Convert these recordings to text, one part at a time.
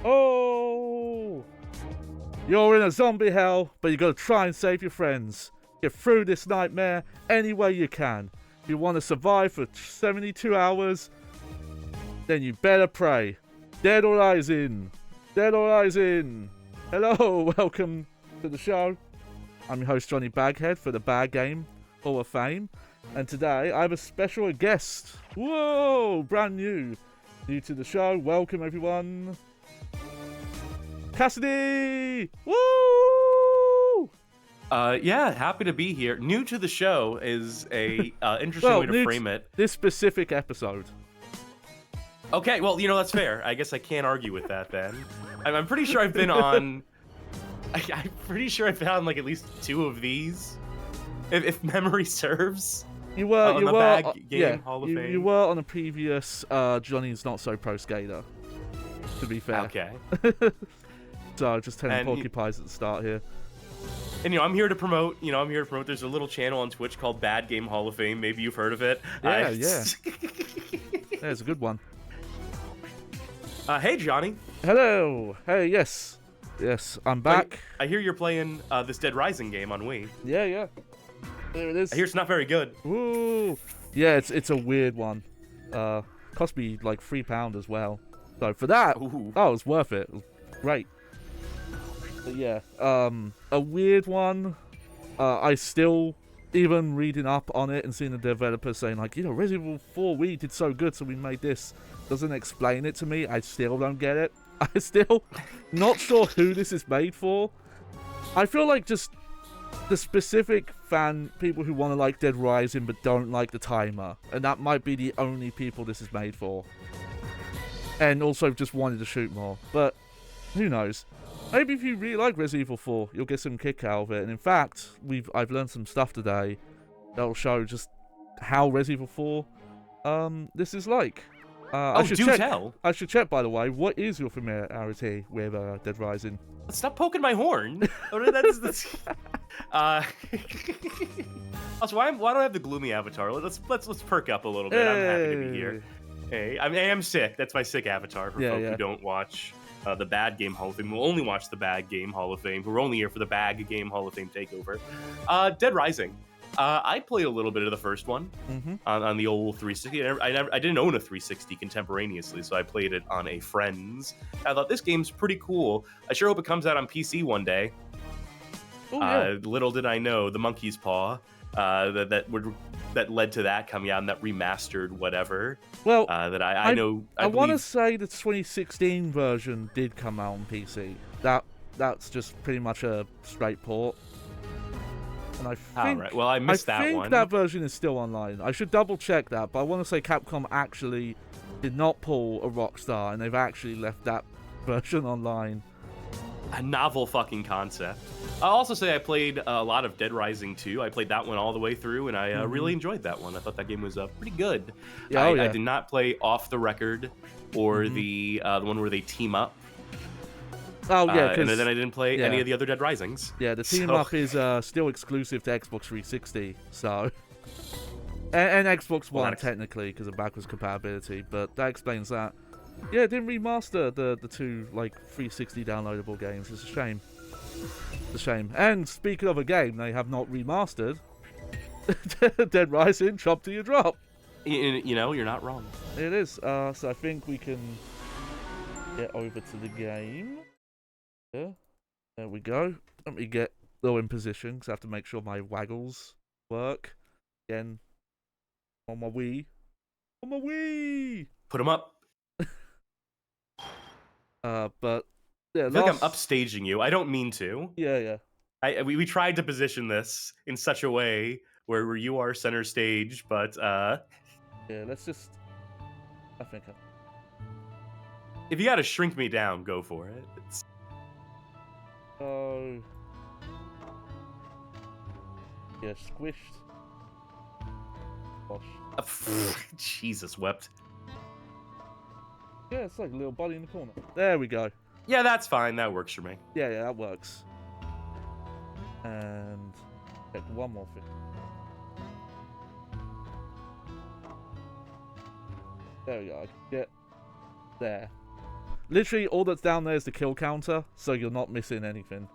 Oh! You're in a zombie hell, but you gotta try and save your friends. Get through this nightmare any way you can. If you want to survive for 72 hours, then you better pray. Dead or Rising! Dead or Rising! Hello, welcome to the show. I'm your host, Johnny Baghead, for the Bad Game Hall of Fame. And today, I have a special guest. Whoa! Brand new. New to the show. Welcome, everyone. Cassidy! Woo! Yeah, happy to be here. New to the show is a interesting way to frame it. This specific episode. Okay, well, you know, that's fair. I guess I can't argue with that then. I'm pretty sure I've been on... I'm pretty sure I've been on like at least 2 of these, if memory serves. You were on the Bad Game Hall of Fame. You were on a previous Johnny's Not So Pro Skater, to be fair. Okay. So just 10 porcupines at the start here. And I'm here to promote. There's a little channel on Twitch called Bad Game Hall of Fame. Maybe you've heard of it. Yeah. Yeah, it's a good one. Hey, Johnny. Hello. Hey, yes, I'm back. I hear you're playing this Dead Rising game on Wii. Yeah. There it is. I hear it's not very good. Woo! Yeah, it's a weird one. Cost me like £3 as well. So for that, Ooh. Oh, it was worth it. It was great. But yeah, a weird one. I still, even reading up on it and seeing the developers saying like, Resident Evil 4 Wii did so good, so we made this. Doesn't explain it to me. I still don't get it. I still not sure who this is made for. I feel like just the specific people who want to like Dead Rising but don't like the timer, and that might be the only people this is made for. And also just wanted to shoot more, but who knows? Maybe if you really like Resident Evil 4, you'll get some kick out of it. And in fact, I've learned some stuff today that'll show just how Resident Evil 4 this is like. I should check, by the way, what is your familiarity with Dead Rising? Stop poking my horn. Also, why do I have the gloomy avatar? Let's perk up a little bit. I'm happy to be here. Hey, I am sick. That's my sick avatar for folk who don't watch the Bad Game Hall of Fame. We'll only watch the Bad Game Hall of Fame. We're only here for the Bad Game Hall of Fame takeover. Dead Rising. I played a little bit of the first one on the old 360. I didn't own a 360 contemporaneously, so I played it on a friend's. I thought this game's pretty cool. I sure hope it comes out on PC one day. Oh, yeah. Little did I know, the monkey's paw that led to that coming out, and that remastered whatever. Well, that I know. I want to say the 2016 version did come out on PC. That's just pretty much a straight port. And I think, right. Well, I missed that one. I think that version is still online. I should double check that, but I want to say Capcom actually did not pull a Rockstar, and they've actually left that version online. A novel fucking concept. I'll also say I played a lot of Dead Rising 2. I played that one all the way through, and I really enjoyed that one. I thought that game was pretty good. Yeah, I did not play Off the Record or the one where they team up. Oh, yeah, and then I didn't play any of the other Dead Risings. Yeah, the team-up is still exclusive to Xbox 360, so... And Xbox One, technically, because of backwards compatibility, but that explains that. Yeah, it didn't remaster the 2, 360 downloadable games. It's a shame. It's a shame. And speaking of a game they have not remastered, Dead Rising, Chop to Your Drop. You're not wrong. It is. So I think we can get over to the game. There we go. Let me get low in position because I have to make sure my waggles work. Again, on my Wii. Put them up. But yeah, I feel like I'm upstaging you. I don't mean to. Yeah. We tried to position this in such a way where you are center stage, but yeah, let's just. I think. If you got to shrink me down, go for it. Oh. Yeah, squished. Gosh. Jesus wept. Yeah, it's like a little body in the corner. There we go. Yeah, that's fine. That works for me. Yeah, that works. And check one more thing. There we go. I can get there. literally all that's down there is the kill counter, so you're not missing anything.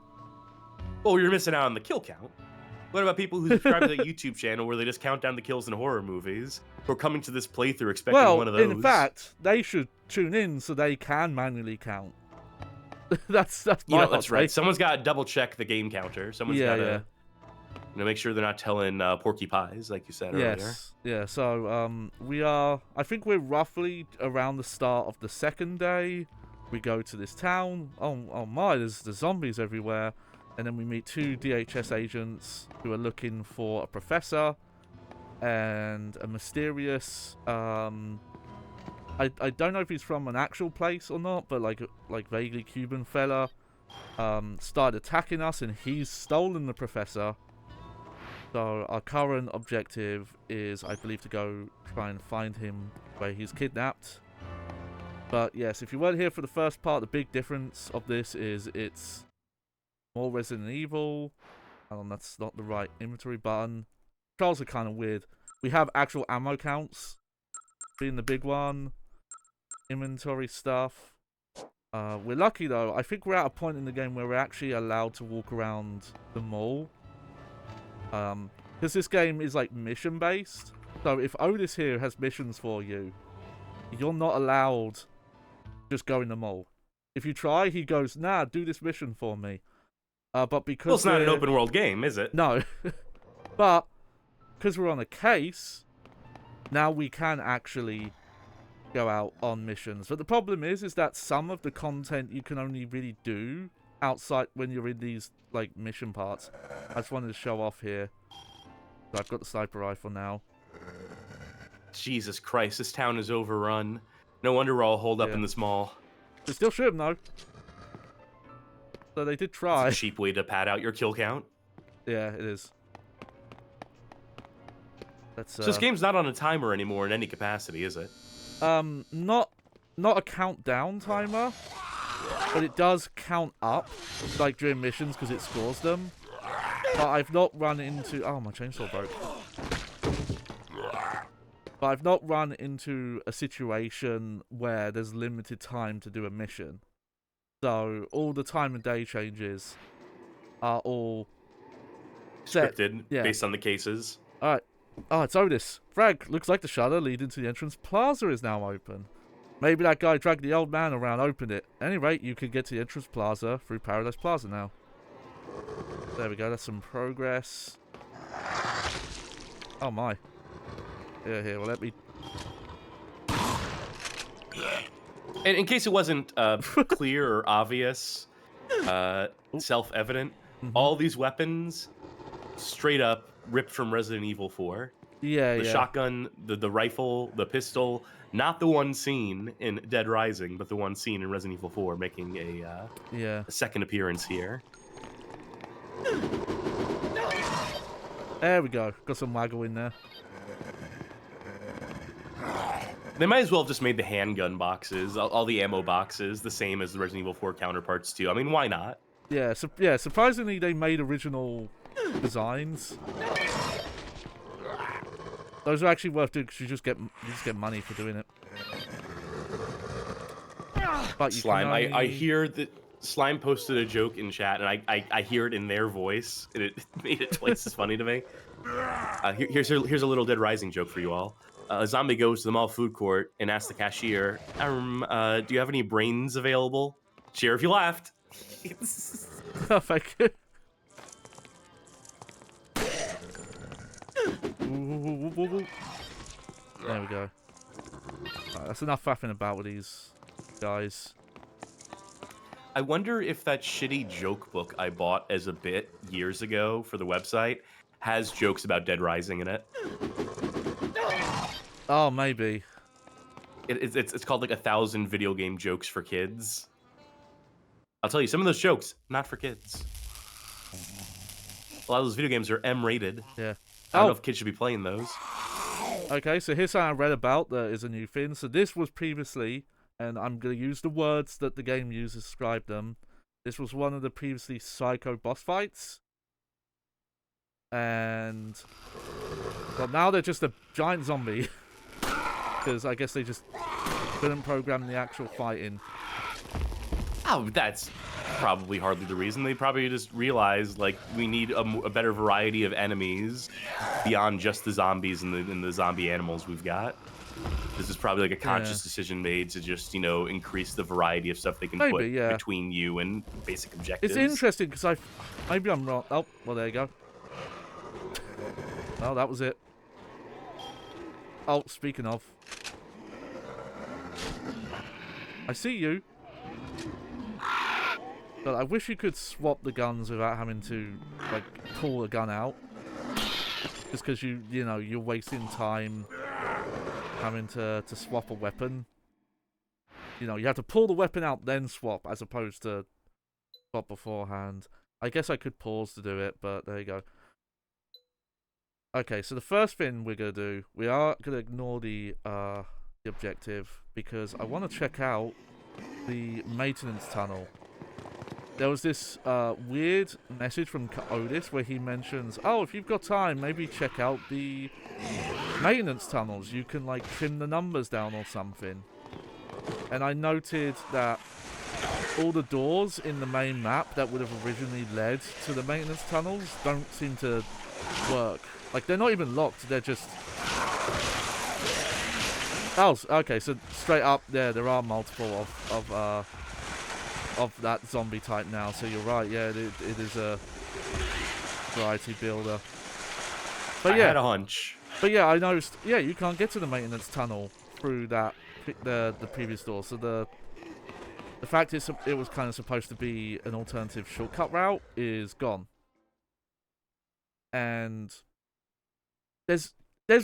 Well, you're missing out on the kill count. What about people who subscribe to the YouTube channel where they just count down the kills in horror movies, who are coming to this playthrough expecting one of those? In fact, they should tune in so they can manually count. that's that's right. Someone's got to double check the game counter. Someone's got to make sure they're not telling Porky Pies, like you said earlier. Yeah. So I think we're roughly around the start of the second day. We go to this town. Oh my, there's the zombies everywhere. And then we meet 2 DHS agents who are looking for a professor and a mysterious I don't know if he's from an actual place or not, but like vaguely Cuban fella started attacking us, and he's stolen the professor. So our current objective is, I believe, to go try and find him where he's kidnapped. But yes, if you weren't here for the first part, the big difference of this is it's more Resident Evil. That's not the right inventory button. Controls are kind of weird. We have actual ammo counts being the big one. Inventory stuff. We're lucky though. I think we're at a point in the game where we're actually allowed to walk around the mall. Because this game is like mission based. So if Otis here has missions for you, you're not allowed to just go in the mall. If you try, he goes, nah, do this mission for me. But because it's not an open world game, is it? No. But because we're on a case, now we can actually go out on missions. But the problem is that some of the content you can only really do outside when you're in these like mission parts. I just wanted to show off here. So I've got the sniper rifle now. Jesus Christ, this town is overrun. No wonder we're all holed up in this mall. They still shoot him though. So they did try. It's a cheap way to pad out your kill count. Yeah, it is. So this game's not on a timer anymore in any capacity, is it? Not a countdown timer, but it does count up, like during missions, because it scores them. But I've not run into... Oh, my chainsaw broke. But I've not run into a situation where there's limited time to do a mission. So all the time and day changes are all scripted based on the cases. Alright. Oh, it's Otis. Frag, looks like the shutter leading to the entrance plaza is now open. Maybe that guy dragged the old man around, opened it. At any rate, you can get to the entrance plaza through Paradise Plaza now. There we go, that's some progress. Oh my. Here, well let me... And in case it wasn't clear or obvious, self-evident, all these weapons straight up ripped from Resident Evil 4. The shotgun, the rifle, the pistol, not the one seen in Dead Rising, but the one seen in Resident Evil 4, making a second appearance here. There we go. Got some waggle in there. They might as well have just made the handgun boxes, all the ammo boxes, the same as the Resident Evil 4 counterparts too. I mean, why not? Yeah, surprisingly they made original designs. Those are actually worth doing because you just get money for doing it. But you Slime, I hear that Slime posted a joke in chat, and I hear it in their voice, and it made it twice as funny to me. Here's a little Dead Rising joke for you all. A zombie goes to the mall food court and asks the cashier, do you have any brains available? Cheer if you laughed. Oh, thank you. There we go. Right, that's enough faffing about with these guys. I wonder if that shitty joke book I bought as a bit years ago for the website has jokes about Dead Rising in it. Oh, maybe. It's called like 1,000 video game jokes for kids. I'll tell you, some of those jokes, not for kids. A lot of those video games are M-rated. Yeah. I don't know if kids should be playing those. Okay, so here's something I read about that is a new thing. So this was previously, and I'm going to use the words that the game uses to describe them. This was one of the previously psycho boss fights. And... well, now they're just a giant zombie. Because I guess they just couldn't program the actual fighting. Oh, that's probably hardly the reason. They probably just realized, like, we need a better variety of enemies beyond just the zombies and the zombie animals we've got. This is probably like a conscious decision made to just, you know, increase the variety of stuff they can put between you and basic objectives. It's interesting because maybe I'm wrong. Oh, well, there you go. Oh, that was it. Oh, speaking of, I see you. But I wish you could swap the guns without having to, like, pull a gun out. Just because you know, you're wasting time having to swap a weapon. You know, you have to pull the weapon out, then swap, as opposed to swap beforehand. I guess I could pause to do it, but there you go. Okay, so the first thing we're going to do, we are going to ignore the objective, because I want to check out the maintenance tunnel. There was this weird message from Otis where he mentions, oh, if you've got time, maybe check out the maintenance tunnels. You can, like, trim the numbers down or something. And I noted that all the doors in the main map that would have originally led to the maintenance tunnels don't seem to work. Like, they're not even locked, they're just... Oh, okay, so straight up there are multiple of that zombie type now, so you're right, yeah, it is a variety builder. But yeah, I had a hunch. But yeah, I noticed, yeah, you can't get to the maintenance tunnel through that, the previous door, so the fact it was kind of supposed to be an alternative shortcut route is gone. And there's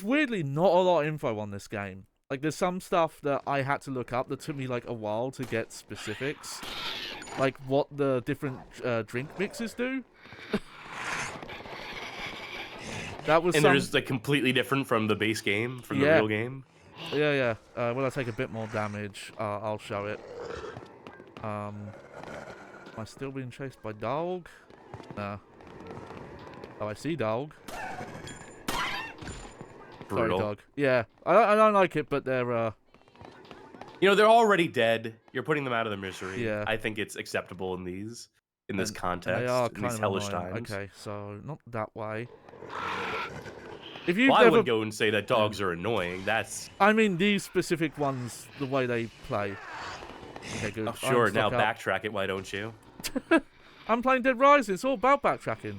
weirdly not a lot of info on this game. Like, there's some stuff that I had to look up that took me, like, a while to get specifics. Like, what the different drink mixes do. That was they're just, like, completely different from the base game, from the real game? Yeah. When I take a bit more damage, I'll show it. Am I still being chased by dog? Nah. Oh, I see dog. Brutal. Sorry, dog. Yeah, I don't like it, but they're you know, they're already dead. You're putting them out of their misery. Yeah. I think it's acceptable in this context, they are in these hellish times. Okay, so not that way. If I would go and say that dogs are annoying. That's... I mean, these specific ones, the way they play. Okay, good. Oh, sure, now backtrack it, why don't you? I'm playing Dead Rising. It's all about backtracking.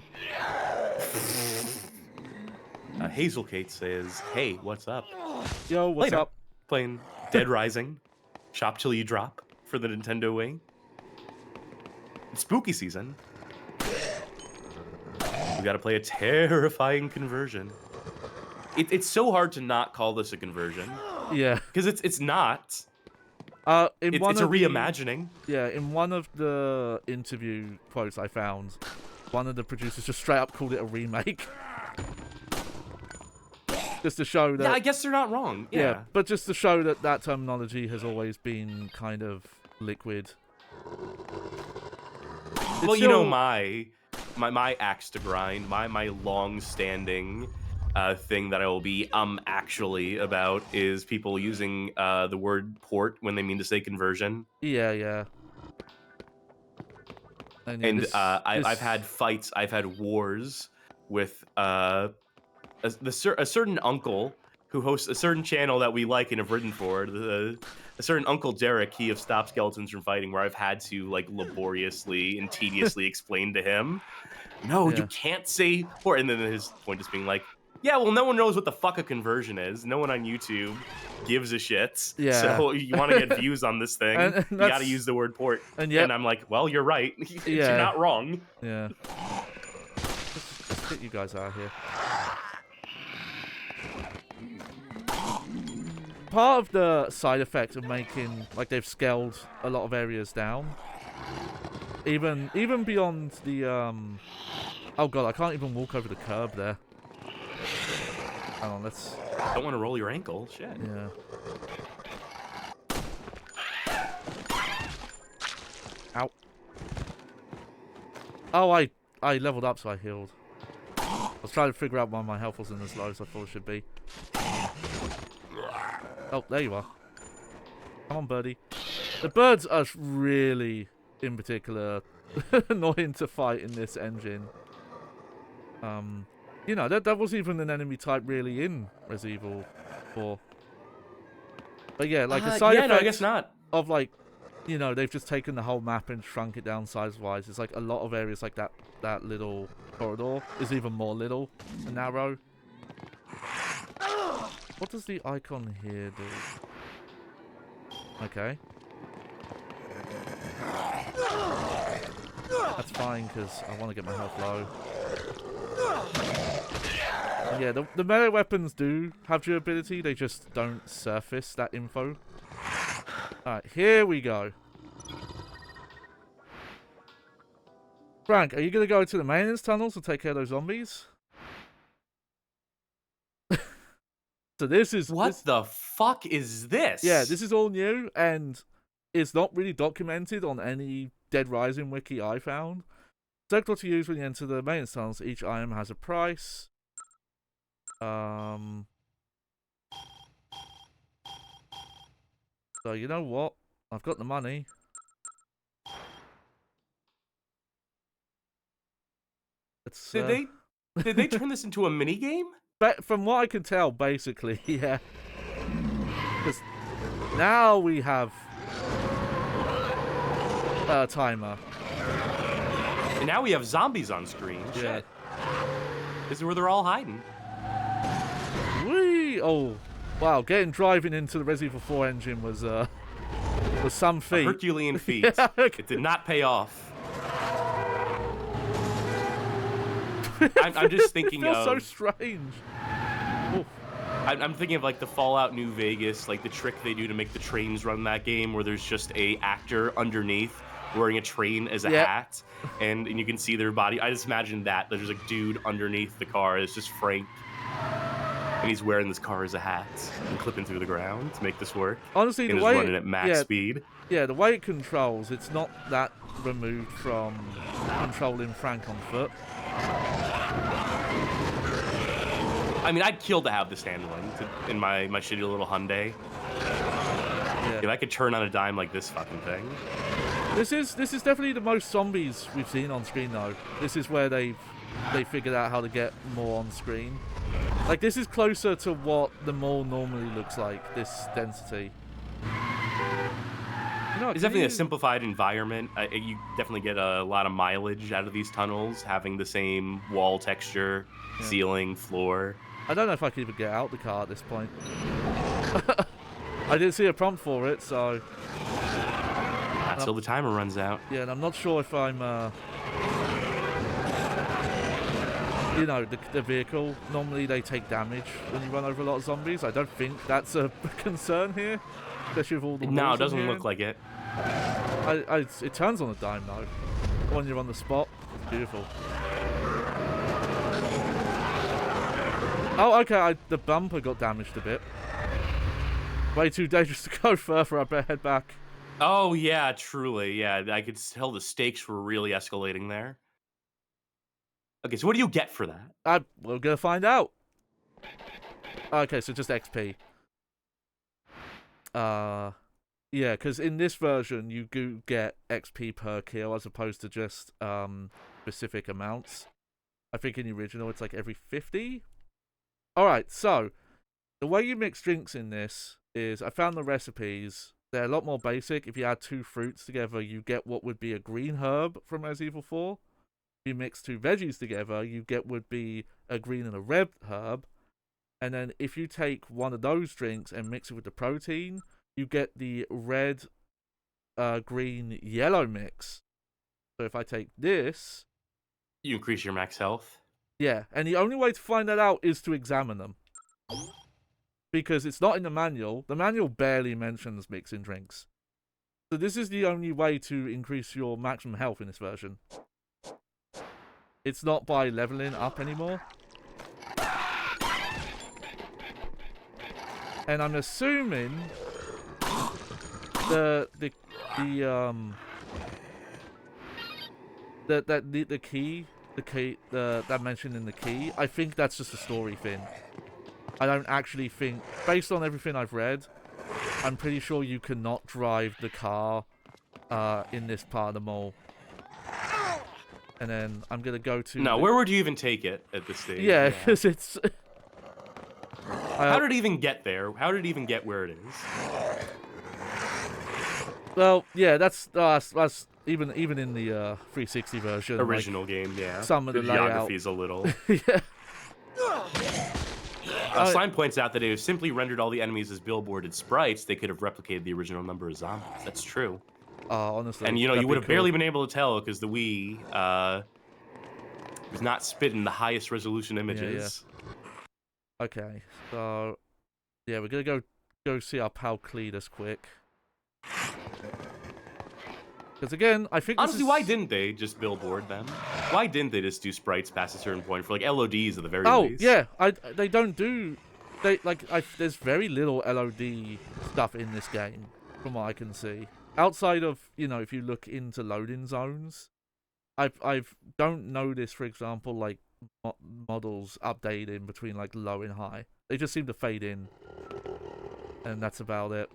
Hazel Kate says, hey, what's up? Yo, what's up? Playing Dead Rising. Shop till you drop for the Nintendo Wii. It's spooky season. We gotta play a terrifying conversion. It's so hard to not call this a conversion. Yeah. Because it's not. It's a reimagining. In one of the interview quotes I found, one of the producers just straight up called it a remake. Just to show that... Yeah, I guess they're not wrong. Yeah, but just to show that that terminology has always been kind of liquid. Well, you know, my axe to grind, my long-standing thing that I will be actually about is people using the word port when they mean to say conversion. Yeah. And I've had fights, I've had wars with a certain uncle who hosts a certain channel that we like and have written for. A certain Uncle Derek, he of Stop Skeletons from Fighting, where I've had to, like, laboriously and tediously explain to him, no, you can't say port. And then his point is being like, yeah, well, no one knows what the fuck a conversion is. No one on YouTube gives a shit. Yeah. So you want to get views on this thing, and you got to use the word port. And I'm like, well, you're right. You're not wrong. Yeah. Let's get you guys out of here. Part of the side effect of making, like, they've scaled a lot of areas down. Even beyond the, oh god, I can't even walk over the curb there. Hang on, let's... Don't want to roll your ankle, shit. Yeah. Ow. Oh, I leveled up, so I healed. I was trying to figure out why my health wasn't as low as I thought it should be. Oh, there you are. Come on, birdie. The birds are really in particular annoying to fight in this engine. You know, that was even an enemy type really in Resident Evil 4. But yeah, like a side effect no, I guess not. of like, you know, they've just taken the whole map and shrunk it down size-wise. It's like a lot of areas like that little corridor is even more little and narrow. What does the icon here do? Okay. That's fine, because I want to get my health low. And yeah, the melee weapons do have durability, they just don't surface that info. Alright, here we go. Frank, are you going to go to the maintenance tunnels to take care of those zombies? So this is... What the fuck is this? Yeah, this is all new, and it's not really documented on any Dead Rising wiki I found. Select what to use when you enter the maintenance tunnels. Each item has a price. So you know what? I've got the money. It's, did they turn this into a mini game? But from what I can tell, basically, yeah. Because now we have a timer. And now we have zombies on screen. Yeah. Shit. This is where they're all hiding. Whee! Oh, wow! Driving into the Resident Evil 4 engine was some feat. A Herculean feat. Yeah. It did not pay off. I'm just thinking it feels of... so strange. Oof. I'm thinking of like the Fallout New Vegas, like the trick they do to make the trains run that game, where there's just a actor underneath wearing a train as a hat, and you can see their body. I just imagine that there's a dude underneath the car. It's just Frank, and he's wearing this car as a hat and clipping through the ground to make this work. Honestly, and the way running at max speed. Yeah, the way it controls, it's not that removed from controlling Frank on foot. I mean, I'd kill to have this handling in my shitty little Hyundai. Yeah. If I could turn on a dime like this fucking thing. This is definitely the most zombies we've seen on screen, though. This is where they figured out how to get more on screen. Like, this is closer to what the mall normally looks like, this density. You know, it's definitely a simplified environment. You definitely get a lot of mileage out of these tunnels, having the same wall texture, ceiling, floor. I don't know if I can even get out the car at this point. I didn't see a prompt for it, so... Not till the timer runs out. Yeah, and I'm not sure if I'm... You know, the vehicle, normally they take damage when you run over a lot of zombies. I don't think that's a concern here, especially with all the... No, it doesn't look like it. It turns on a dime, though, when you're on the spot. It's beautiful. Oh, okay, the bumper got damaged a bit. Way too dangerous to go further, I better head back. Oh, yeah, truly, yeah. I could tell the stakes were really escalating there. Okay, so what do you get for that? We're gonna find out. Okay, so just XP. Yeah, because in this version, you do get XP per kill as opposed to just specific amounts. I think in the original, it's like every 50. Alright, so the way you mix drinks in this is, I found the recipes. They're a lot more basic. If you add 2 fruits together, you get what would be a green herb from Resident Evil 4. If you mix 2 veggies together, you get would be a green and a red herb. And then if you take one of those drinks and mix it with the protein, you get the red, green, yellow mix. So if I take this... You increase your max health. Yeah, and the only way to find that out is to examine them. Because it's not in the manual. The manual barely mentions mixing drinks. So this is the only way to increase your maximum health in this version. It's not by leveling up anymore. And I'm assuming the key that mentioned in the key, I think that's just a story thing. I don't actually think, based on everything I've read, I'm pretty sure you cannot drive the car in this part of the mall. And then I'm gonna go to... No, where would you even take it at this stage? Yeah, because it's... How did it even get there? How did it even get where it is? Well, yeah, that's even in the 360 version. Original game, yeah. Some of the geography is a little... Yeah. Slime points out that if it simply rendered all the enemies as billboarded sprites, they could have replicated the original number of zombies. That's true. Honestly. And, you know, you would have barely been able to tell because the Wii was not spitting the highest resolution images. Yeah. Okay, so... Yeah, we're gonna go see our pal Cletus quick. Because again, I think honestly, why didn't they just billboard them? Why didn't they just do sprites past a certain point for like LODs at the very least? Yeah, they don't do there's very little LOD stuff in this game from what I can see. Outside of, you know, if you look into loading zones, I don't notice, for example, like models updating between like low and high. They just seem to fade in, and that's about it.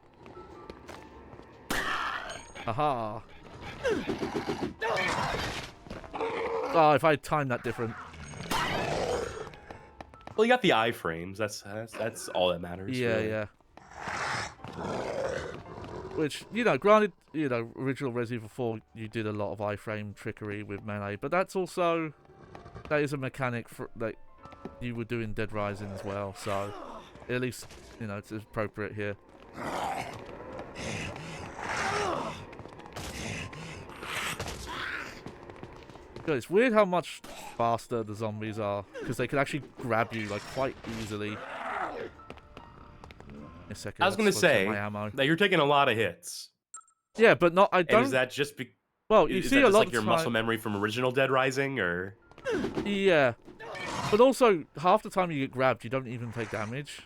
Aha. Oh, if I timed that different. Well, you got the iframes. That's all that matters. Yeah, really. yeah. Which, you know, granted, you know, original Resident Evil 4, you did a lot of iframe trickery with melee, but that is a mechanic that you would do in Dead Rising as well. So, at least, you know, it's appropriate here. God, it's weird how much faster the zombies are, because they can actually grab you like quite easily. A second, I was gonna say that you're taking a lot of hits. Yeah, but not. I don't. And is that just well, you see a lot like of your muscle memory from original Dead Rising, or? Yeah, but also half the time you get grabbed, you don't even take damage.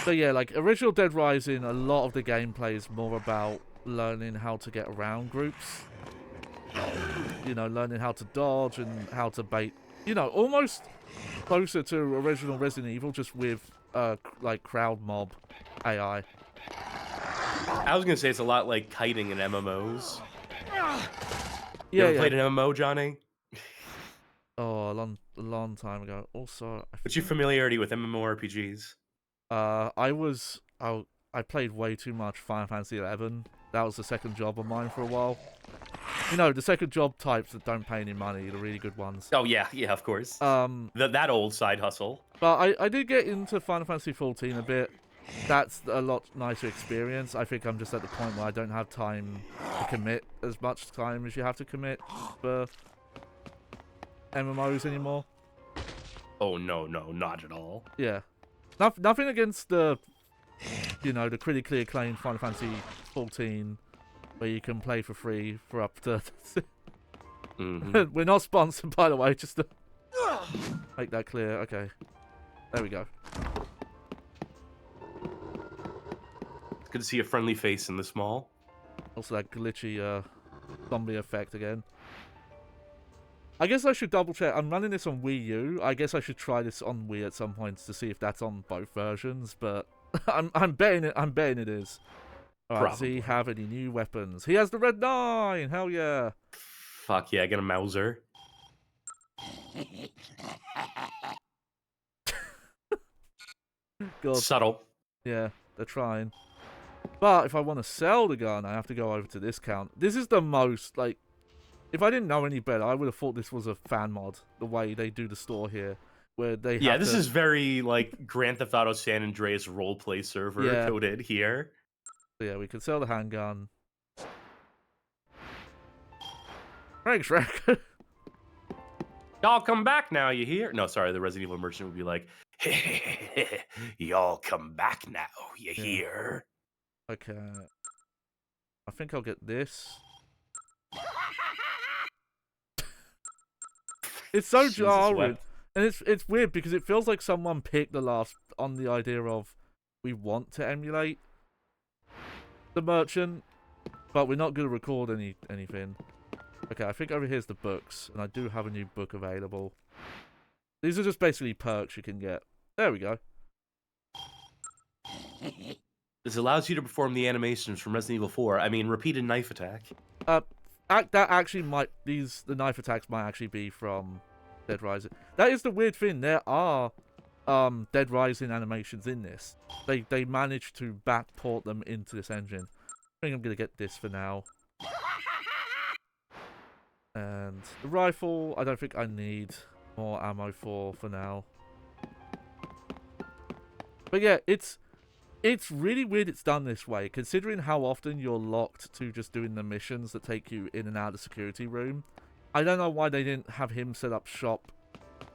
So yeah, like original Dead Rising, a lot of the gameplay is more about learning how to get around groups. You know, learning how to dodge and how to bait. You know, almost closer to original Resident Evil, just with like crowd mob AI. I was gonna say it's a lot like kiting in MMOs. You Yeah, ever played an MMO, Johnny? Oh, a long time ago. Also, what's your familiarity with MMORPGs? I played way too much Final Fantasy XI. That was the second job of mine for a while. You know, the second job types that don't pay any money, the really good ones. Oh yeah, of course. That old side hustle. But I did get into Final Fantasy XIV a bit. That's a lot nicer experience. I think I'm just at the point where I don't have time to commit as much time as you have to commit for MMOs anymore. Oh no, not at all. Yeah. Nothing against the, you know, the critically acclaimed Final Fantasy XIV, where you can play for free for up to... We're not sponsored, by the way, just to make that clear. Okay. There we go. It's good to see a friendly face in this mall. Also that glitchy zombie effect again. I guess I should double check. I'm running this on Wii U. I guess I should try this on Wii at some points to see if that's on both versions, but I'm betting it is. Alright, does he have any new weapons? He has the Red 9! Hell yeah! Fuck yeah, get a Mauser. God. Subtle. Yeah, they're trying. But if I want to sell the gun, I have to go over to this count. This is the most, like... If I didn't know any better, I would have thought this was a fan mod, the way they do the store here. Where they have this is very, like, Grand Theft Auto San Andreas roleplay server coded here. Yeah, we can sell the handgun. Thanks, Shrek. Y'all come back now, you hear? No, sorry, the Resident Evil merchant would be like, y'all come back now, you hear? Okay. I think I'll get this. It's so jarring. And it's weird because it feels like someone picked the last on the idea of we want to emulate the merchant, but we're not going to record anything. Okay, I think over here's the books, and I do have a new book available. These are just basically perks you can get. There we go. This allows you to perform the animations from Resident Evil 4. I mean, repeated knife attack. That actually might... the knife attacks might actually be from Dead Rising. That is the weird thing. There are Dead Rising animations in this. They managed to backport them into this engine. I think I'm going to get this for now. And the rifle, I don't think I need more ammo for now. But yeah, it's really weird it's done this way, considering how often you're locked to just doing the missions that take you in and out of the security room. I don't know why they didn't have him set up shop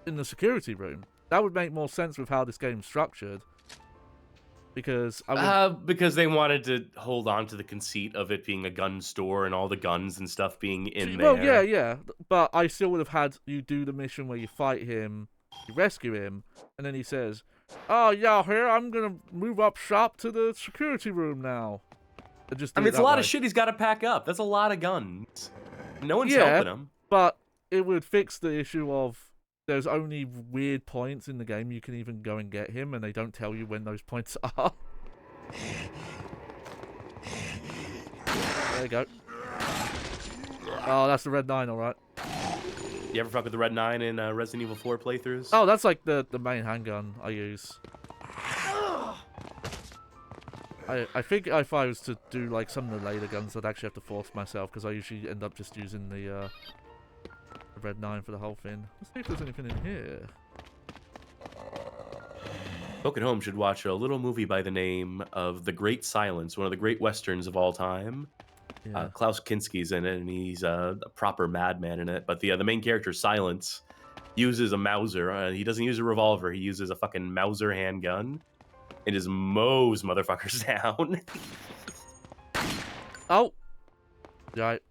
in the security room. That would make more sense with how this game's structured. Because because they wanted to hold on to the conceit of it being a gun store and all the guns and stuff being in there. Well, yeah. But I still would have had you do the mission where you fight him, you rescue him, and then he says, "Oh, yeah, here, I'm gonna move up shop to the security room now." I mean, it's a lot of shit he's got to pack up. That's a lot of guns. No one's helping him. But it would fix the issue of there's only weird points in the game you can even go and get him, and they don't tell you when those points are. There you go. Oh, that's the Red 9, alright. You ever fuck with the Red 9 in Resident Evil 4 playthroughs? Oh, that's like the main handgun I use. I think if I was to do like some of the later guns, I'd actually have to force myself, because I usually end up just using the Red 9 for the whole thing. Let's see if there's anything in here. Folk at home should watch a little movie by the name of The Great Silence, one of the great westerns of all time. Yeah. Klaus Kinski's in it, and he's a proper madman in it. But the main character, Silence, uses a Mauser. He doesn't use a revolver. He uses a fucking Mauser handgun and just mows motherfuckers down. Oh! Right.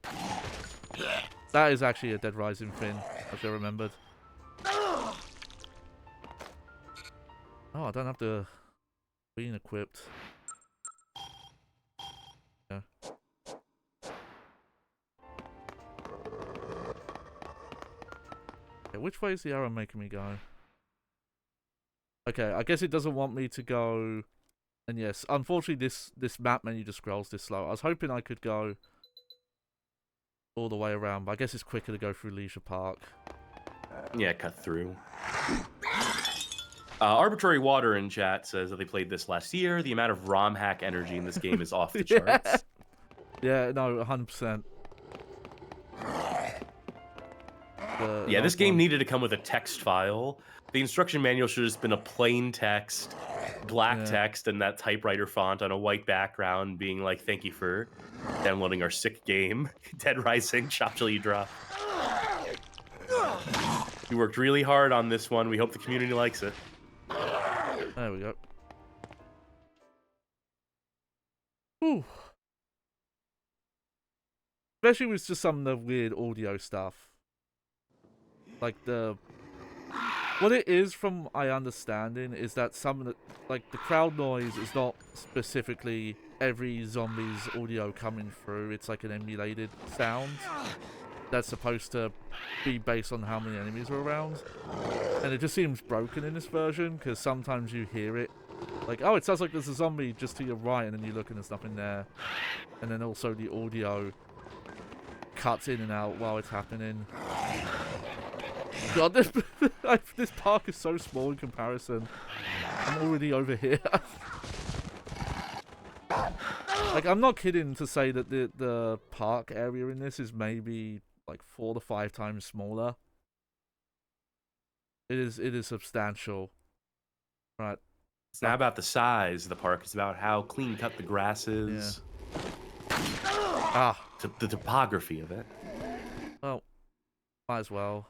That is actually a Dead Rising thing, I should have remembered. Oh, I don't have the queen equipped. Yeah. Okay, which way is the arrow making me go? Okay, I guess it doesn't want me to go. And yes, unfortunately this map menu just scrolls this slow. I was hoping I could go all the way around, but I guess it's quicker to go through Leisure Park. Yeah, cut through. Arbitrary Water in chat says that they played this last year. The amount of ROM hack energy in this game is off the charts. Yeah, no, 100%. Yeah, this game needed to come with a text file. The instruction manual should have just been a plain text, black text, and that typewriter font on a white background being like, "Thank you for downloading our sick game, Dead Rising, shop till you drop." You worked really hard on this one. We hope the community likes it. There we go. Ooh. Especially with just some of the weird audio stuff. Like what it is, from my understanding, is that some of the, like, the crowd noise is not specifically every zombie's audio coming through. It's like an emulated sound that's supposed to be based on how many enemies are around. And it just seems broken in this version, because sometimes you hear it. Like, oh, it sounds like there's a zombie just to your right, and then you look and there's nothing there. And then also the audio cuts in and out while it's happening. God, this park is so small in comparison. I'm already over here. Like, I'm not kidding to say that the park area in this is maybe like 4 to 5 times smaller. It is substantial. Right. It's not about the size of the park. It's about how clean cut the grass is. Yeah. The topography of it. Well, might as well.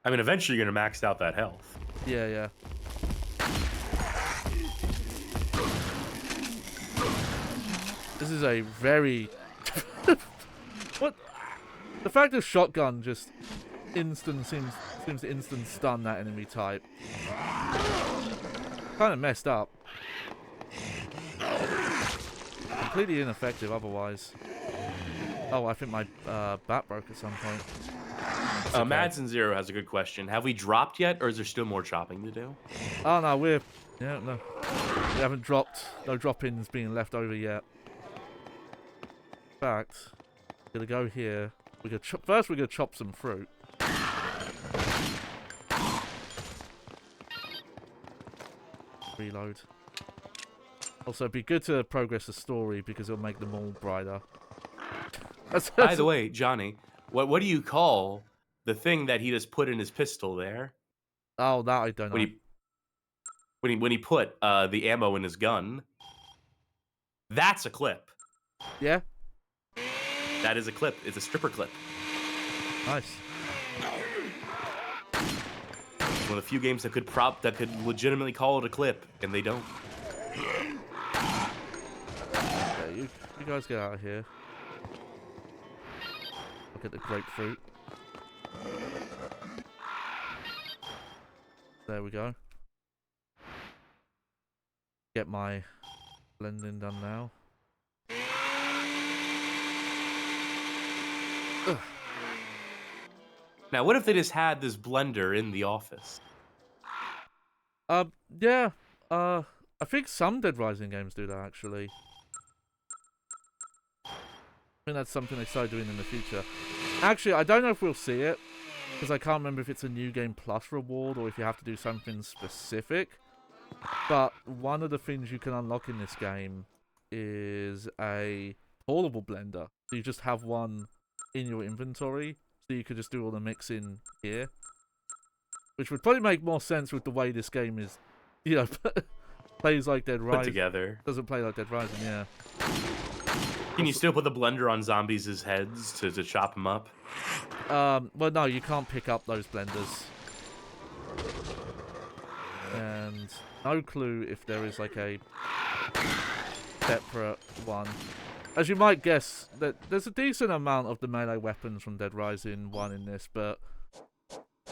I mean, eventually you're gonna max out that health. Yeah, yeah. This is a very... What? The fact that shotgun just seems to instant stun that enemy type. Kind of messed up. completely ineffective otherwise. Oh, I think my bat broke at some point. Okay. Madsen Zero has a good question. Have we dropped yet, or is there still more chopping to do? Oh no, we haven't dropped. No drop-ins being left over yet. In fact, we're gonna go here. First, we're gonna chop some fruit. Reload. Also, it'd be good to progress the story because it'll make them all brighter. By the way, Johnny, what do you call the thing that he just put in his pistol there? Oh, that I don't know. When he put the ammo in his gun, that's a clip. Yeah. That is a clip. It's a stripper clip. Nice. One of the few games that could legitimately call it a clip, and they don't. Yeah, you guys get out of here. Look at the grapefruit. There we go. Get my blending done now. Ugh. Now, what if they just had this blender in the office? Yeah. I think some Dead Rising games do that, actually. I think that's something they start doing in the future. Actually, I don't know if we'll see it, because I can't remember if it's a New Game Plus reward or if you have to do something specific. But one of the things you can unlock in this game is a portable blender. So you just have one in your inventory, so you could just do all the mixing here. Which would probably make more sense with the way this game is, you know, plays like Dead Rising. Put together. Doesn't play like Dead Rising, yeah. Can you still put the blender on zombies' heads to chop them up? Well, no, you can't pick up those blenders. And no clue if there is like a separate one. As you might guess, that there's a decent amount of the melee weapons from Dead Rising 1 in this, but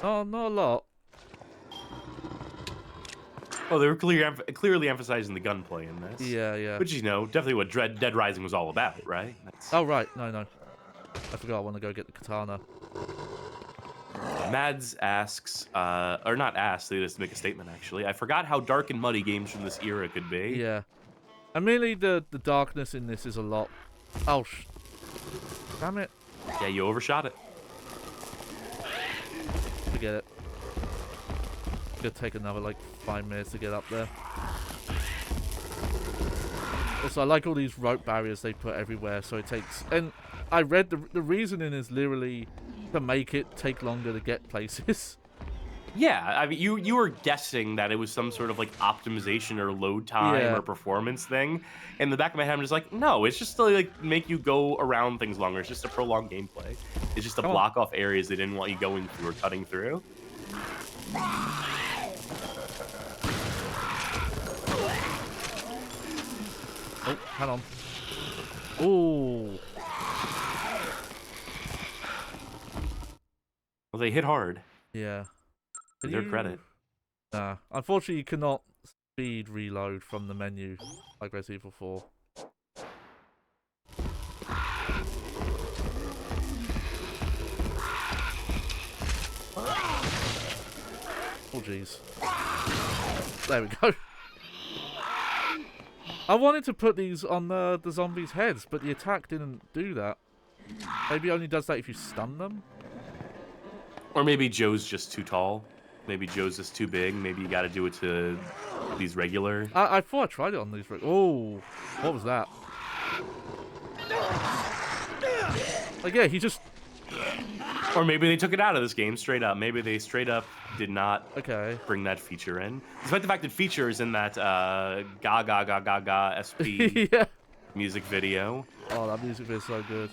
not a lot. Oh, they were clearly emphasizing the gunplay in this. Yeah, yeah. Which, you know, definitely what Dead Rising was all about, right? Oh, right. No. I forgot I want to go get the katana. Mads asks, or not asks, they just make a statement, actually. I forgot how dark and muddy games from this era could be. Yeah. And mainly the darkness in this is a lot... Oh, damn it. Yeah, you overshot it. Forget it. Gonna take another, like, 5 minutes to get up there. Also, I like all these rope barriers they put everywhere, so it takes... And I read the reasoning is literally to make it take longer to get places. Yeah, I mean, you were guessing that it was some sort of, like, optimization or load time or performance thing. In the back of my head, I'm just like, no, it's just to, like, make you go around things longer. It's just to prolong gameplay. It's just to block off areas they didn't want you going through or cutting through. Oh, hang on. Ooh. Well, they hit hard. Yeah. To their credit. Nah. Unfortunately, you cannot speed reload from the menu like Resident Evil 4. Oh, jeez. There we go. I wanted to put these on the zombies' heads, but the attack didn't do that. Maybe it only does that if you stun them? Or maybe Joe's just too tall. Maybe Joe's just too big. Maybe you gotta do it to these regular. I thought I tried it on these Oh, what was that? Like, yeah, he just... Or maybe they took it out of this game straight up. Maybe they straight up did not bring that feature in. Despite the fact that feature is in that Gaga Gaga Gaga SP music video. Oh, that music video is so good.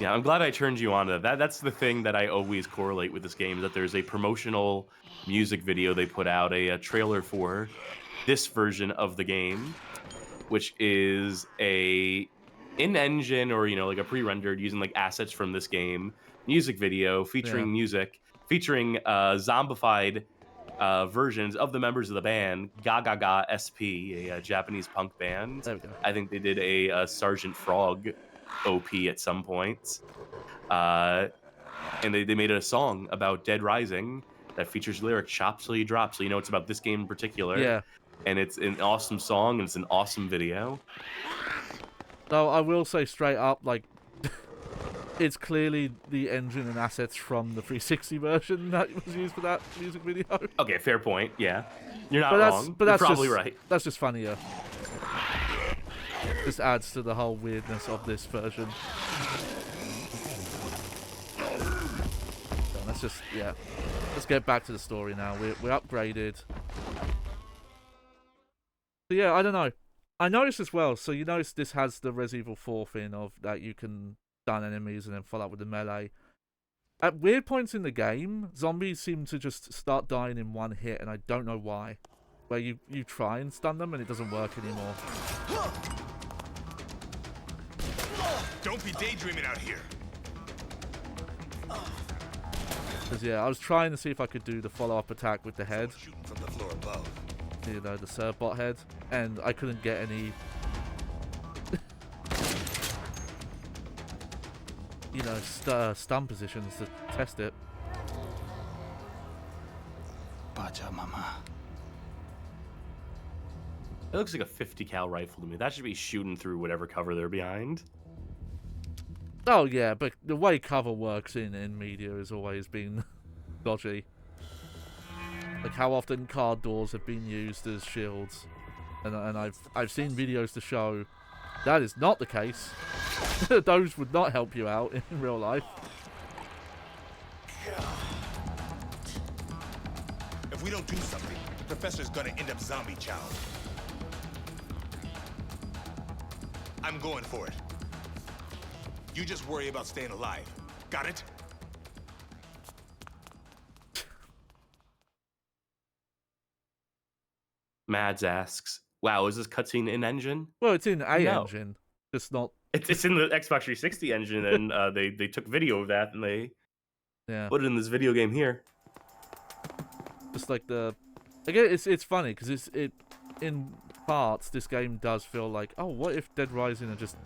Yeah, I'm glad I turned you on to that. That's the thing that I always correlate with this game, is that there's a promotional music video they put out, a trailer for this version of the game, which is a in-engine or, you know, like a pre-rendered using like assets from this game music video featuring music, featuring zombified versions of the members of the band Gaga Ga SP, a Japanese punk band. There we go. I think they did a Sergeant Frog OP at some point. And they made a song about Dead Rising that features lyric "Chop till you drop," so you know it's about this game in particular. Yeah. And it's an awesome song, and it's an awesome video. Though I will say straight up, like, it's clearly the engine and assets from the 360 version that was used for that music video. Okay, fair point. Yeah, you're not wrong. But You're that's probably just, right. That's just funnier. Just adds to the whole weirdness of this version. So let's just, yeah. Let's get back to the story now. We're upgraded. So yeah, I don't know. I noticed as well, so you notice this has the Resident Evil 4 thing of that you can stun enemies and then follow up with the melee. At weird points in the game, zombies seem to just start dying in one hit, and I don't know why. Where you try and stun them and it doesn't work anymore. Don't be daydreaming out here. Because yeah, I was trying to see if I could do the follow-up attack with the head. Shooting from the floor above. You know, the Servbot head, and I couldn't get any you know, stun positions to test it. Pachamama. It looks like a 50 cal rifle to me. That should be shooting through whatever cover they're behind. Oh yeah, but the way cover works in media has always been dodgy. Like how often car doors have been used as shields, and I've seen videos to show that is not the case. Those would not help you out in real life. If we don't do something, the professor's gonna end up zombie chow. I'm going for it. You just worry about staying alive. Got it? Mads asks, "Wow, is this cutscene in engine?" Well, it's in a No. engine, just not. It's in the Xbox 360 engine, and they took video of that and they put it in this video game here. Just like the, again, it's funny because it in parts this game does feel like, oh, what if Dead Rising had just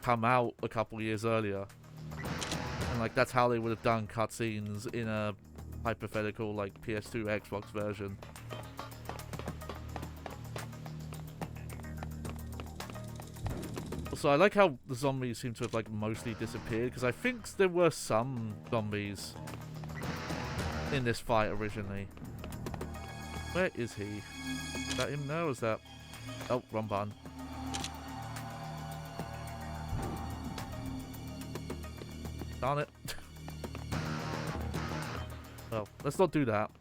come out a couple years earlier, and like that's how they would have done cutscenes in a hypothetical like PS2 Xbox version. So I like how the zombies seem to have like mostly disappeared, because I think there were some zombies in this fight originally. Where is he? Is that him now? Is that... Oh, wrong button. Darn it. Well, let's not do that.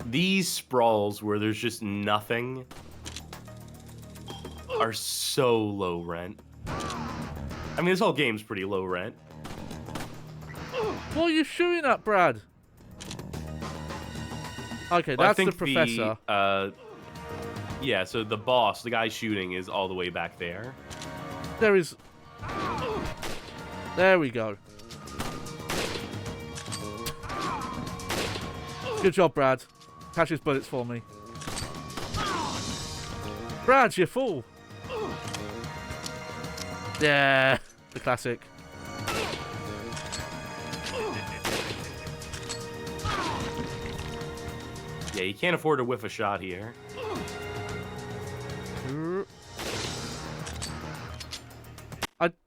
These sprawls where there's just nothing are so low rent. I mean, this whole game's pretty low rent. What are you shooting at, Brad? Okay, Well, that's the professor. Yeah, so the boss, the guy shooting, is all the way back there. There is... There we go. Good job, Brad. Catch his bullets for me. Brad, you fool! Yeah, the classic. Yeah, you can't afford to whiff a shot here.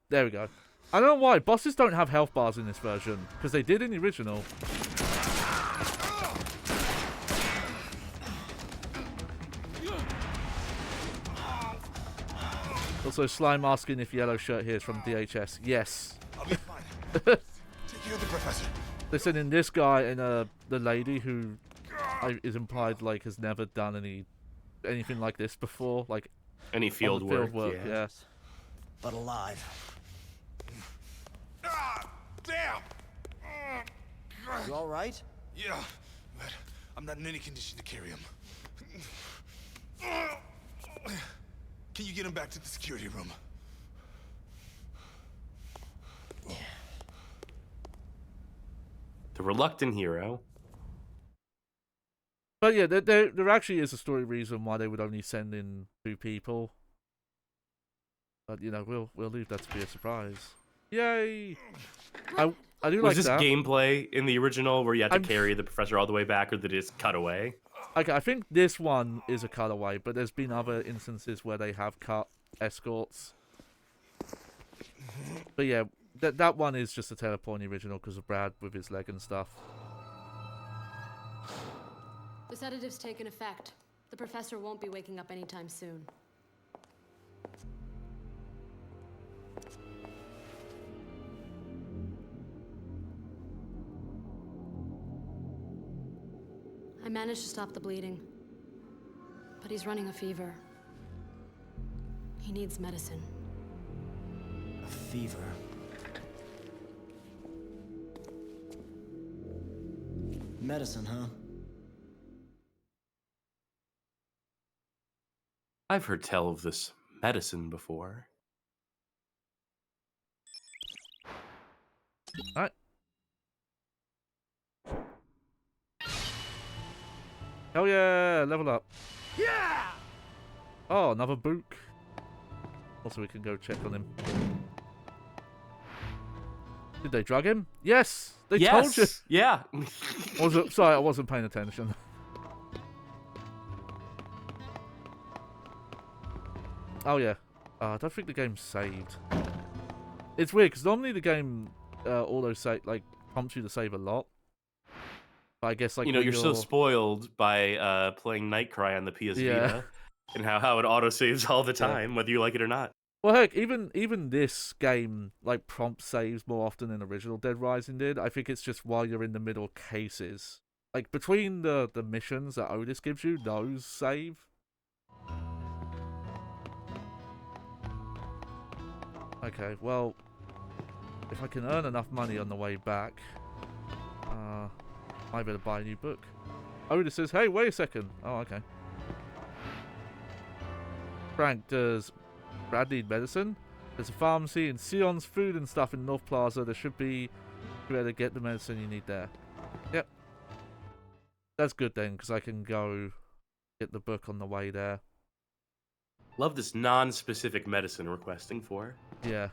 There we go. I don't know why. Bosses don't have health bars in this version, because they did in the original. Also, Slime asking if yellow shirt here is from DHS. Yes. I'll be fine. Take care of the professor. They sent in this guy and the lady who is implied like has never done anything like this before, like Any field work, yeah. But alive. Ah, damn! You all right? Yeah, but I'm not in any condition to carry him. Can you get him back to the security room? reluctant hero. But yeah, there actually is a story reason why they would only send in 2 people. But you know, we'll leave that to be a surprise. Yay! I do like Was this that. gameplay in the original where you had to carry the professor all the way back, or did it just cut away? Okay, I think this one is a cutaway, but there's been other instances where they have cut escorts. But yeah, that one is just a teleport in the original because of Brad with his leg and stuff. The sedative's taken effect. The professor won't be waking up anytime soon. I managed to stop the bleeding, but he's running a fever. He needs medicine. A fever. Medicine, huh? I've heard tell of this medicine before. Alright. Hell yeah! Level up. Yeah! Oh, another book. Also, we can go check on him. Did they drug him? Yes! They told you! Yeah. Sorry, I wasn't paying attention. Oh yeah. I don't think the game's saved. It's weird, because normally the game auto-save, like, prompts you to save a lot. But I guess, like, you know, you're so spoiled by playing Nightcry on the PS Vita, and how it auto-saves all the time, whether you like it or not. Well, heck, even this game, like, prompt saves more often than original Dead Rising did. I think it's just while you're in the middle cases. Like, between the missions that Otis gives you, those save. Okay, well, if I can earn enough money on the way back, I better buy a new book. Otis says, hey, wait a second. Oh, okay. Frank, does Brad need medicine? There's a pharmacy and Sion's food and stuff in North Plaza. There should be where to get the medicine you need there. Yep. That's good then, because I can go get the book on the way there. Love this non-specific medicine requesting for. Yeah.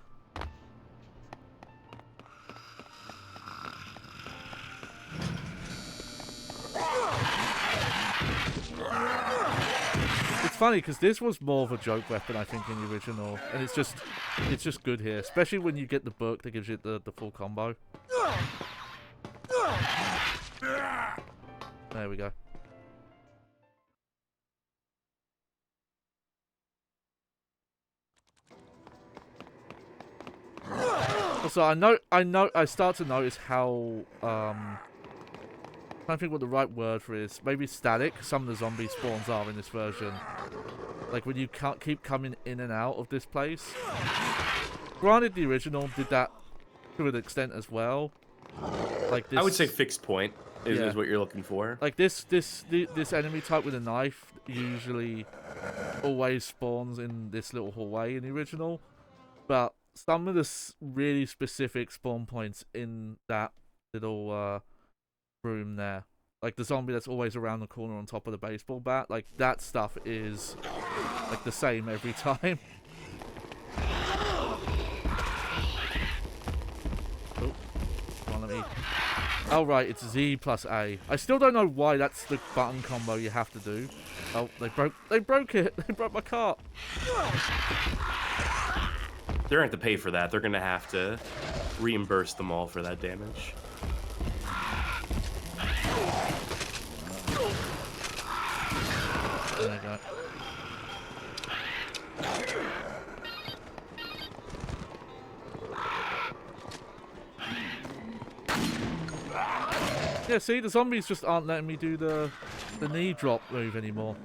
It's funny because this was more of a joke weapon, I think, in the original, and it's just good here, especially when you get the book that gives you the full combo. There we go. So I start to notice how I'm trying to think what the right word for it is. Maybe static. Some of the zombie spawns are in this version. Like when you can't keep coming in and out of this place. Granted, the original did that to an extent as well. Like this, I would say fixed point is what you're looking for. Like this enemy type with a knife usually always spawns in this little hallway in the original, but some of the really specific spawn points in that little room there, like the zombie that's always around the corner on top of the baseball bat, like that stuff is like the same every time. Oh, come on, let me. Oh right, it's Z plus A. I still don't know why that's the button combo you have to do. Oh, they broke it. They broke my cart. They're going to have to pay for that. They're going to have to reimburse them all for that damage. There you go. Yeah, see, the zombies just aren't letting me do the knee drop move anymore.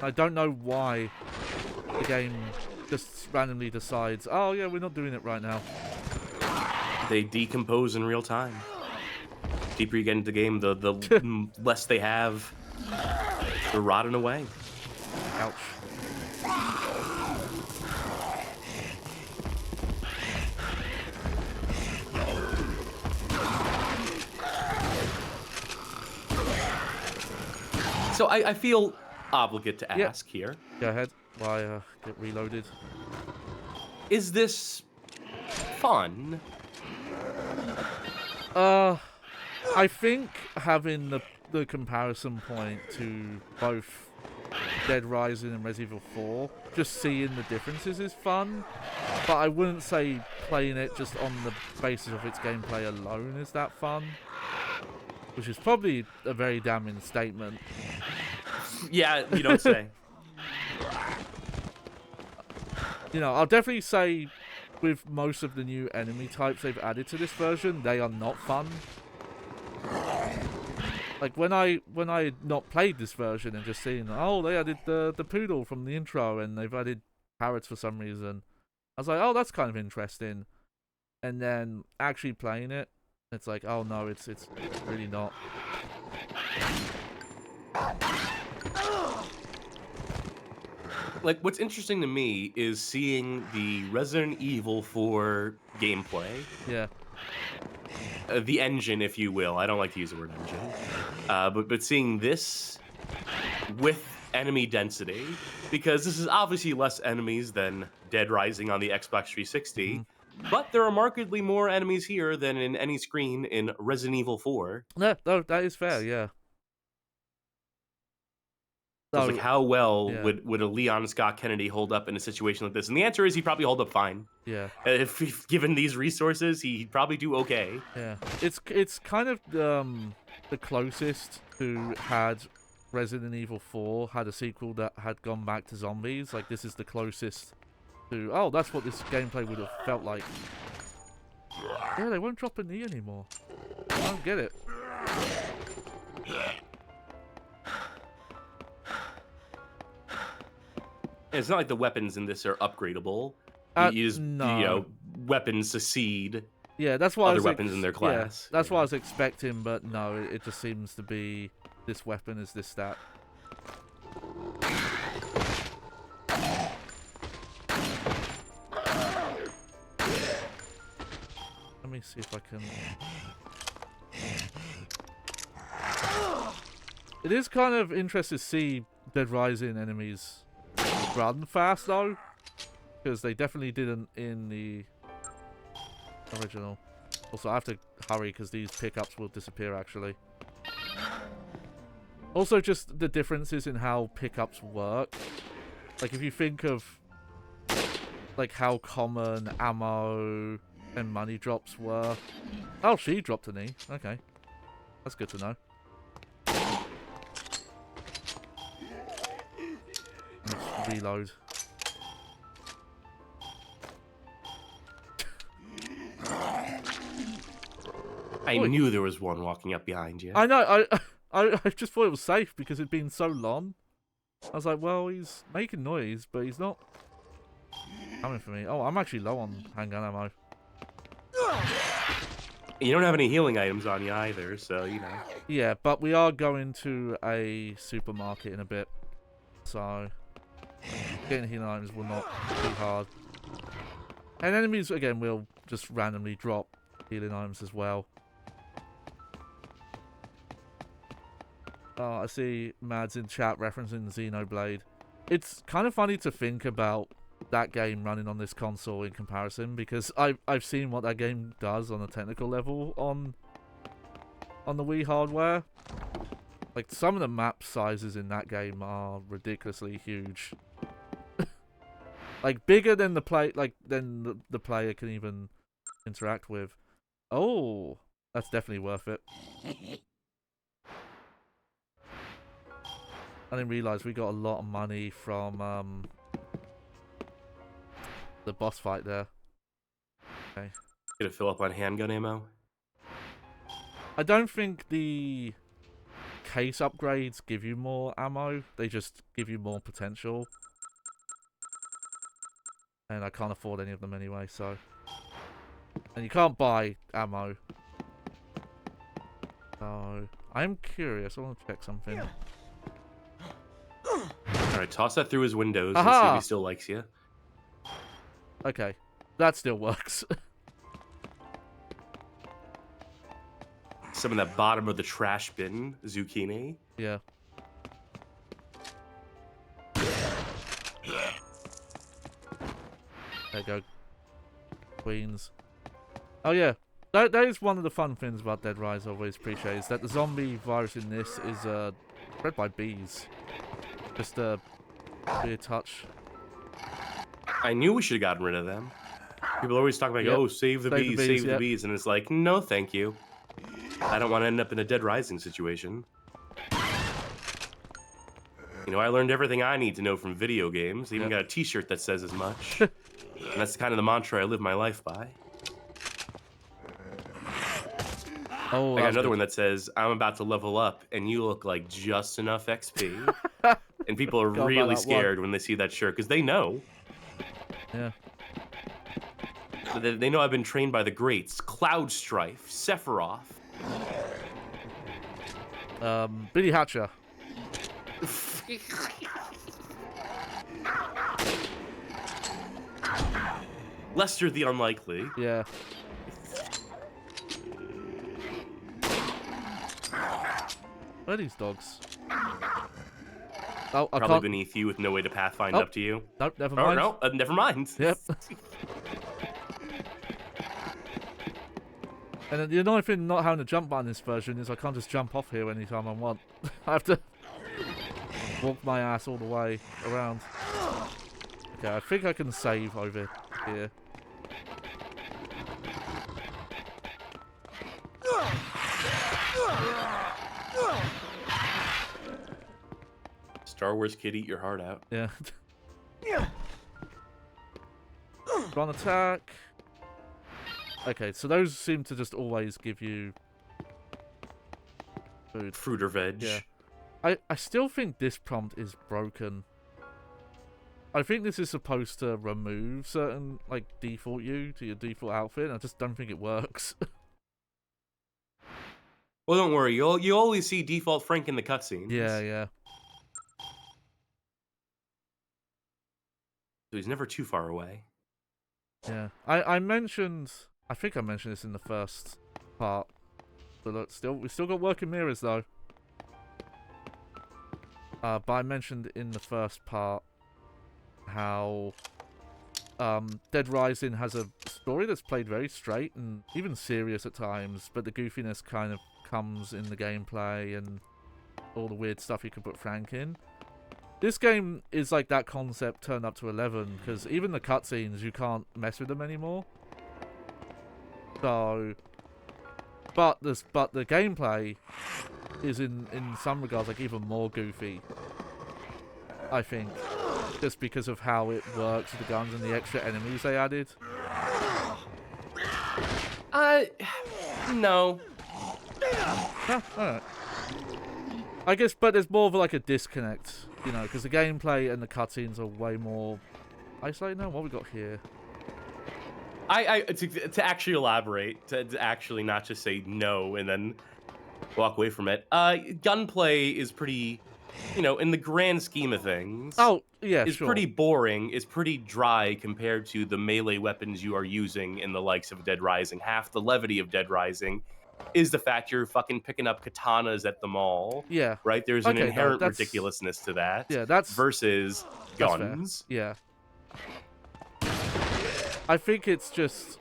I don't know why the game just randomly decides, oh yeah, we're not doing it right now. They decompose in real time. The deeper you get into the game, the less they have. They're rotting away. Ouch. So I feel obligate to Yeah. ask here. Go ahead. While I get reloaded. Is this fun? I think having the comparison point to both Dead Rising and Resident Evil 4, just seeing the differences is fun, but I wouldn't say playing it just on the basis of its gameplay alone is that fun, which is probably a very damning statement. Yeah, you don't say. You know, I'll definitely say with most of the new enemy types they've added to this version, they are not fun. Like when I not played this version and just seen, oh, they added the poodle from the intro and they've added parrots for some reason, I was like, oh, that's kind of interesting. And then actually playing it, it's like, oh no, it's really not. Like, what's interesting to me is seeing the Resident Evil 4 gameplay. Yeah. The engine, if you will. I don't like to use the word engine. But seeing this with enemy density, because this is obviously less enemies than Dead Rising on the Xbox 360, but there are markedly more enemies here than in any screen in Resident Evil 4. No, that is fair, yeah. So it's like, how well yeah. would a Leon Scott Kennedy hold up in a situation like this? And the answer is he'd probably hold up fine. Yeah. If given these resources, he'd probably do okay. Yeah. It's kind of the closest to had Resident Evil 4 had a sequel that had gone back to zombies. Like, this is the closest to, oh, that's what this gameplay would have felt like. Yeah, they won't drop a knee anymore. I don't get it. It's not like the weapons in this are upgradable. No. Weapons succeed. Yeah, that's what other weapons in their class. Yeah, that's what I was expecting, but no, it just seems to be this weapon is this stat. Let me see if I can. It is kind of interesting to see Dead Rising enemies run fast though, because they definitely didn't in the original. Also, I have to hurry because these pickups will disappear actually. Also, just the differences in how pickups work. Like, if you think of like how common ammo and money drops were. Oh, she dropped a knee. Okay, that's good to know. Let's reload. I knew there was one walking up behind you. I know. I just thought it was safe because it'd been so long. I was like, well, he's making noise, but he's not coming for me. Oh, I'm actually low on handgun ammo. You don't have any healing items on you either, so, you know. Yeah, but we are going to a supermarket in a bit, so getting healing items will not be hard. And enemies, again, will just randomly drop healing items as well. Oh, I see Mads in chat referencing Xenoblade. It's kind of funny to think about that game running on this console in comparison, because I've seen what that game does on a technical level on the Wii hardware. Like, some of the map sizes in that game are ridiculously huge. Like, bigger than the player can even interact with. Oh, that's definitely worth it. I didn't realize we got a lot of money from the boss fight there. Okay. Gonna fill up on handgun ammo? I don't think the case upgrades give you more ammo. They just give you more potential. And I can't afford any of them anyway, so. And you can't buy ammo. So, I'm curious. I want to check something. Alright, toss that through his windows Aha! and see if he still likes you. Okay. That still works. Some of that bottom of the trash bin zucchini. Yeah. go. Queens. Oh yeah, that is one of the fun things about Dead Rise I always appreciate, is that the zombie virus in this is spread by bees. Just a weird touch. I knew we should have gotten rid of them. People always talk about, Yep. oh, save the bees, save the bees. And it's like, no, thank you. I don't want to end up in a Dead Rising situation. You know, I learned everything I need to know from video games. I even got a t-shirt that says as much. And that's kind of the mantra I live my life by. Oh, I got another one that says, I'm about to level up, and you look like just enough XP. And people are really scared when they see that shirt, because they know. Yeah. They know I've been trained by the greats. Cloud Strife, Sephiroth. Billy Hatcher. Lester the Unlikely. Yeah. Where are these dogs? Oh, I Probably can't... beneath you with no way to pathfind up to you. Nope, never mind. Oh, no, never mind. Yep. And then the annoying thing not having a jump button in this version is I can't just jump off here anytime I want. I have to walk my ass all the way around. Okay, I think I can save over here. Star Wars kid, eat your heart out. Yeah. Run attack. Okay, so those seem to just always give you food. Fruit or veg. Yeah. I still think this prompt is broken. I think this is supposed to remove certain, like, default you to your default outfit, and I just don't think it works. Well, don't worry. You always see default Frank in the cutscenes. Yeah, yeah. So he's never too far away. Yeah. I mentioned... I think I mentioned this in the first part. But look, we still got working mirrors, though. But I mentioned in the first part how Dead Rising has a story that's played very straight and even serious at times, but the goofiness kind of comes in the gameplay and all the weird stuff you can put Frank in. This game is like that concept turned up to 11, because even the cutscenes, you can't mess with them anymore. So, but the gameplay is in some regards like even more goofy, I think, just because of how it works with the guns and the extra enemies they added. No. Alright. I guess, but there's more of like a disconnect, you know, because the gameplay and the cutscenes are way more isolated now. What we got here? To actually elaborate, to actually not just say no and then walk away from it. Gunplay is pretty, you know, in the grand scheme of things. Oh, yeah, is sure. pretty boring. Is pretty dry compared to the melee weapons you are using in the likes of Dead Rising. Half the levity of Dead Rising is the fact you're fucking picking up katanas at the mall. Yeah. Right? There's an inherent ridiculousness to that. Yeah, that's... Versus guns. Yeah. I think it's just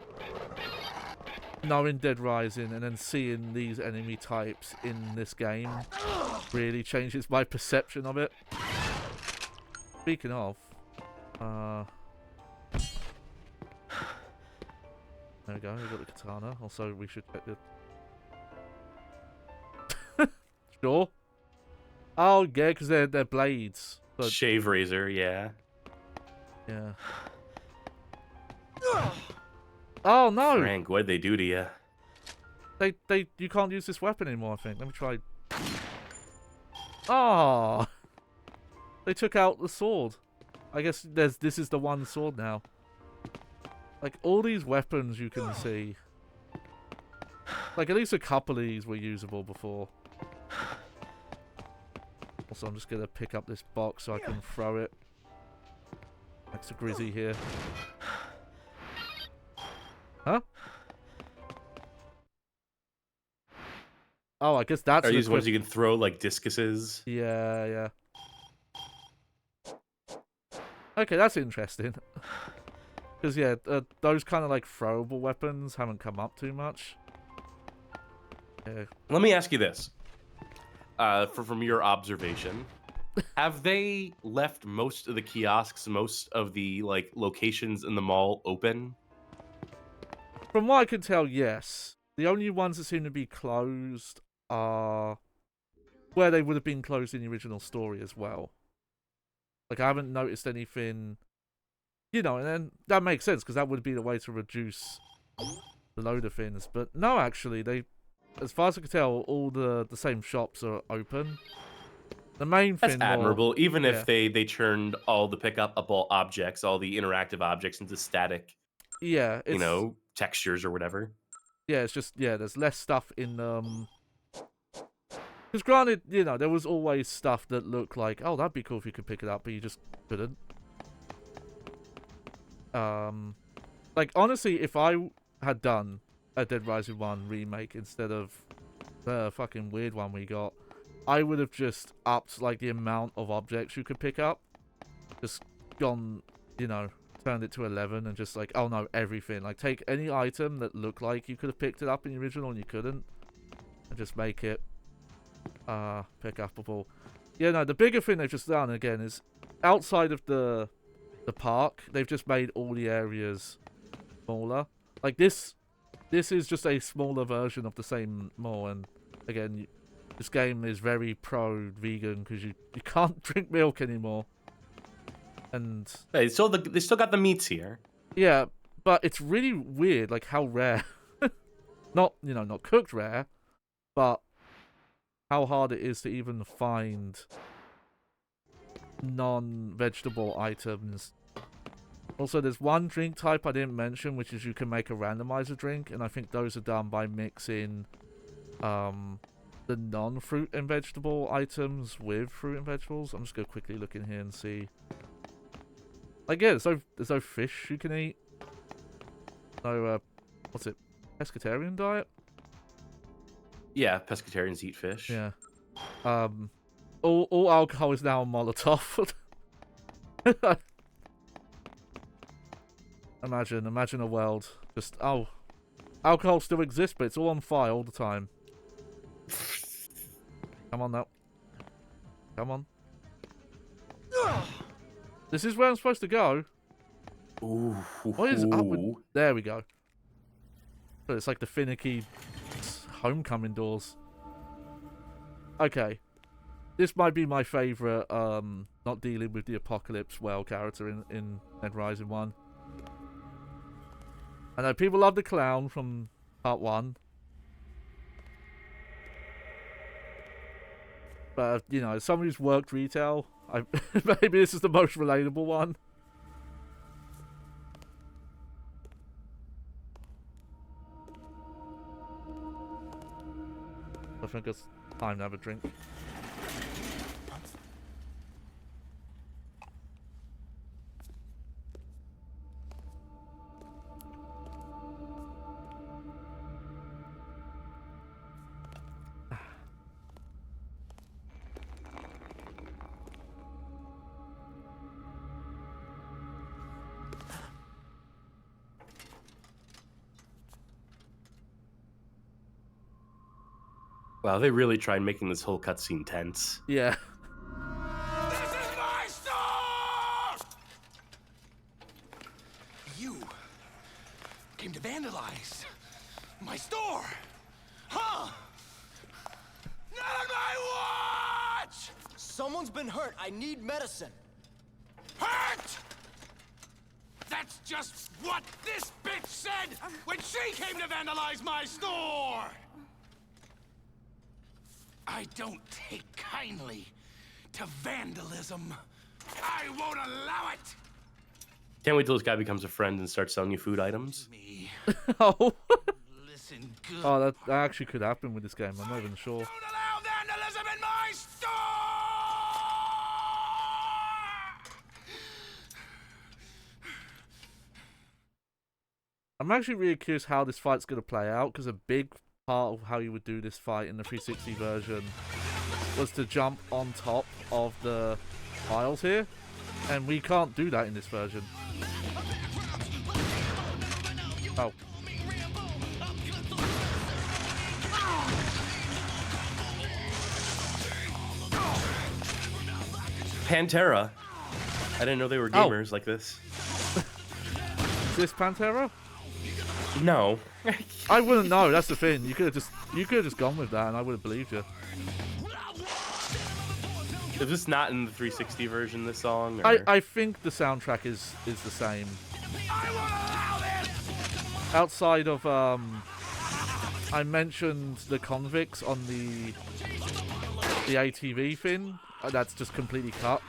knowing Dead Rising and then seeing these enemy types in this game really changes my perception of it. Speaking of, there we go, we got the katana. Also, we should check the... Sure. Oh, yeah, because they're blades. So... Shave razor, yeah. Yeah. Oh no! Frank, what'd they do to you? You can't use this weapon anymore, I think. Let me try. Ah! They took out the sword. I guess this is the one sword now. Like, all these weapons you can see. Like, at least a couple of these were usable before. Also, I'm just gonna pick up this box so I can throw it. Next to Grizzy here. Huh? Oh, I guess that's... Are these ones you can throw like discuses? Yeah, yeah. Okay, that's interesting. Because, yeah, those kind of, like, throwable weapons haven't come up too much. Yeah. Let me ask you this. From your observation, have they left most of the kiosks, most of the, like, locations in the mall open? From what I can tell, yes. The only ones that seem to be closed are where they would have been closed in the original story as well. Like, I haven't noticed anything, you know, and then that makes sense, because that would be the way to reduce the load of things. But no, actually, they, as far as I can tell, all the same shops are open. The main That's thing... admirable, even yeah. if they turned all the pick-up objects, all the interactive objects into static, yeah, it's, you know, textures or whatever. Yeah, it's just, yeah, there's less stuff in them. Because granted, you know, there was always stuff that looked like, oh, that'd be cool if you could pick it up, but you just couldn't. Like, honestly, if I had done a Dead Rising 1 remake instead of the fucking weird one we got, I would have just upped, like, the amount of objects you could pick up. Just gone, you know, turned it to 11 and just like, oh no, everything. Like, take any item that looked like you could have picked it up in the original and you couldn't, and just make it pick upable. Yeah, no, the bigger thing they've just done again is outside of the park, they've just made all the areas smaller. Like, this is just a smaller version of the same mall, and again, this game is very pro vegan because you can't drink milk anymore. And they still got the meats here. Yeah, but it's really weird, like, how rare, not, you know, not cooked rare, but how hard it is to even find non-vegetable items. Also, there's one drink type I didn't mention, which is you can make a randomizer drink, and I think those are done by mixing the non-fruit and vegetable items with fruit and vegetables. I'm just going to quickly look in here and see. Like, yeah, there's no fish you can eat. No, what's it? Pescatarian diet? Yeah, pescatarians eat fish. Yeah. All alcohol is now a Molotov. Imagine a world. Just, oh, alcohol still exists, but it's all on fire all the time. Come on now. Come on. This is where I'm supposed to go. Ooh. What is up with... There we go. But it's like the finicky homecoming doors. Okay. This might be my favourite, not dealing with the apocalypse whale character in Dead Rising 1. I know people love the clown from part 1. But, you know, as someone who's worked retail, maybe this is the most relatable one. I think it's time to have a drink. Wow, they really tried making this whole cutscene tense. Yeah. This is my store! You came to vandalize my store, huh? Not on my watch! Someone's been hurt. I need medicine. Hurt! That's just what this bitch said when she came to vandalize my store! I don't take kindly to vandalism. I won't allow it! Can't wait till this guy becomes a friend and starts selling you food items. Me. Oh. Listen good. Oh, that actually could happen with this game. I'm not even sure. Don't allow vandalism in my store! I'm actually really curious how this fight's going to play out, because a big part of how you would do this fight in the 360 version was to jump on top of the piles here, and we can't do that in this version. Oh. Pantera. I didn't know they were gamers like this. Is this Pantera? No. I wouldn't know. That's the thing. You could have just gone with that, and I would have believed you. Is this not in the 360 version? This song? Or? I think the soundtrack is the same. Outside of I mentioned the convicts on the ATV thing. That's just completely cut.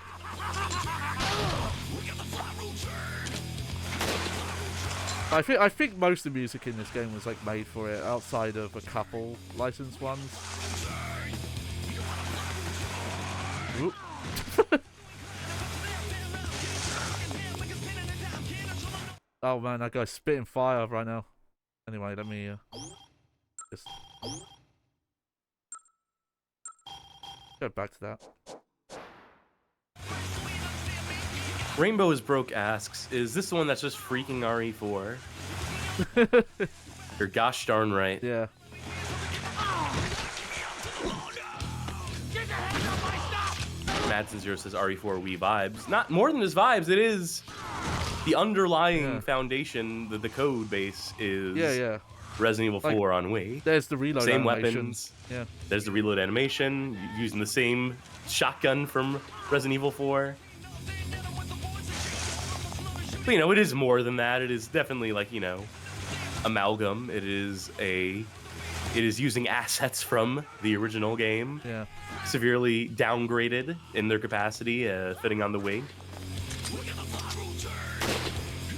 I think most of the music in this game was like made for it, outside of a couple licensed ones. Oop. Oh man, that guy's spitting fire right now. Anyway, let me just go back to that. Rainbow is Broke asks, is this the one that's just freaking RE4? You're gosh darn right. Yeah. Madsen Zero says RE4 Wii vibes. Not more than just vibes, it is the underlying foundation, the code base is Resident Evil 4 on Wii. There's the reload same animation. Weapons. Yeah. There's the reload animation, using the same shotgun from Resident Evil 4. But, you know, it is more than that. It is definitely, like, you know, amalgam. It is using assets from the original game. Yeah. Severely downgraded in their capacity, fitting on the Wii.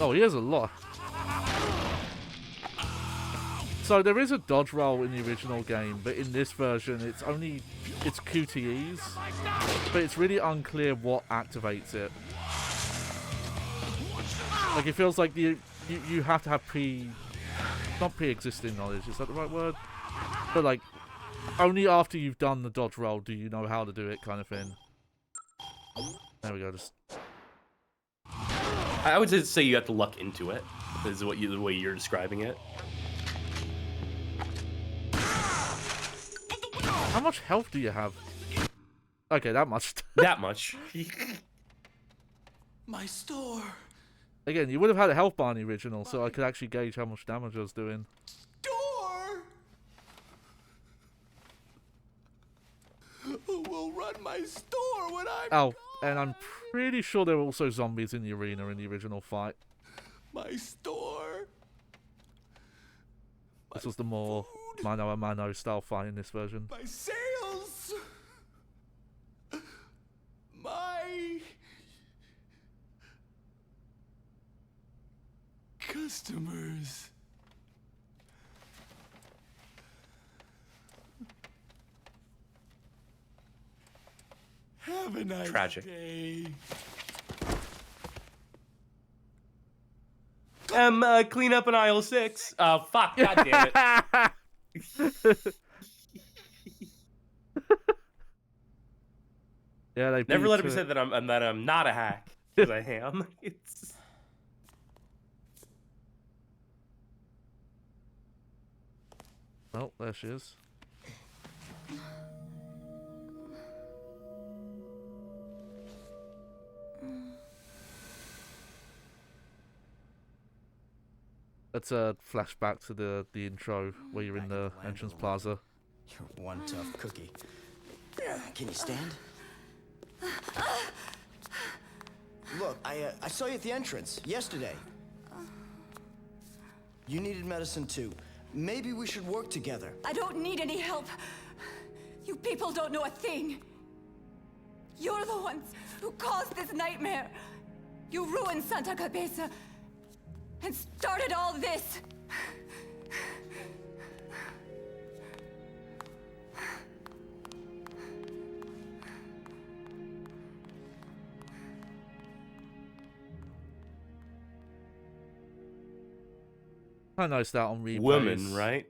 Oh, he has a lot. So there is a dodge roll in the original game, but in this version it's QTEs, but it's really unclear what activates it. Like, it feels like you have to have not pre-existing knowledge, is that the right word? But like, only after you've done the dodge roll do you know how to do it, kind of thing. There we go. Just I would just say you have to luck into it. Is the way you're describing it. how much health do you have? Okay, that much. That much. My store. Again, you would have had a health bar in the original, so I could actually gauge how much damage I was doing. Door. Who will run my store when I'm Oh, gone? and I'm pretty sure there were also zombies in the arena in the original fight. My store. This was the more mano a mano style fight in this version. My sales. My customers. Have a nice Tragic. day. Clean up in aisle 6. Oh, fuck. God damn it. Yeah, they Never beat let it be it. said that I'm not a hack. Because I am. It's... Oh, there she is. Let's flash back to the intro where you're in the entrance plaza. You're one tough cookie. Can you stand? Look, I saw you at the entrance yesterday. You needed medicine too. Maybe we should work together. I don't need any help. You people don't know a thing. You're the ones who caused this nightmare. You ruined Santa Cabeza and started all this. I noticed that on replays. Woman, right?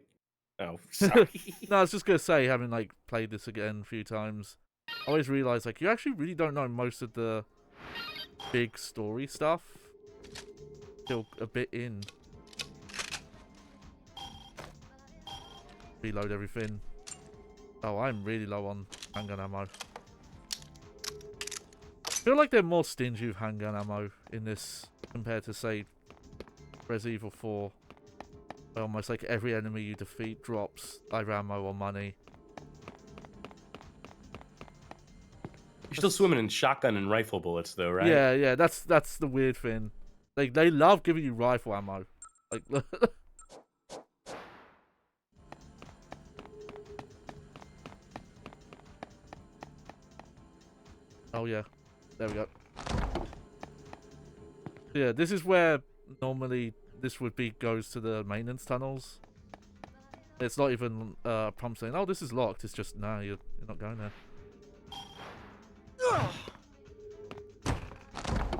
Oh, sorry. No, I was just gonna say, having like played this again a few times, I always realised like you actually really don't know most of the big story stuff till a bit in. reload everything. Oh, I'm really low on handgun ammo. I feel like they're more stingy with handgun ammo in this compared to, say, Resident Evil 4. Where almost like every enemy you defeat drops either ammo or money. You're still swimming in shotgun and rifle bullets, though, right? Yeah, yeah, that's the weird thing. They love giving you rifle ammo. Like, oh yeah, there we go. Yeah, this is where normally this would be goes to the maintenance tunnels. It's not even a prompt saying, "Oh, this is locked." It's just, nah, you're not going there.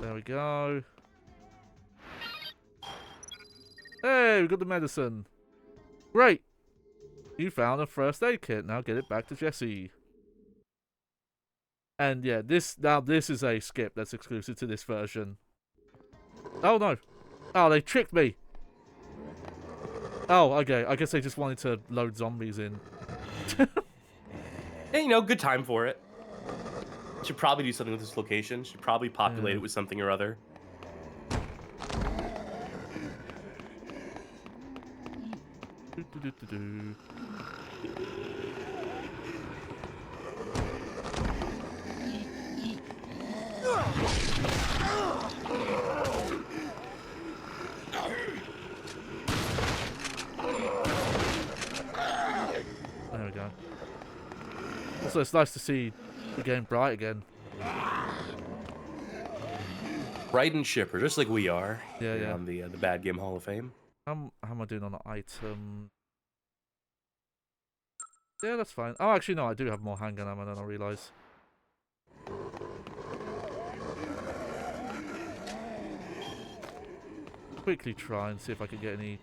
There we go. Hey, we got the medicine. Great. You found a first aid kit. Now get it back to Jesse. And yeah, this is a skip that's exclusive to this version. Oh no. Oh, they tricked me. Oh, okay. I guess they just wanted to load zombies in. Hey, you know, good time for it. Should probably do something with this location. Should probably populate it with something or other. There we go. Also, it's nice to see the game bright again. Bright and chipper, just like we are. Yeah, yeah. On the Bad Game Hall of Fame. How am I doing on the item? Yeah, that's fine. Oh, actually, no, I do have more handgun ammo than I realise. Quickly try and see if I can get any.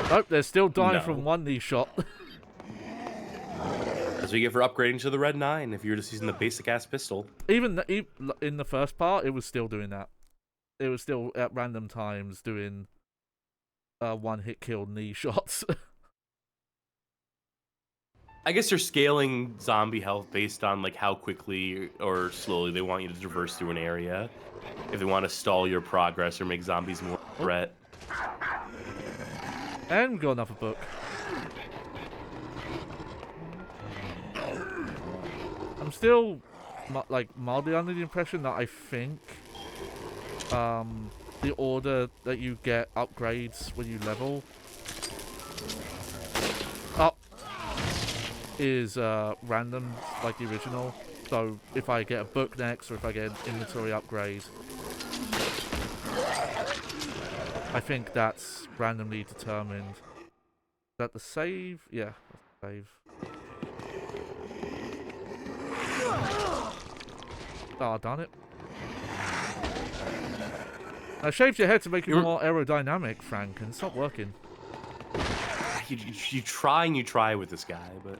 Nope, they're still dying from one knee shot. That's what you get for upgrading to the Red 9 if you're just using the basic ass pistol. Even in the first part, it was still doing that. It was still at random times doing one hit kill knee shots. I guess they're scaling zombie health based on like how quickly or slowly they want you to traverse through an area. If they want to stall your progress or make zombies more a threat. And we got another book. I'm still like mildly under the impression that I think the order that you get upgrades when you level up is random, like the original. So if I get a book next, or if I get an inventory upgrade, I think that's randomly determined. Is that the save? Yeah, that's the save. Oh, darn it. I shaved your head to make it more aerodynamic, Frank, and it's not working. You try and you try with this guy, but...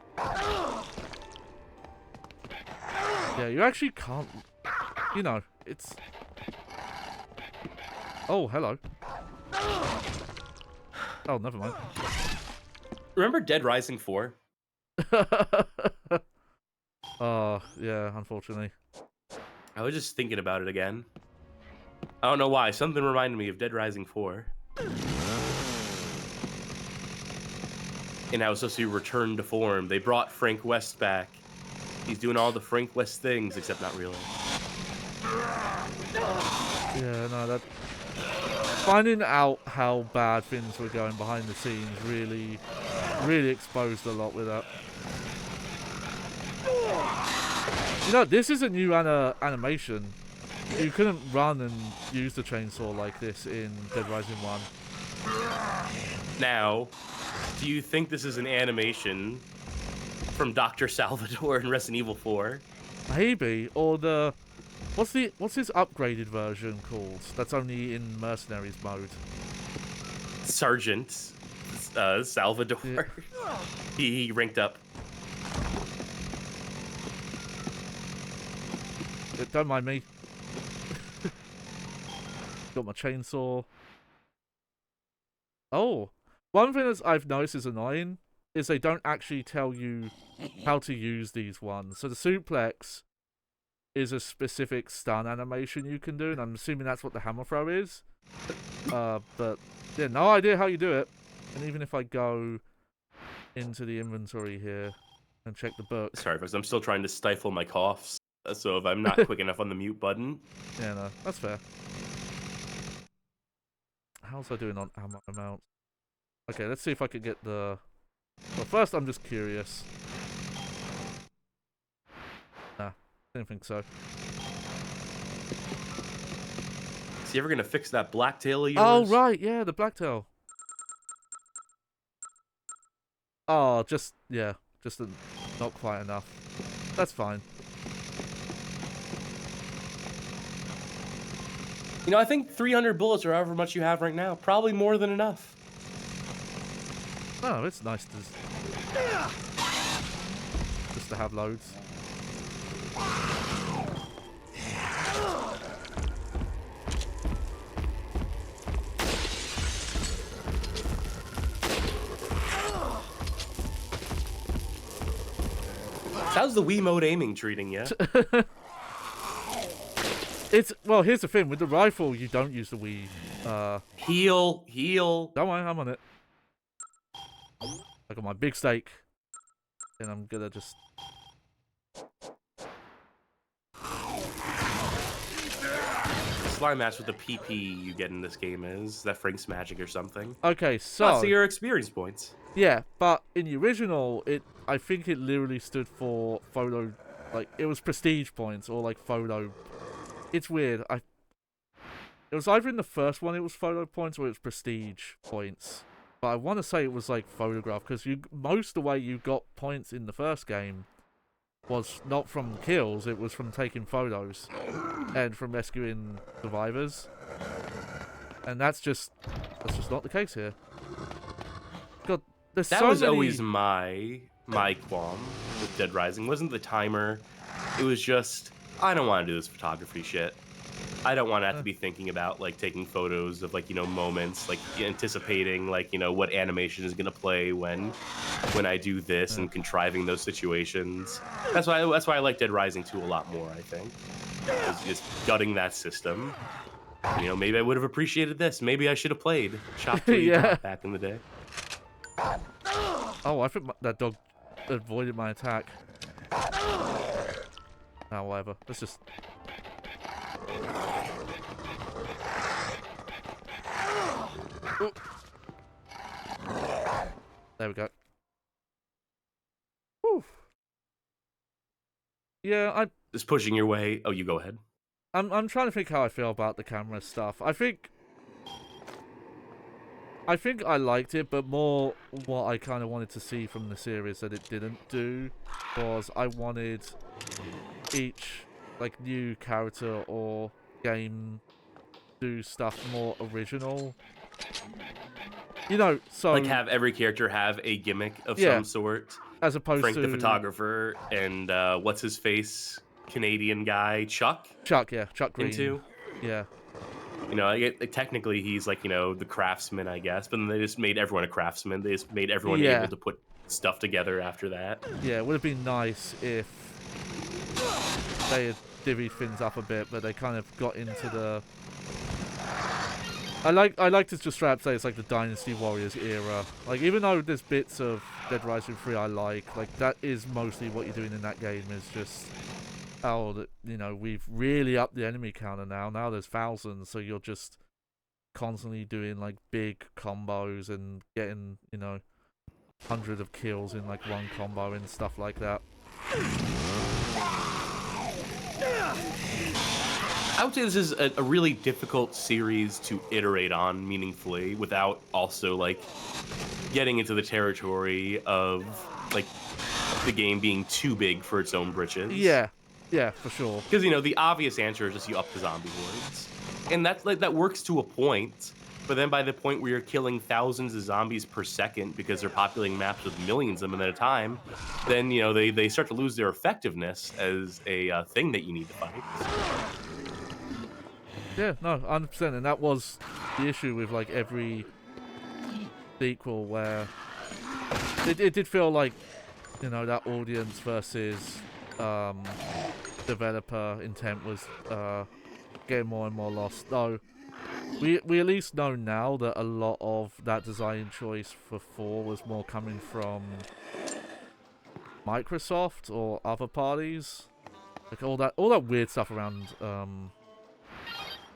Yeah, you actually can't... You know, it's... Oh, hello. Oh, never mind. Remember Dead Rising 4? Oh, yeah, unfortunately. I was just thinking about it again. I don't know why. Something reminded me of Dead Rising 4. And how it's supposed to be returned to form. They brought Frank West back. He's doing all the Frank West things, except not really. Yeah, no, that... Finding out how bad things were going behind the scenes really exposed a lot with that. You know, this is a new animation. You couldn't run and use the chainsaw like this in Dead Rising 1. Now, do you think this is an animation from Dr. Salvador in Resident Evil 4? Maybe, or the... What's his upgraded version called? That's only in Mercenaries mode. Sergeant Salvador. Yeah. He ranked up. Don't mind me. Got my chainsaw. Oh, One thing that I've noticed is annoying is they don't actually tell you how to use these ones. So the suplex is a specific stun animation you can do, and I'm assuming that's what the hammer throw is. But yeah, no idea how you do it. And even if I go into the inventory here and check the book. Sorry, folks, I'm still trying to stifle my coughs. So if I'm not quick enough on the mute button. Yeah, no, that's fair. How's I doing on ammo amount? Okay, let's see if I could get the... Well, first I'm just curious. Nah, didn't think so. Is he ever gonna fix that blacktail of yours? Oh, right, yeah, the blacktail. Oh, just not quite enough. That's fine. You know, I think 300 bullets or however much you have right now, probably more than enough. Oh, it's nice to just to have loads. How's the Wiimote aiming treating you? Well, here's the thing, with the rifle you don't use the Wii. Heal. Don't worry, I'm on it. I got my big steak. And I'm gonna just... Slime match with the PP you get in this game is that Frank's Magic or something. Okay, so... Lots of your experience points. Yeah, but in the original, I think it literally stood for photo... Like, it was prestige points or, like, photo... It's weird. It was either in the first one it was photo points or it was prestige points. But I want to say it was like photograph, because most of the way you got points in the first game was not from kills, it was from taking photos and from rescuing survivors. And that's just not the case here. God, there's that so was many... always my qualm with Dead Rising. It wasn't the timer. It was just, I don't want to do this photography shit. I don't want to have to be thinking about, like, taking photos of, like, you know, moments, like, anticipating, like, you know, what animation is going to play when I do this and contriving those situations. That's why I like Dead Rising 2 a lot more, I think. It's just gutting that system. You know, maybe I would have appreciated this. Maybe I should have played Shop to Yeah. back in the day. Oh, I think that dog avoided my attack. Oh, whatever. Let's just... Ooh. There we go. Whew. Yeah, Just pushing your way. Oh, you go ahead. I'm trying to think how I feel about the camera stuff. I think I liked it, but more what I kind of wanted to see from the series that it didn't do was I wanted each like new character or game do stuff more original. You know, so like have every character have a gimmick of some sort. As opposed Frank to the photographer and what's his face, Canadian guy, Chuck. Chuck Green. Into. Yeah. You know, technically he's like, you know, the craftsman, I guess, but then they just made everyone a craftsman. They just made everyone able to put stuff together after that. Yeah, it would have been nice if they had divvied things up a bit, but they kind of got into the... I like to just straight up say it's like the Dynasty Warriors era. Like, even though there's bits of Dead Rising 3 I like that is mostly what you're doing in that game is just how, you know, we've really upped the enemy counter now. Now there's thousands, so you're just constantly doing, like, big combos and getting, you know, hundreds of kills in, like, one combo and stuff like that. I would say this is a really difficult series to iterate on meaningfully without also, like, getting into the territory of, like, the game being too big for its own britches. Yeah, for sure. Because, you know, the obvious answer is just you up the zombie hordes. And that works to a point, but then by the point where you're killing thousands of zombies per second because they're populating maps with millions of them at a time, then, you know, they start to lose their effectiveness as a thing that you need to fight. Yeah, no, 100%, and that was the issue with, like, every sequel where it did feel like, you know, that audience versus developer intent was getting more and more lost. Though we at least know now that a lot of that design choice for 4 was more coming from Microsoft or other parties. Like all that weird stuff around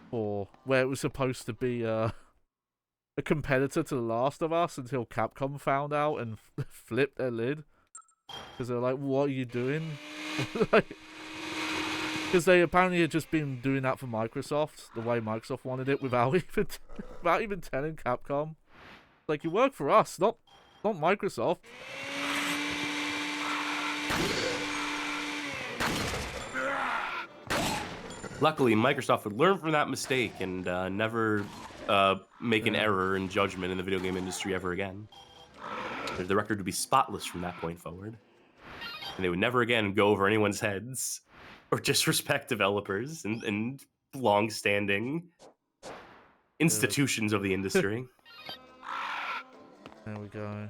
4, where it was supposed to be a competitor to The Last of Us until Capcom found out and flipped their lid. Because they're like, what are you doing? Because they apparently had just been doing that for Microsoft, the way Microsoft wanted it, without even telling Capcom. Like, you work for us, not Microsoft. Luckily, Microsoft would learn from that mistake and never make an error in judgment in the video game industry ever again. The record would be spotless from that point forward. And they would never again go over anyone's heads or disrespect developers and long-standing institutions of the industry. There we go.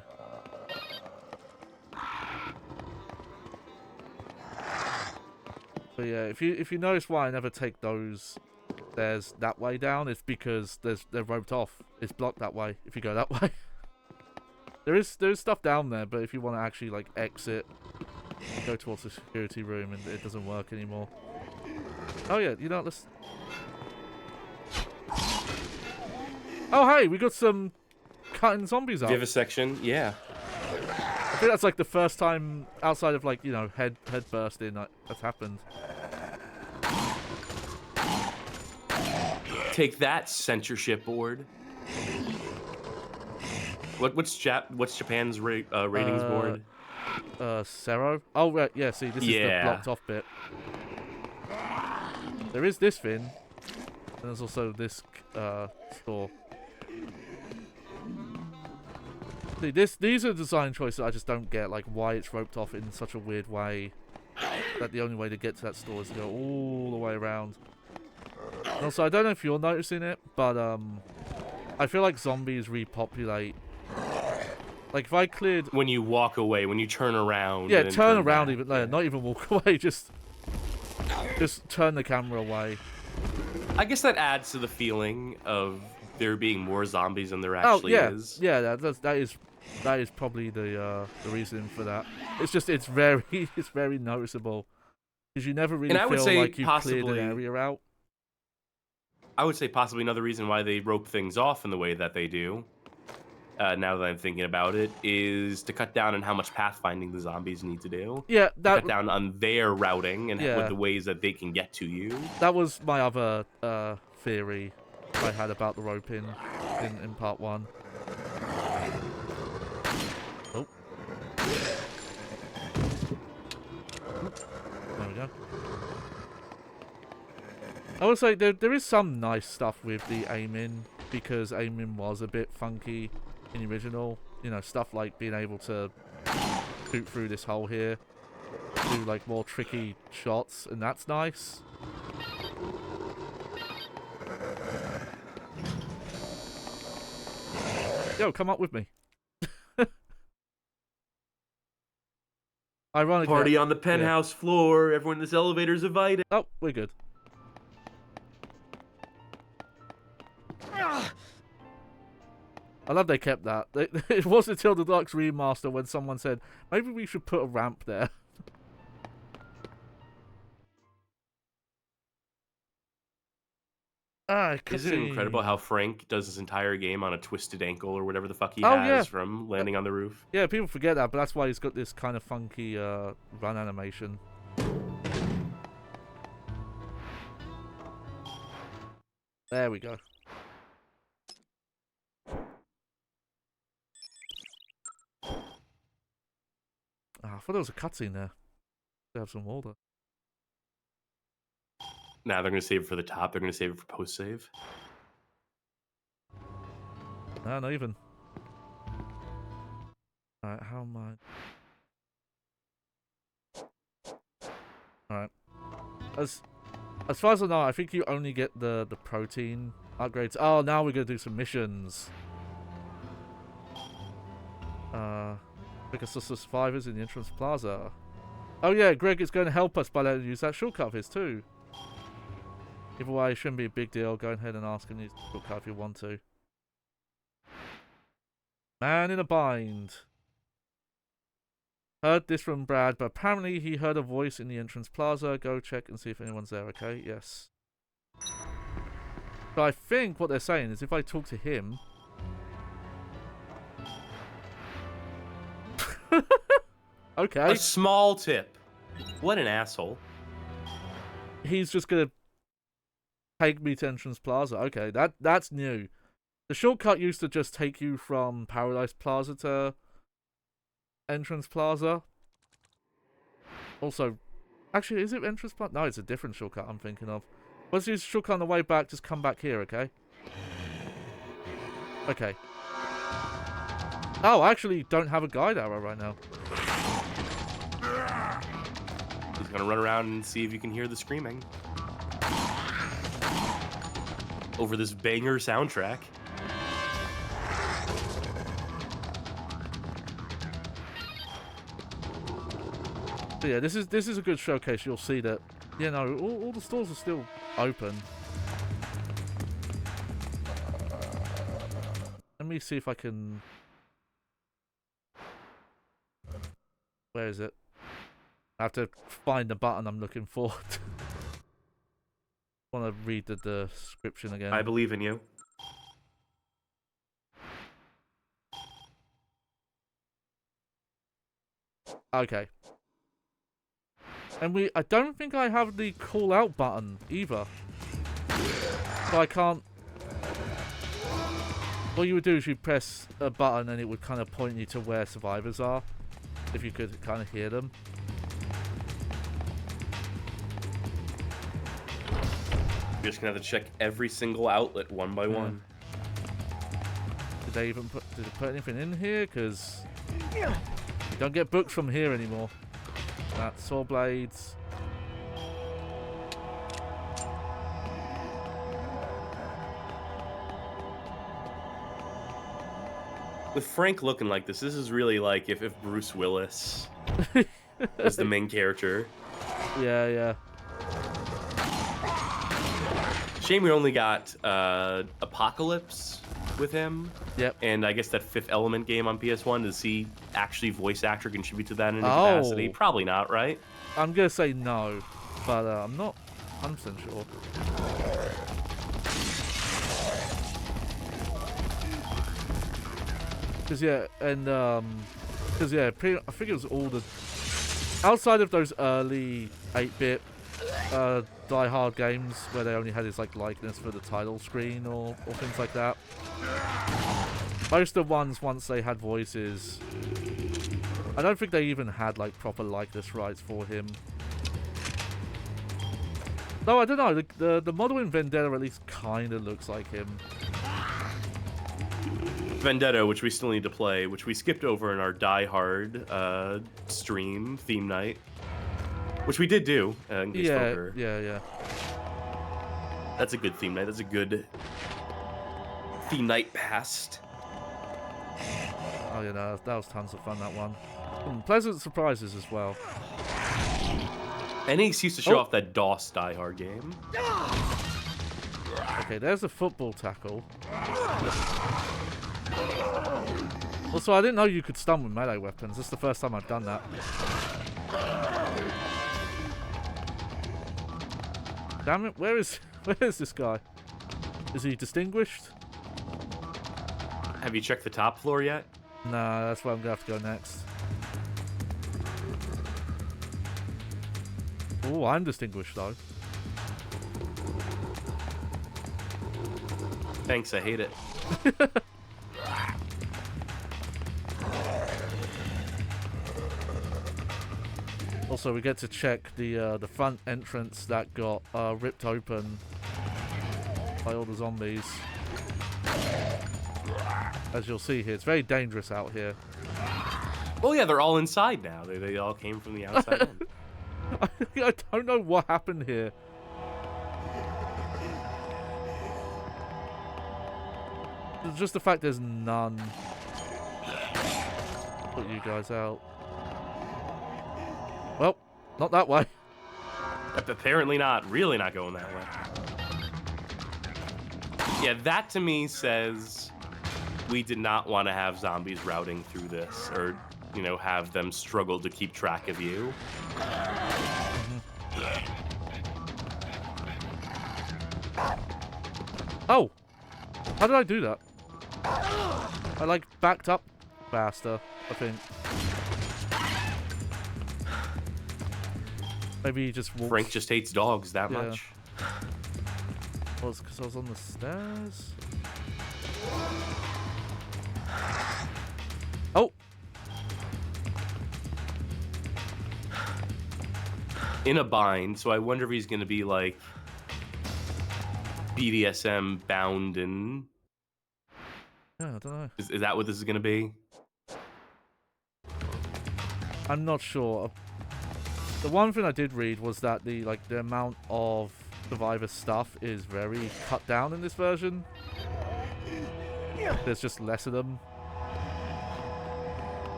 But yeah, if you notice why I never take those stairs that way down, it's because they're roped off. It's blocked that way if you go that way. There's stuff down there, but if you want to actually like exit, go towards the security room, and it doesn't work anymore. Oh yeah, you know, let's. Oh hey, we got some cutting zombies up. Do you have a section? Yeah. I think that's like the first time outside of like, you know, head bursting that's happened. Take that, censorship board. What's Japan's ratings board? Zero. Oh right, yeah. See, this is the blocked off bit. There is this thing, and there's also this store. See, these are design choices I just don't get, like why it's roped off in such a weird way. That the only way to get to that store is to go all the way around. And also, I don't know if you're noticing it, but I feel like zombies repopulate. Like if I cleared, when you walk away, when you turn around. Yeah, turn around back. even. No, not even walk away. Just turn the camera away. I guess that adds to the feeling of there being more zombies than there actually is. Yeah, that is probably the reason for that. It's very noticeable because you never really feel like you've cleared an area out. I would say possibly another reason why they rope things off in the way that they do, now that I'm thinking about it, is to cut down on how much pathfinding the zombies need to do. Yeah, cut down on their routing and with the ways that they can get to you. That was my other theory I had about the roping in part 1. Oh. There we go. I would say there is some nice stuff with the aiming, because aiming was a bit funky in the original. You know, stuff like being able to shoot through this hole here, do like more tricky shots, and that's nice. Yo, come up with me. Ironically, Party on the penthouse floor. Everyone in this elevator's invited. Oh, we're good. I love they kept that. It wasn't until the Deluxe Remaster when someone said, maybe we should put a ramp there. Isn't it incredible how Frank does his entire game on a twisted ankle or whatever the fuck he has from landing on the roof? Yeah, people forget that, but that's why he's got this kind of funky run animation. There we go. I thought there was a cutscene there. They have some water. Nah, they're going to save it for the top. They're going to save it for post-save. Nah, not even. Alright, how am I? Alright. As far as I know, I think you only get the protein upgrades. Oh, now we're going to do some missions. Because the survivors in the entrance plaza. Oh yeah, Greg is going to help us by letting us use that shortcut of his too. Either way, it shouldn't be a big deal. Go ahead and ask him to use the shortcut if you want to. Man in a bind. Heard this from Brad, but apparently he heard a voice in the entrance plaza. Go check and see if anyone's there, okay? Yes. So I think what they're saying is if I talk to him... Okay. A small tip. What an asshole. He's just gonna take me to Entrance Plaza. Okay, that's new. The shortcut used to just take you from Paradise Plaza to Entrance Plaza. Also, actually, is it Entrance Plaza? No, it's a different shortcut I'm thinking of. Let's use the shortcut on the way back. Just come back here, okay? Okay. Oh, I actually don't have a guide arrow right now. He's gonna run around and see if you can hear the screaming over this banger soundtrack. So yeah, this is a good showcase. You'll see that, you know, all the stores are still open. Let me see if I can... Where is it? I have to find the button I'm looking for. I want to read the description again. I believe in you. Okay. And I don't think I have the call out button either. So I can't... What you would do is you press a button and it would kind of point you to where survivors are. If you could kind of hear them. You're just gonna have to check every single outlet one by one. Did they put anything in here? Because you don't get books from here anymore. That's saw blades. With Frank looking like this is really like if Bruce Willis was the main character. Yeah, yeah. Shame we only got Apocalypse with him. Yep. And I guess that Fifth Element game on PS1. Does he actually voice actor contribute to that in any capacity? Probably not, right? I'm going to say no, but I'm not 100% sure. Because yeah, and because yeah, I think it was all the outside of those early 8-bit Die Hard games where they only had his like likeness for the title screen or things like that. Most of the ones once they had voices, I don't think they even had like proper likeness rights for him. No, I don't know. The model in Vendetta at least kind of looks like him. Vendetta, which we still need to play, which we skipped over in our Die Hard stream theme night, which we did do. In case yeah. That's a good theme night. That's a good theme night past. Oh yeah, no, that was tons of fun. That one. Pleasant surprises as well. Any excuse to show off that DOS Die Hard game. Okay, there's a football tackle. Also, I didn't know you could stun with melee weapons. This is the first time I've done that. Damn it, where is this guy? Is he distinguished? Have you checked the top floor yet? Nah, that's where I'm going to have to go next. Oh, I'm distinguished though. Thanks, I hate it. Also, we get to check the front entrance that got ripped open by all the zombies. As you'll see here, it's very dangerous out here. Oh yeah, they're all inside now. They all came from the outside in. I don't know what happened here. It's just the fact there's none. put you guys out. Well, not that way. Apparently not. Really not going that way. Yeah, that to me says we did not want to have zombies routing through this, or, you know, have them struggle to keep track of you. Oh! How did I do that? I, like, backed up faster, I think. Maybe he just walks... Frank just hates dogs that much. Well, it's because I was on the stairs? Oh! In a bind, so I wonder if he's going to be, like, BDSM bound and... Yeah, I don't know. Is that what this is going to be? I'm not sure. The one thing I did read was that the amount of survivor stuff is very cut down in this version. There's just less of them.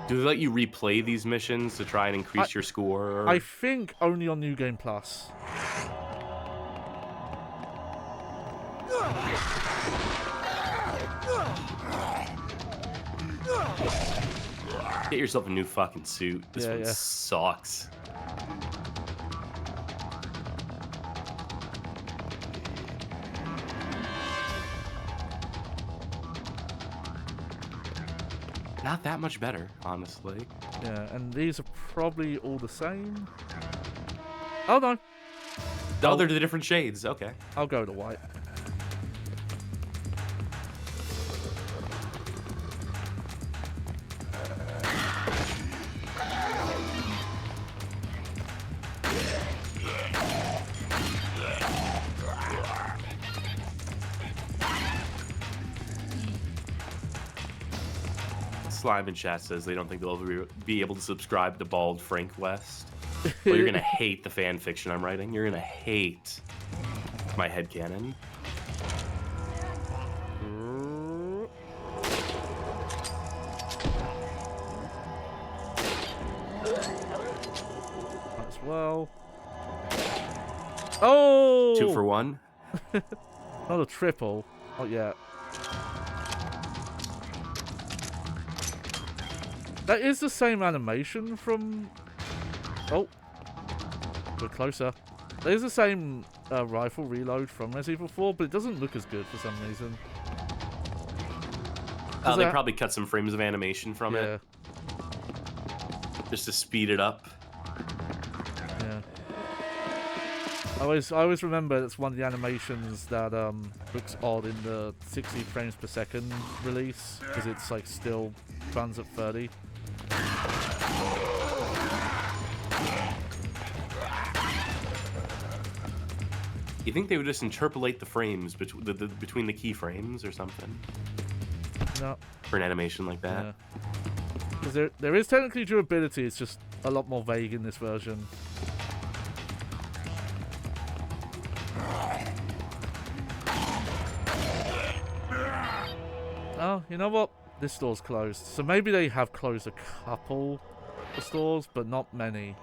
Do they let you replay these missions to try and increase your score? Or... I think only on New Game Plus. Get yourself a new fucking suit. This one sucks. Not that much better, honestly. Yeah, and these are probably all the same. Oh no. Oh, they're the different shades. Okay. I'll go to white. Slime in chat says they don't think they'll ever be able to subscribe to Bald Frank West. Well, you're gonna hate the fan fiction I'm writing. You're gonna hate my headcanon. As well. Oh! 2 for 1. Not a triple. Not yet. That is the same animation from... Oh. We're closer. That is the same rifle reload from Resident Evil 4, but it doesn't look as good for some reason. They probably cut some frames of animation from it. Just to speed it up. Yeah. I always remember it's one of the animations that looks odd in the 60 frames per second release, because it's like still runs at 30. You think they would just interpolate the frames between the keyframes or something? No. For an animation like that? Because there is technically durability, it's just a lot more vague in this version. Oh, you know what? This store's closed. So maybe they have closed a couple of stores, but not many.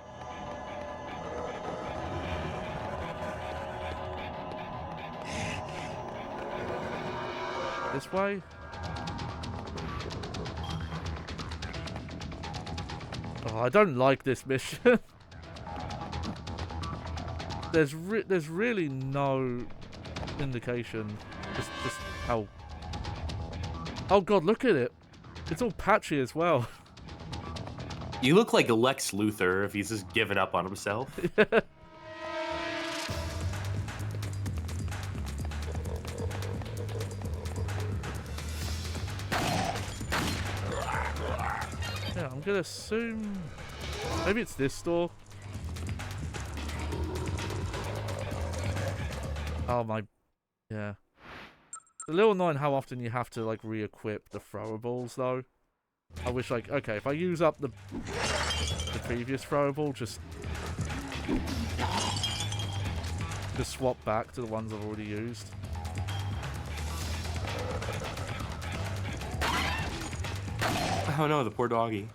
This way? Oh, I don't like this mission. There's really no indication. Just how... Oh god, look at it. It's all patchy as well. You look like Lex Luthor if he's just given up on himself. Yeah, I'm gonna assume... Maybe it's this store. Oh my... Yeah. It's a little annoying how often you have to, like, re-equip the throwables, though. I wish, like, okay, if I use up the previous throwable, just swap back to the ones I've already used. I Oh no, the poor doggy.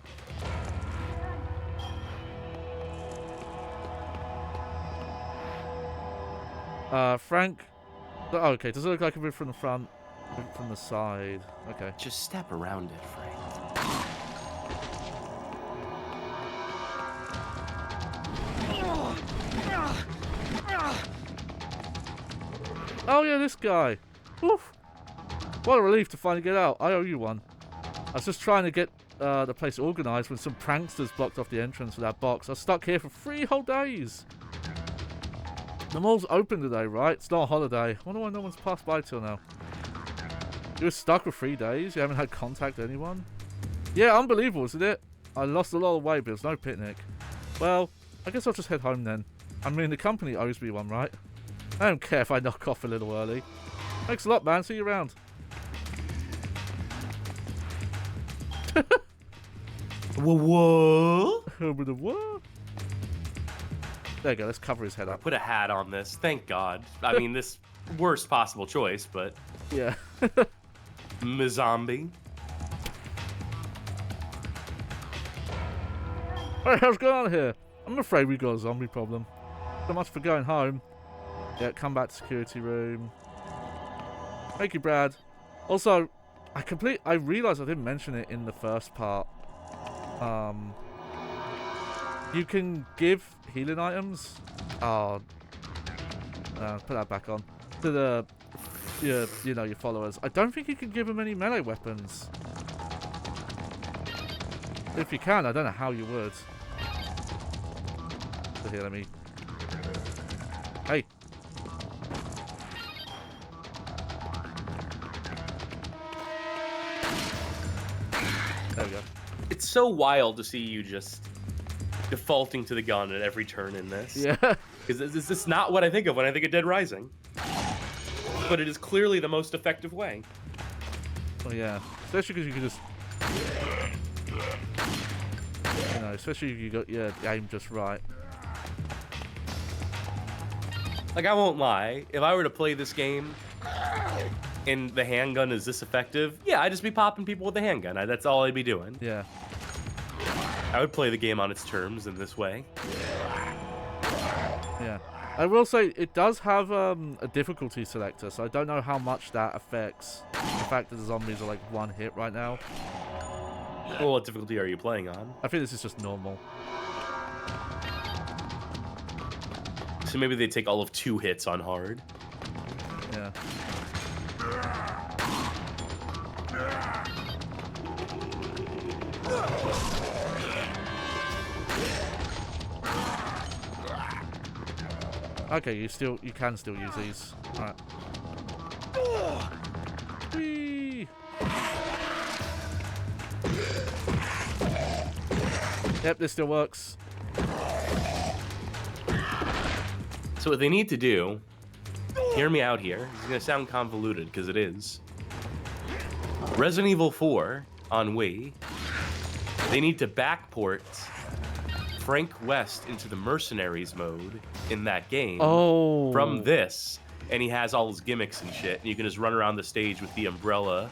Frank. Oh, okay, does it look like a bit from the front? A bit from the side. Okay. Just step around it, Frank. Oh yeah, this guy. Oof. What a relief to finally get out. I owe you one. I was just trying to get the place organized when some pranksters blocked off the entrance with that box. I was stuck here for 3 whole days. The mall's open today, right? It's not a holiday. I wonder why no one's passed by till now. You were stuck for 3 days? You haven't had contact with anyone? Yeah, unbelievable, isn't it? I lost a lot of weight, but there's no picnic. Well, I guess I'll just head home then. I mean, the company owes me one, right? I don't care if I knock off a little early. Thanks a lot, man. See you around. Whoa? What? There you go. Let's cover his head up. Put a hat on this. Thank God. I mean, this worst possible choice, but Yeah. zombie. What the hell's going on here? I'm afraid we got a zombie problem. So much for going home. Yeah, come back to security room. Thank you, Brad. Also, I realized I didn't mention it in the first part. You can give healing items. Oh, put that back on to the your followers. I don't think you can give them any melee weapons. If you can, I don't know how you would. So here, let me. Hey. There we go. It's so wild to see you just defaulting to the gun at every turn in this. Yeah. Because this is not what I think of when I think of Dead Rising. But it is clearly the most effective way. Well, yeah. Especially because you can just... You know, especially if you got your aim just right. Like, I won't lie. If I were to play this game and the handgun is this effective, yeah, I'd just be popping people with the handgun. That's all I'd be doing. Yeah. I would play the game on its terms in this way. Yeah. I will say, it does have a difficulty selector, so I don't know how much that affects the fact that the zombies are like 1 hit right now. Well, what difficulty are you playing on? I think this is just normal. So maybe they take all of 2 hits on hard. Yeah. Okay, you can still use these. Alright. Whee! Yep, this still works. So what they need to do, hear me out here, it's going to sound convoluted because it is. Resident Evil 4 on Wii, they need to backport Frank West into the Mercenaries mode in that game from this, and he has all his gimmicks and shit, and you can just run around the stage with the umbrella.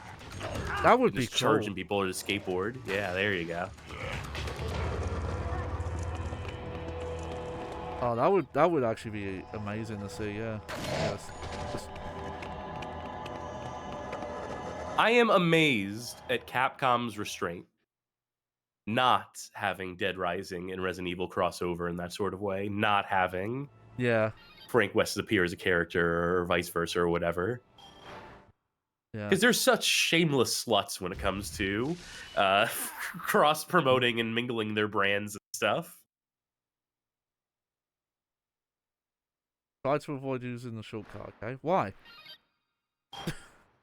That would be just cool. charging people or the skateboard. Yeah, there you go. Oh, that would actually be amazing to see. Yeah. Yes. I am amazed at Capcom's restraint, not having Dead Rising and Resident Evil crossover in that sort of way, not having Frank West appear as a character or vice versa or whatever. Yeah. Because they're such shameless sluts when it comes to cross-promoting and mingling their brands and stuff. Try to avoid using the shortcut, okay? Why?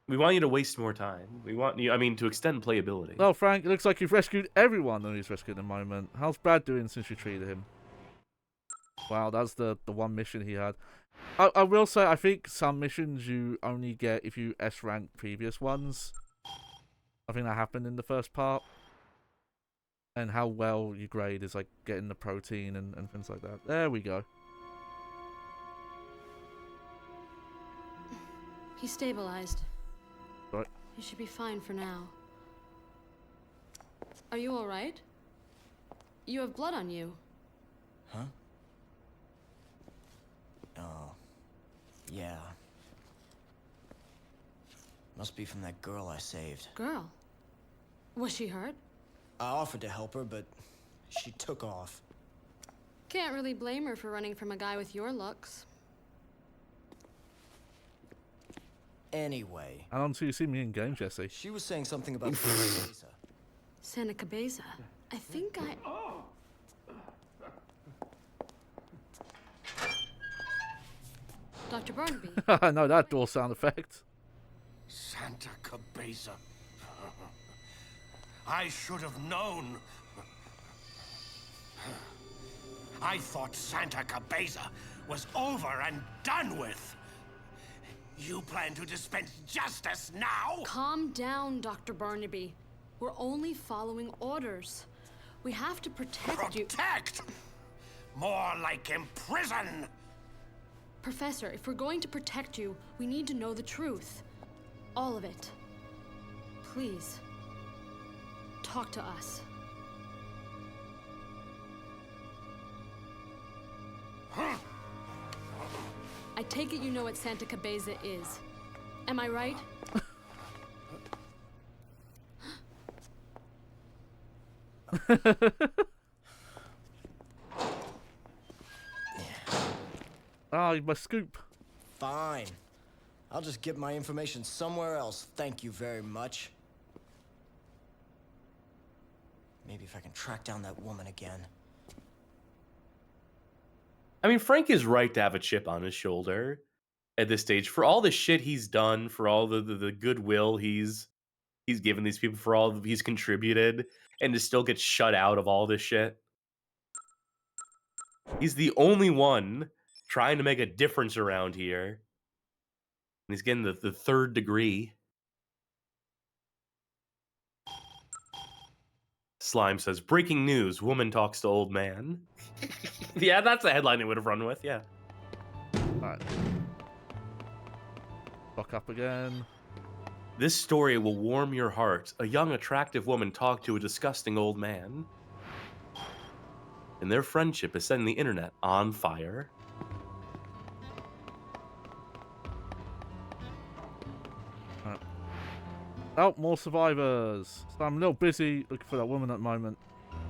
We want you to waste more time. We want you, to extend playability. Well, Frank, it looks like you've rescued everyone that he's rescued at the moment. How's Brad doing since you treated him? Wow, that's the one mission he had. I will say, I think some missions you only get if you S-rank previous ones. I think that happened in the first part. And how well you grade is like getting the protein and things like that. There we go. He's stabilized. Right. You should be fine for now. Are you all right? You have blood on you. Huh? Oh. Yeah. Must be from that girl I saved. Girl? Was she hurt? I offered to help her, but she took off. Can't really blame her for running from a guy with your looks. Anyway. How long till you see me in game, Jesse? She was saying something about Teresa. Santa Cabeza. I think I... Dr. Barnaby. I know that door sound effect. Santa Cabeza. I should have known. I thought Santa Cabeza was over and done with. You plan to dispense justice now? Calm down, Dr. Barnaby. We're only following orders. We have to protect you. Protect? More like imprison. Professor, if we're going to protect you, we need to know the truth. All of it. Please. Talk to us. I take it you know what Santa Cabeza is. Am I right? Ah, my scoop. Fine. I'll just get my information somewhere else. Thank you very much. Maybe if I can track down that woman again. I mean, Frank is right to have a chip on his shoulder at this stage for all the shit he's done, for all the goodwill he's given these people, for all he's contributed, and to still get shut out of all this shit. He's the only one trying to make a difference around here. And he's getting the third degree. Slime says, breaking news, woman talks to old man. Yeah, that's the headline it would have run with, yeah. Alright. Lock up again. This story will warm your heart. A young, attractive woman talked to a disgusting old man. And their friendship is setting the internet on fire. Right. Oh, more survivors. So I'm a little busy looking for that woman at the moment.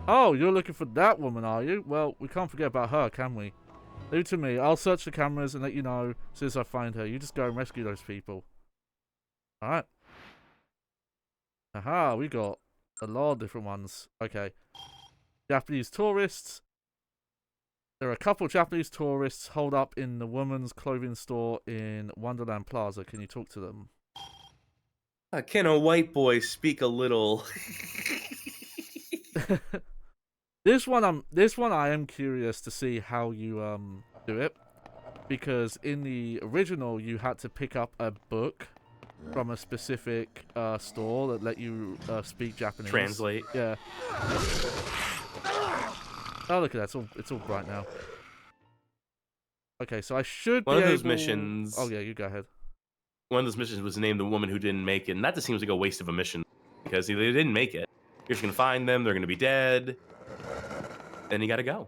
Oh, you're looking for that woman, are you? Well, we can't forget about her, can we? Leave it to me. I'll search the cameras and let you know as soon as I find her. You just go and rescue those people. Alright. Aha, we got a lot of different ones. Okay. Japanese tourists. There are a couple of Japanese tourists holed up in the woman's clothing store in Wonderland Plaza. Can you talk to them? Can a white boy speak a little? This one I am curious to see how you do it, because in the original you had to pick up a book from a specific store that let you speak Japanese. Translate. Yeah. Oh, look at that! It's all bright now. Okay, so I should One be of those able... missions. Oh yeah, you go ahead. One of those missions was named the woman who didn't make it, and that just seems like a waste of a mission because they didn't make it. You're just gonna find them; they're gonna be dead. Then you gotta go.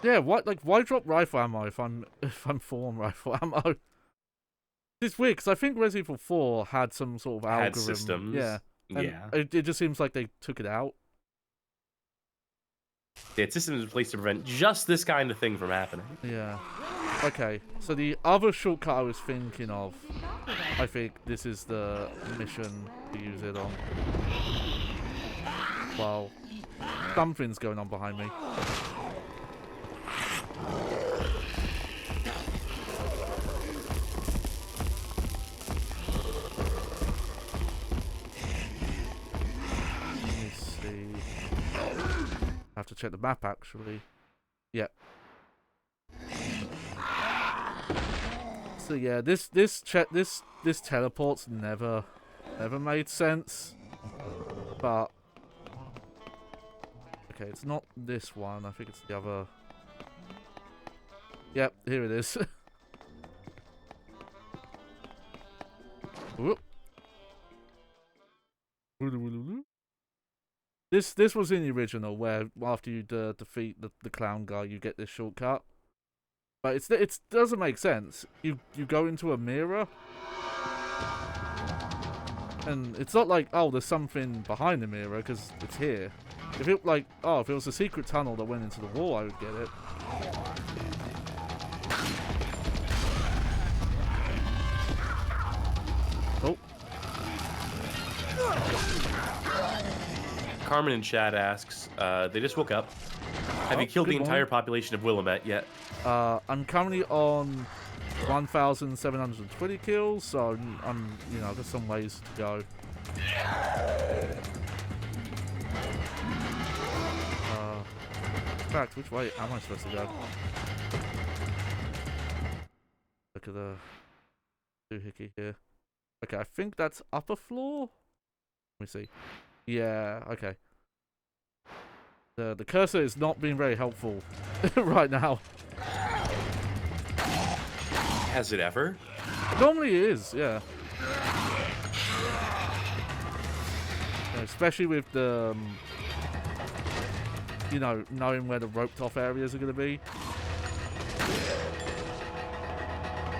Yeah, what? Like, why drop rifle ammo if I'm full on rifle ammo? It's weird because I think Resident Evil 4 had some sort of algorithm. Had systems. Yeah. And yeah. It just seems like they took it out. Yeah, systems in place to prevent just this kind of thing from happening. Yeah. Okay. So the other shortcut I was thinking of, I think this is the mission to use it on. Wow. Something's going on behind me. I have to check the map actually. Yep. So yeah, this teleport's never made sense. But okay, it's not this one. I think it's the other. Yep, here it is. Whoop. This was in the original, where after you defeat the clown guy, you get this shortcut. But it doesn't make sense. You go into a mirror, and it's not like, oh, there's something behind the mirror because it's here. If it if it was a secret tunnel that went into the wall, I would get it. Oh. Carmen in chat asks, they just woke up. Have you killed the entire population of Willamette yet? I'm currently on 1,720 kills, so I'm I've got some ways to go. In fact, which way am I supposed to go? Look at the doohickey here. Okay, I think that's upper floor. Let me see. Yeah, okay. The cursor is not being very helpful right now. Has it ever? Normally it is, yeah. Especially with the, knowing where the roped off areas are going to be.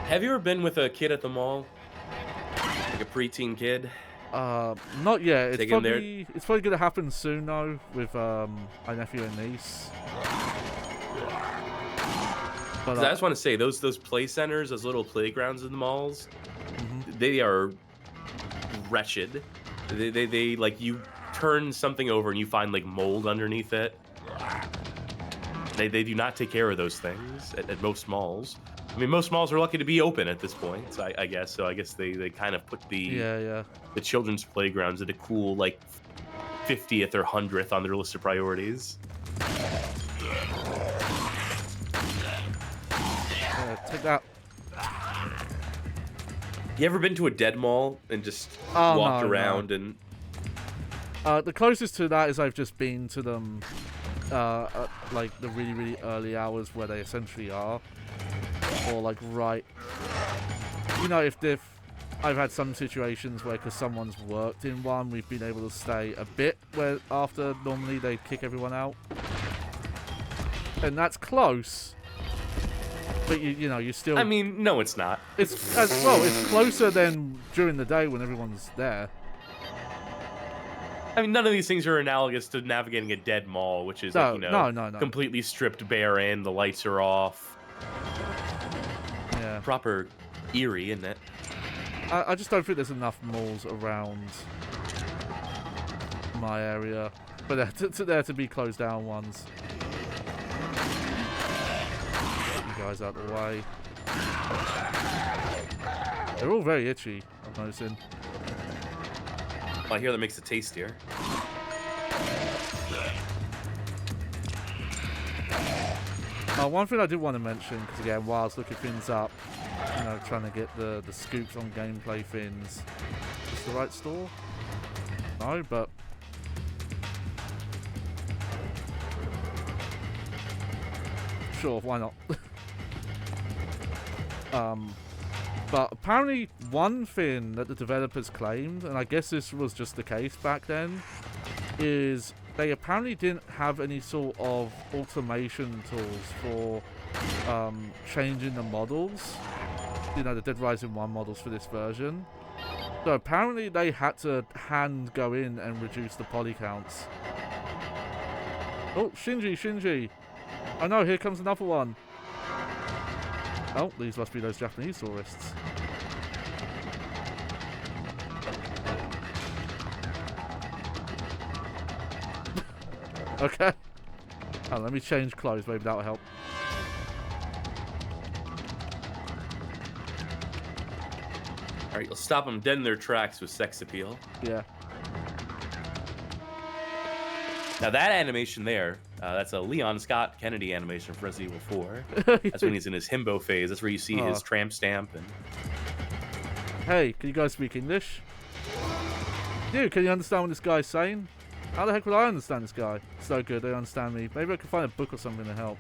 Have you ever been with a kid at the mall? Like a preteen kid? Not yet. It's probably going to happen soon though, with my nephew and niece. But, I just want to say those play centers, those little playgrounds in the malls, they are wretched. They like, you turn something over and you find like mold underneath it. They do not take care of those things at most malls. I mean, most malls are lucky to be open at this point, so I guess. So I guess they kind of put the children's playgrounds at a cool like 50th or 100th on their list of priorities. Take that. You ever been to a dead mall and just walked around and? The closest to that is I've just been to them, like the really early hours where they essentially are. Or like if I've had some situations where, because someone's worked in one, we've been able to stay a bit where after normally they kick everyone out, and that's close. But you still. I mean, no, it's not. It's it's closer than during the day when everyone's there. I mean, none of these things are analogous to navigating a dead mall, which is no. completely stripped bare in, the lights are off. Yeah. Proper eerie, isn't it? I just don't think there's enough malls around my area for there to be closed down ones. Get you guys out of the way. They're all very itchy, I'm noticing. I hear that makes it tastier. One thing I did want to mention, because again, while I was looking things up, trying to get the scoops on gameplay things, is the right store? No, but sure, why not? But apparently one thing that the developers claimed, and I guess this was just the case back then, is they apparently didn't have any sort of automation tools for changing the models. The Dead Rising 1 models for this version. So apparently they had to hand go in and reduce the poly counts. Oh, Shinji! Oh no, here comes another one. Oh, these must be those Japanese tourists. Okay. Oh, let me change clothes, maybe that'll help. Alright, you'll stop them dead in their tracks with sex appeal. Yeah. Now that animation there, that's a Leon Scott Kennedy animation from Resident Evil 4. That's when he's in his himbo phase. That's where you see his tramp stamp. And hey, can you guys speak English? Dude, can you understand what this guy's saying? How the heck would I understand this guy? So good, they understand me. Maybe I can find a book or something to help.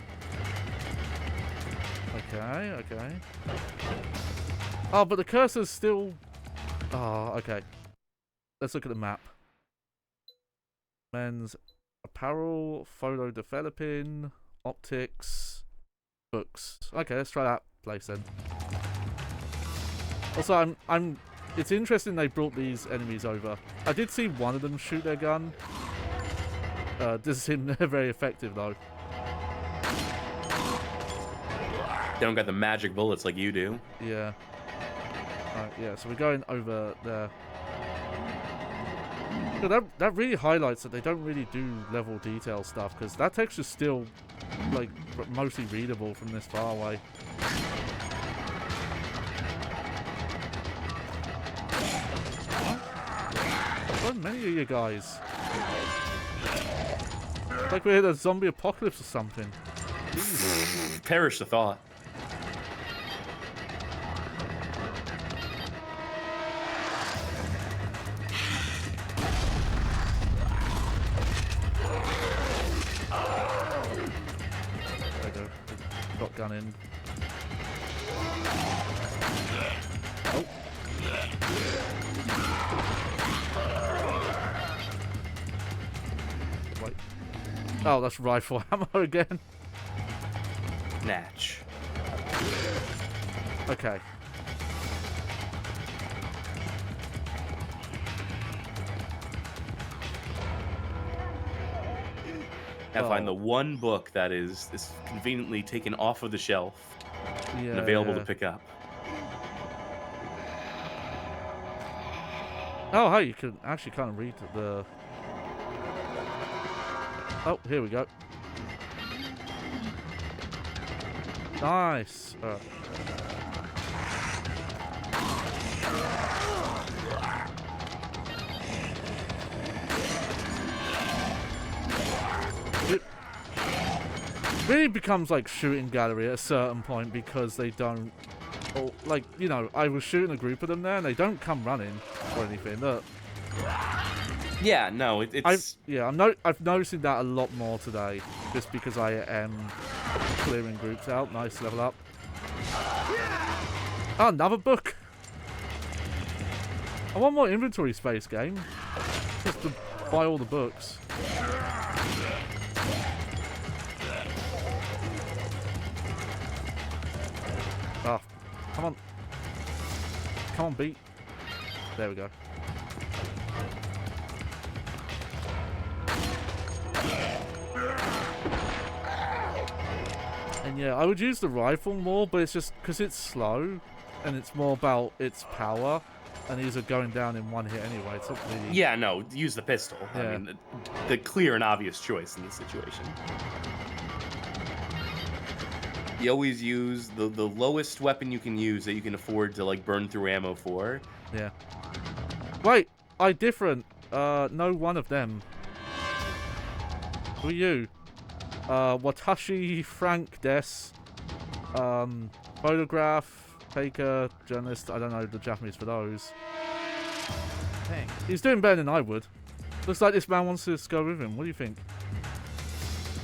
Okay, okay. Oh, but the cursor's still... Oh, okay. Let's look at the map. Men's apparel, photo developing, optics, books. Okay, let's try that place then. Also, it's interesting they brought these enemies over. I did see one of them shoot their gun. Doesn't seem very effective though. they don't got the magic bullets like you do. Yeah. Alright, yeah, so we're going over there. Yeah, that really highlights that they don't really do level detail stuff, because that texture's still, like, mostly readable from this far away. So many of you guys. Like we're in a zombie apocalypse or something. Perish the thought. There we go. Shotgun in. Oh. Wait. Oh, that's rifle ammo again. Natch. Okay. Now find the one book that is conveniently taken off of the shelf and available to pick up. Oh, hey, you can actually kind of read the... Oh, here we go. Nice. It really becomes like shooting gallery at a certain point because they don't... Or, like, you know, I was shooting a group of them there and they don't come running or anything. Look. Yeah, no, it's... I've noticed that a lot more today, just because I am clearing groups out. Nice, level up. Oh, another book. I want more inventory space, game. Just to buy all the books. Oh, come on. Come on, beat. There we go. And yeah, I would use the rifle more, but it's just because it's slow and it's more about its power, and these are going down in one hit anyway. It's not really... Yeah, no, use the pistol. Yeah. I mean, the clear and obvious choice in this situation. You always use the lowest weapon you can use that you can afford to, like, burn through ammo for. Yeah. Wait, I different. No one of them. Who are you? Watashi Frank Des. Photograph, taker, journalist. I don't know the Japanese for those. Dang. He's doing better than I would. Looks like this man wants us to go with him. What do you think?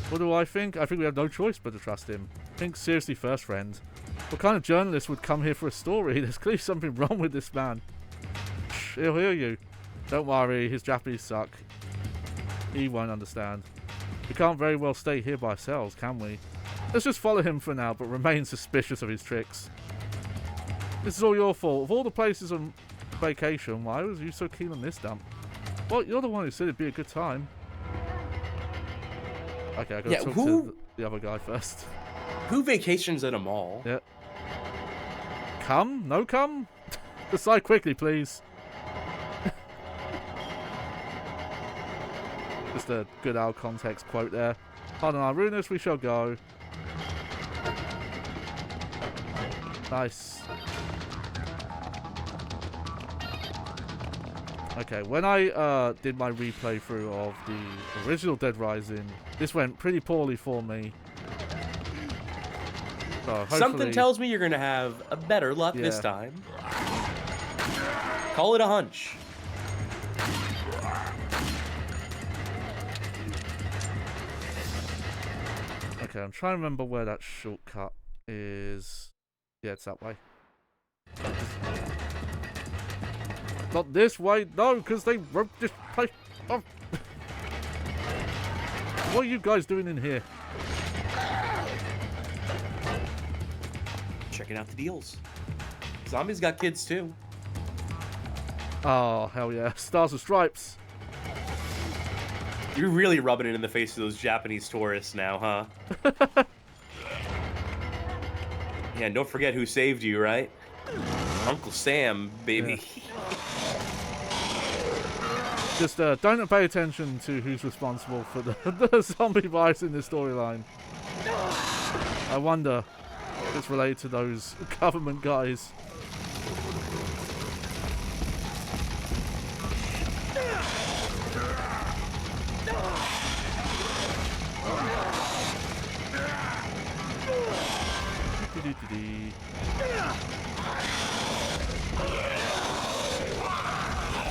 What do I think? I think we have no choice but to trust him. Think seriously first, friend. What kind of journalist would come here for a story? There's clearly something wrong with this man. He'll hear you. Don't worry, his Japanese suck. He won't understand. We can't very well stay here by ourselves, can we? Let's just follow him for now, but remain suspicious of his tricks. This is all your fault. Of all the places on vacation, why was you so keen on this dump? Well, you're the one who said it'd be a good time. Okay, I gotta talk to the other guy first. Who vacations at a mall? Yep. Come? No come? Decide quickly, please. Just a good out context quote there. Pardon our rudeness, we shall go. Nice. Okay, when I did my replay through of the original Dead Rising, this went pretty poorly for me. So hopefully... Something tells me you're gonna have a better luck this time. Call it a hunch. Okay, I'm trying to remember where that shortcut is. Yeah, it's that way. Not this way, no, because they roped this place off. What are you guys doing in here? Checking out the deals. Zombies got kids too. Oh, hell yeah. Stars and Stripes. You're really rubbing it in the face of those Japanese tourists now, huh? Yeah, and don't forget who saved you, right? Uncle Sam, baby. Yeah. Just don't pay attention to who's responsible for the zombie vibes in this storyline. I wonder if it's related to those government guys.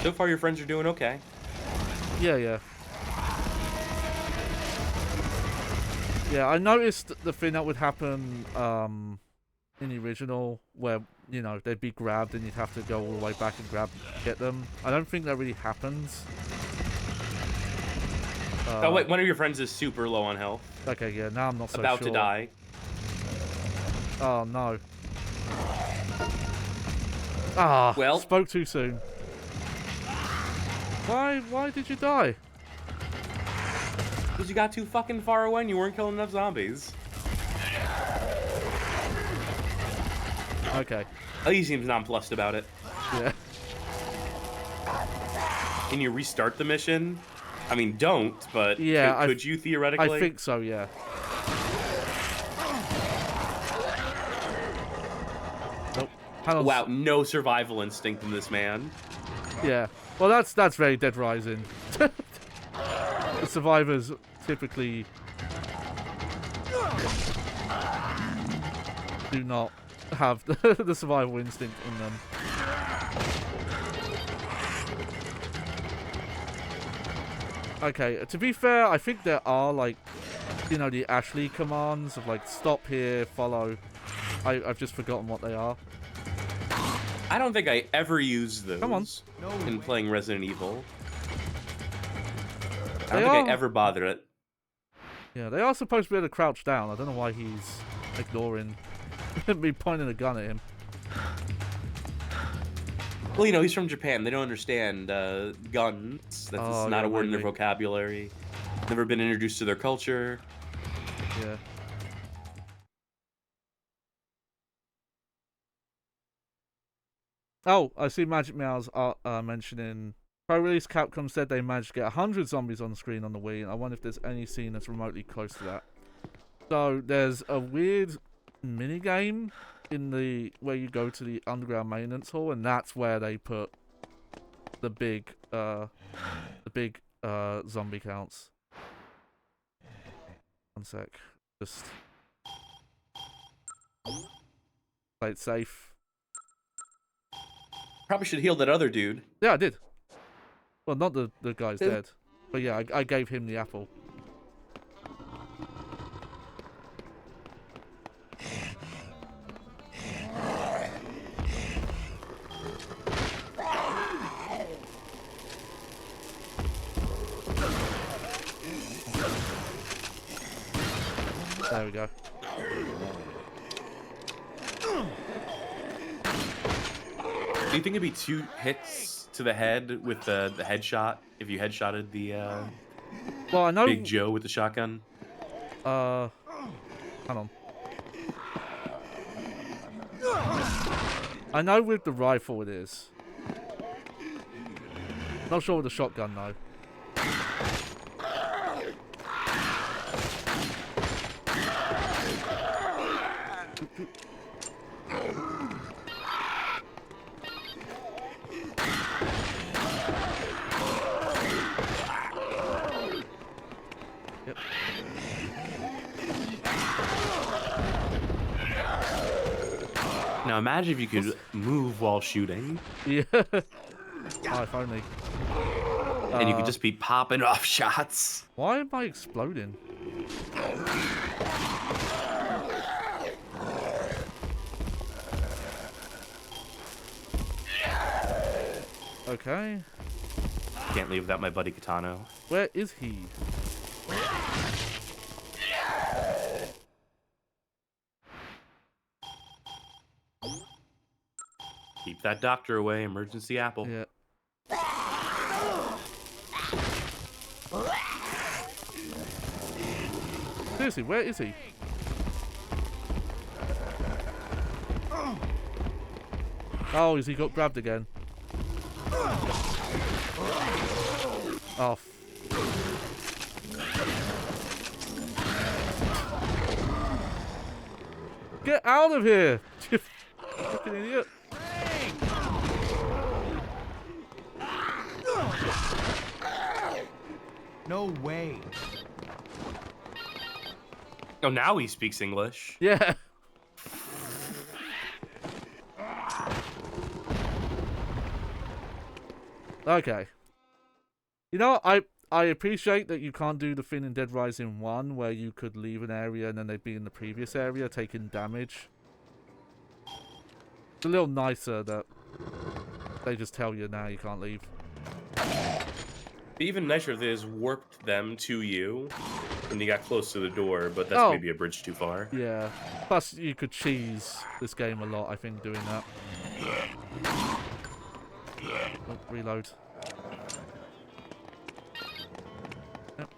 So far, your friends are doing okay. Yeah. Yeah, I noticed the thing that would happen in the original, where, you know, they'd be grabbed and you'd have to go all the way back and get them. I don't think that really happens. Oh, wait, one of your friends is super low on health. Okay, yeah, now I'm not so About sure. to die. Oh, no. Ah, well, spoke too soon. Why did you die? Because you got too fucking far away and you weren't killing enough zombies. Okay. Oh, he seems nonplussed about it. Yeah. Can you restart the mission? I mean, don't, but yeah, could you theoretically? I think so, yeah. Nope. Wow, no survival instinct in this man. Yeah. Well, that's very Dead Rising. The survivors typically do not have the survival instinct in them. Okay, to be fair, I think there are, like, you know, the Ashley commands of, like, stop here, follow. I've just forgotten what they are. I don't think I ever used those Come on. in playing Resident Evil. I They don't think are- I ever bothered it. Yeah, they are supposed to be able to crouch down. I don't know why he's ignoring me pointing a gun at him. Well, you know, he's from Japan. They don't understand guns. That's Oh, not yeah, a word in their maybe. vocabulary. Never been introduced to their culture. Yeah. Oh, I see Magic Meow's mentioning pro release. Capcom said they managed to get 100 zombies on the screen on the Wii, and I wonder if there's any scene that's remotely close to that. So there's a weird mini game in the where you go to the underground maintenance hall, and that's where they put the big zombie counts. One sec, just play it safe. Probably should heal that other dude. Yeah, I did. Well, not the guy's Who? dead, but yeah, I gave him the apple. There we go. Do you think it'd be 2 hits to the head with the headshot if you headshotted the Well, I know. Big Joe with the shotgun? Hang on. I know with the rifle it is. Not sure with the shotgun though. Now imagine if you could move while shooting. Yeah. Oh, if only. And you could just be popping off shots. Why am I exploding? Okay. Can't leave without my buddy Katano. Where is he? Keep that doctor away, emergency apple. Yeah. Seriously, where is he? Oh, has he got grabbed again? Oh. Get out of here! You fucking idiot. No way. Oh, now he speaks English. Yeah. Okay. You know, I appreciate that you can't do the thing in Dead Rising 1 where you could leave an area and then they'd be in the previous area taking damage. It's a little nicer that they just tell you now you can't leave. Even nicer if they just warped them to you when you got close to the door, but that's maybe a bridge too far. Yeah. Plus, you could cheese this game a lot, I think, doing that. Oh, reload. Yep.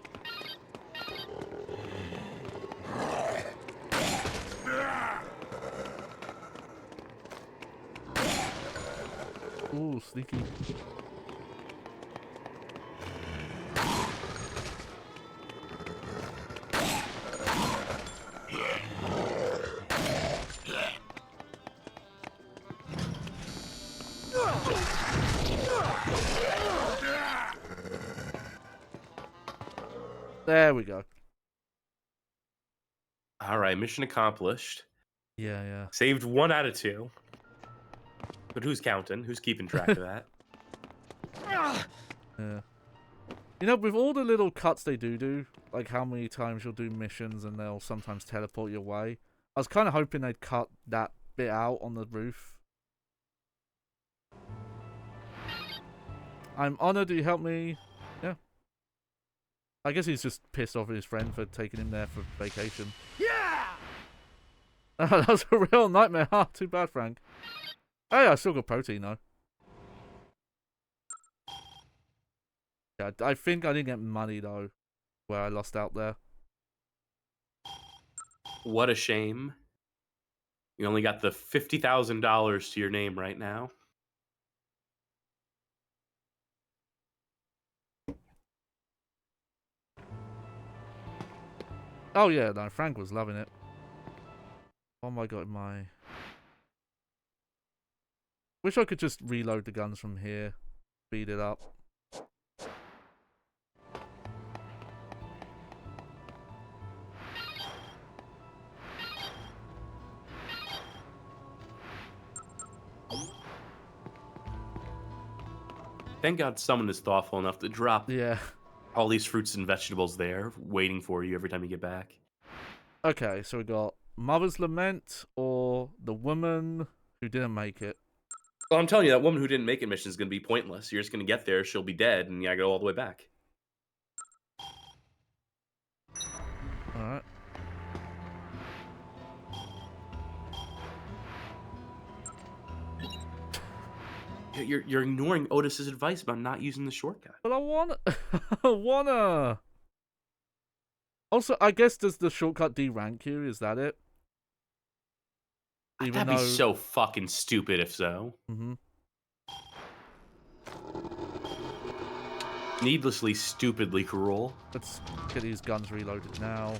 Ooh, sneaky. There we go. All right, mission accomplished. Yeah, yeah. Saved 1 out of 2. But who's counting? Who's keeping track of that? Yeah. You know, with all the little cuts they do, like how many times you'll do missions and they'll sometimes teleport your way, I was kind of hoping they'd cut that bit out on the roof. I'm honored you helped me. Yeah. I guess he's just pissed off at his friend for taking him there for vacation. Yeah! That was a real nightmare. Ah, too bad, Frank. Hey, I still got protein, though. Yeah, I think I didn't get money, though, where I lost out there. What a shame. You only got the $50,000 to your name right now. Oh, yeah, no, Frank was loving it. What have I got in my... Wish I could just reload the guns from here. Speed it up. Thank God someone is thoughtful enough to drop Yeah. all these fruits and vegetables there, waiting for you every time you get back. Okay, so we got Mother's Lament or the woman who didn't make it. Well, I'm telling you, that woman who didn't make it mission is going to be pointless. You're just going to get there, she'll be dead, and you gotta go all the way back. Alright. You're ignoring Otis's advice about not using the shortcut. But I wanna. Also, I guess does the shortcut derank you? Is that it? That'd be so fucking stupid if so. Mm-hmm. Needlessly, stupidly cruel. Let's get these guns reloaded now.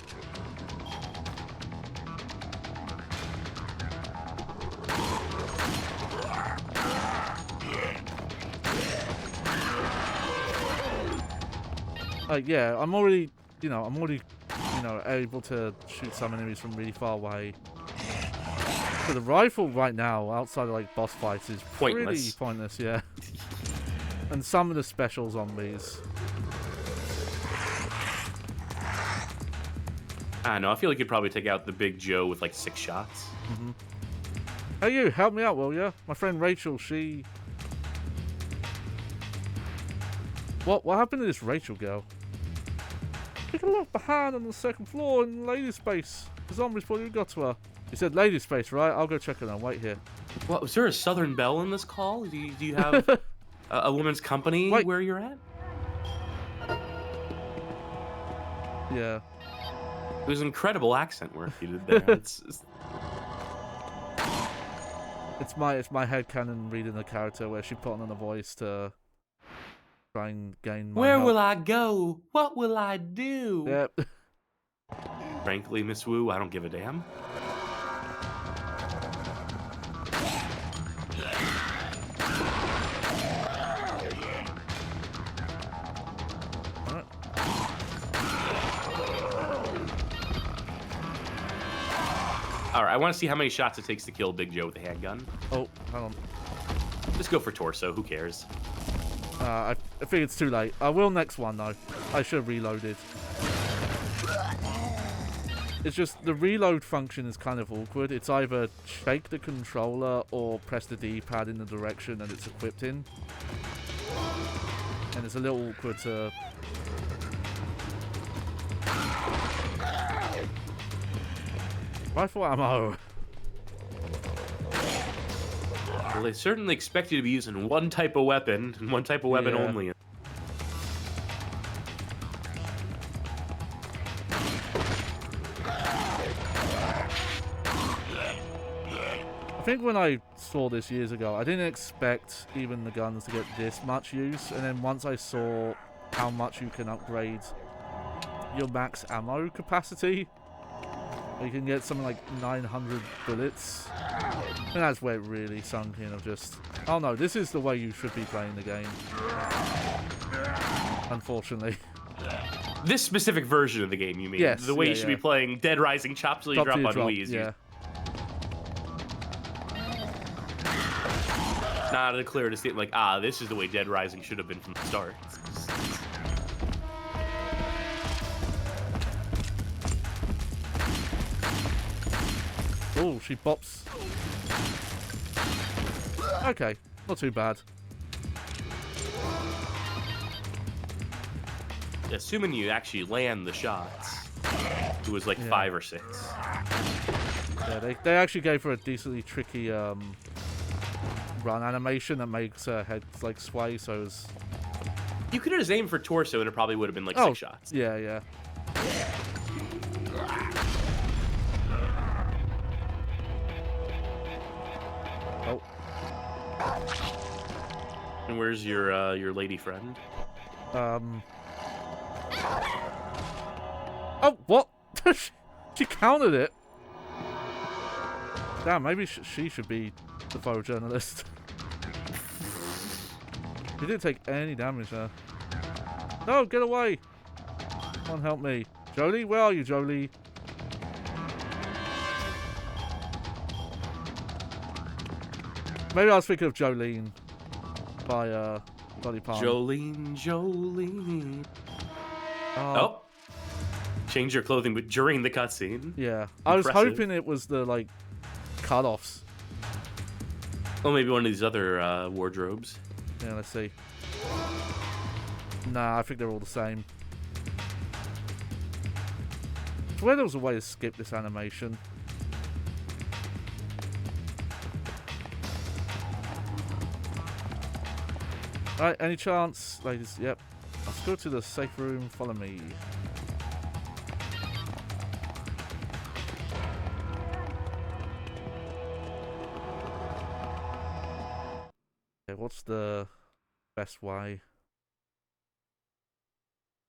Yeah, I'm already able to shoot some enemies from really far away. But the rifle right now, outside of like boss fights, is pretty Pointless. pointless, yeah. And some of the special zombies. I don't know. I feel like you'd probably take out the Big Joe with like 6 shots. Hey, you, help me out, will ya? My friend Rachel, she... What happened to this Rachel girl? She got left behind on the 2nd floor in lady space. The zombies probably got to her. You said lady space, right? I'll go check it out. Wait here. Well, is there a Southern Belle in this call? Do you have a woman's company Wait. where you're at? Yeah. It was incredible accent work you did there. It's my headcanon reading the character where she put on a voice to try and gain my Where help. will I go? What will I do? Yep. Frankly, Miss Wu, I don't give a damn. Alright, I want to see how many shots it takes to kill Big Joe with a handgun. Oh, hang on. Just go for torso, who cares? I think it's too late. I will next one, though. I should have reloaded. It's just, the reload function is kind of awkward. It's either shake the controller or press the D-pad in the direction that it's equipped in. And it's a little awkward to... Rifle ammo. Well, they certainly expect you to be using one type of weapon, and one type of weapon Yeah. only. I think when I saw this years ago, I didn't expect even the guns to get this much use, and then once I saw how much you can upgrade your max ammo capacity, you can get something like 900 bullets, and that's where it really sunk in of just, oh no, this is the way you should be playing the game. Unfortunately. This specific version of the game, you mean? Yes, The way yeah, you should yeah. be playing Dead Rising chop till you drop on Wii's. Yeah. Not a clear distinct, like, this is the way Dead Rising should have been from the start. Oh, she bops. Okay, not too bad. Assuming you actually land the shots, it was like Yeah. 5 or 6. Yeah, they actually gave her a decently tricky run animation that makes her head like sway, so it's... You could have just aimed for torso and it probably would have been like 6 shots. Yeah, yeah. Oh. And where's your lady friend? Oh, what? She countered it. Damn, maybe she should be the photojournalist. He didn't take any damage there. No, get away! Come on, help me. Jolie, where are you, Jolie? Maybe I was thinking of Jolene by Dolly Parton. Jolene. Oh. Change your clothing but during the cutscene. Yeah. I was Impressive. hoping it was the, like, cut-offs. Well, maybe one of these other wardrobes. Yeah, let's see. Nah, I think they're all the same. I swear there was a way to skip this animation. Alright, any chance, ladies? Yep. Let's go to the safe room. Follow me. Okay, what's the best way?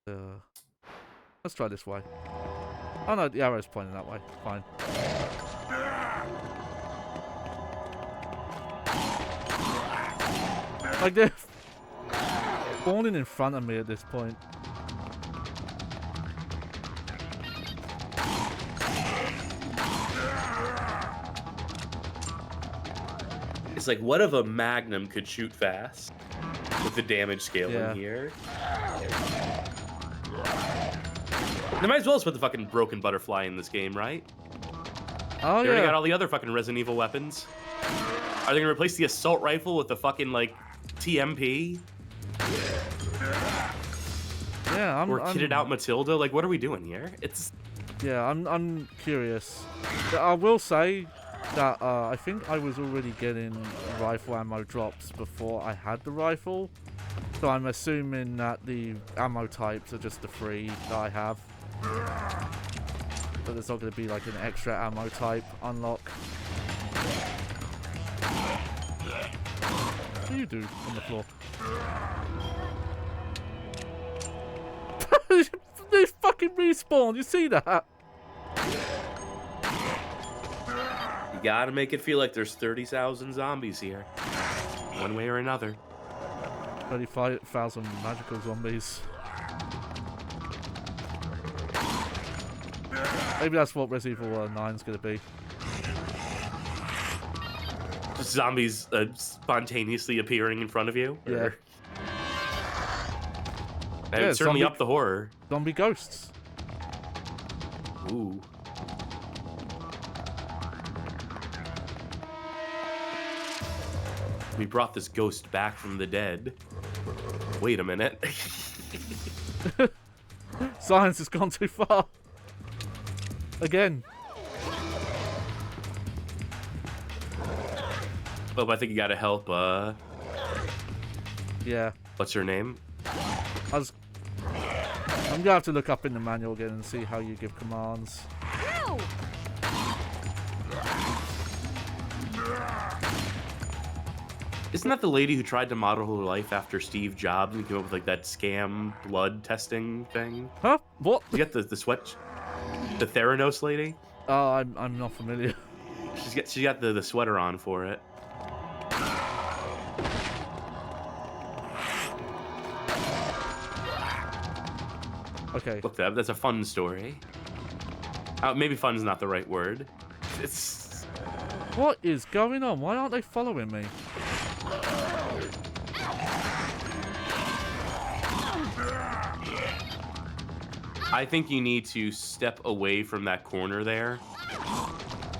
Let's try this way. Oh no, the arrow's pointing that way. Fine. Like they're spawning in front of me at this point. like, what if a Magnum could shoot fast with the damage scaling Yeah. here? They might as well just put the fucking broken butterfly in this game, right? Oh, They already yeah. got all the other fucking Resident Evil weapons. Are they gonna replace the assault rifle with the fucking, like, TMP? Yeah, Or kitted out Matilda? Like, what are we doing here? It's... Yeah, I'm curious. I will say that I think I was already getting rifle ammo drops before I had the rifle. So I'm assuming that the ammo types are just the 3 that I have. But there's not going to be like an extra ammo type unlock. What do you do on the floor? They fucking respawned, you see that? You gotta make it feel like there's 30,000 zombies here. One way or another. 35,000 magical zombies. Maybe that's what Resident Evil 9 is going to be. Just zombies spontaneously appearing in front of you? Yeah. Or... That would certainly up the horror. Zombie ghosts. Ooh. We brought this ghost back from the dead. Wait a minute. Science has gone too far. Again. Oh, I think you gotta help, Yeah. what's her name? I'm gonna have to look up in the manual again and see how you give commands. Ow! Isn't that the lady who tried to model her life after Steve Jobs and came up with like that scam blood testing thing? Huh? What? You got the sweat, the Theranos lady? Oh, I'm not familiar. She got the sweater on for it. Okay. Look, that's a fun story. Maybe fun's not the right word. It's... What is going on? Why aren't they following me? I think you need to step away from that corner there.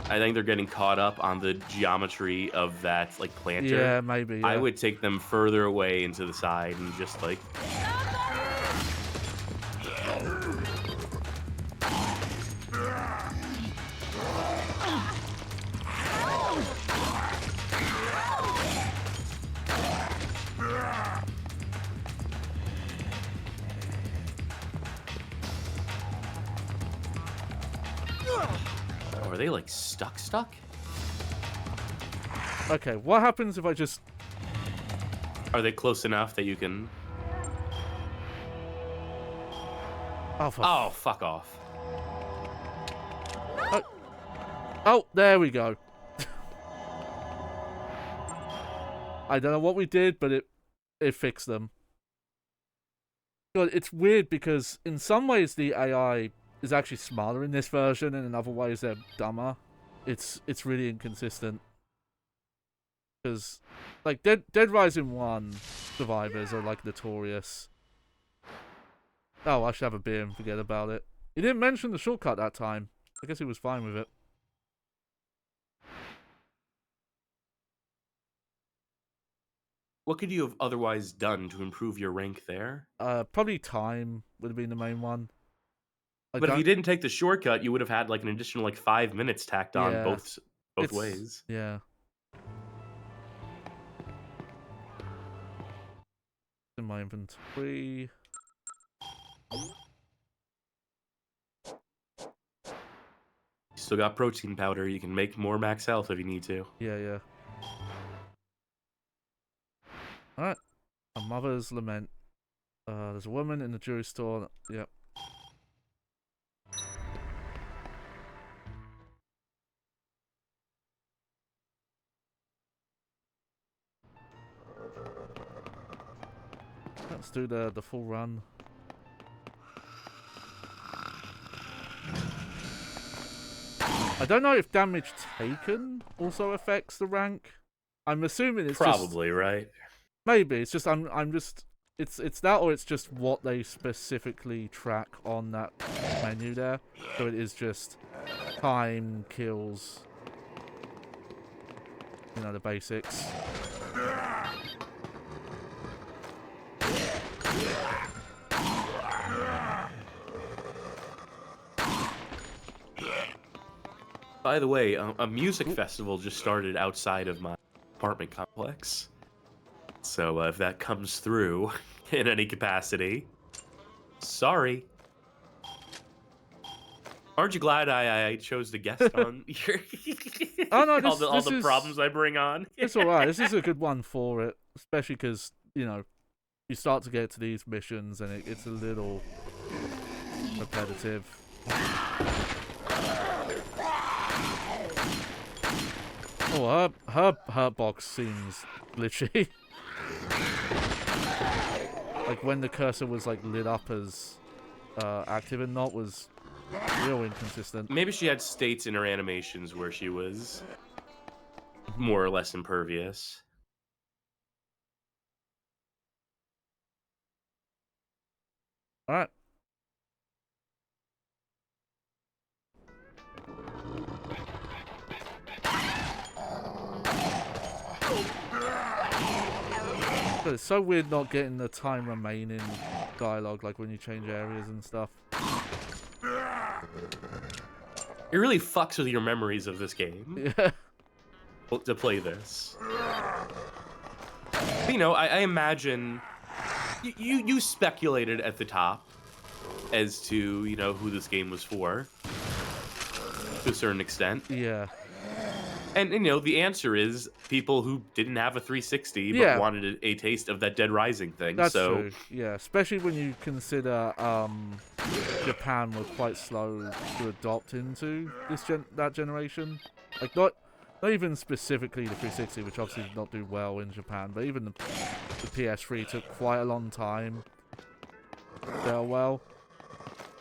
I think they're getting caught up on the geometry of that, like, planter. Yeah, maybe. Yeah. I would take them further away into the side and just, like... Are they, like, stuck? Okay, what happens if I just... Are they close enough that you can... Oh, Oh, fuck off. Oh, there we go. I don't know what we did, but it fixed them. God, it's weird because in some ways the AI is actually smarter in this version, and in other ways they're dumber. It's really inconsistent. Because, like, Dead Rising 1 survivors are, like, notorious. Oh, I should have a beer and forget about it. He didn't mention the shortcut that time. I guess he was fine with it. What could you have otherwise done to improve your rank there? Probably time would have been the main one. But if you didn't take the shortcut, you would have had like an additional like 5 minutes tacked on Yeah. both ways. Yeah. In my inventory. Still got protein powder. You can make more max health if you need to. Yeah. Alright. A mother's lament. There's a woman in the jewelry store. Yep. Let's do the full run. I don't know if damage taken also affects the rank. I'm assuming it's probably right. Maybe it's just I'm just it's that, or it's just what they specifically track on that menu there. So it is just time, kills, you know, the basics. By the way, a music festival just started outside of my apartment complex. So if that comes through in any capacity, sorry. Aren't you glad I chose to guest on your Oh no, all the problems I bring on? It's alright. This is a good one for it, especially because, you know, you start to get to these missions and it's a little repetitive. Oh, her box seems glitchy. Like when the cursor was like lit up as active and not was real inconsistent. Maybe she had states in her animations where she was more or less impervious. All right. But it's so weird not getting the time remaining dialogue, like when you change areas and stuff. It really fucks with your memories of this game. Yeah. To play this. But, you know, I imagine you speculated at the top as to, you know, who this game was for to a certain extent. Yeah. And you know, the answer is people who didn't have a 360 but Yeah. wanted a taste of that Dead Rising thing. That's so true. Yeah, especially when you consider Japan were quite slow to adopt into that generation. Like not even specifically the 360, which obviously did not do well in Japan, but even the PS3 took quite a long time to sell well.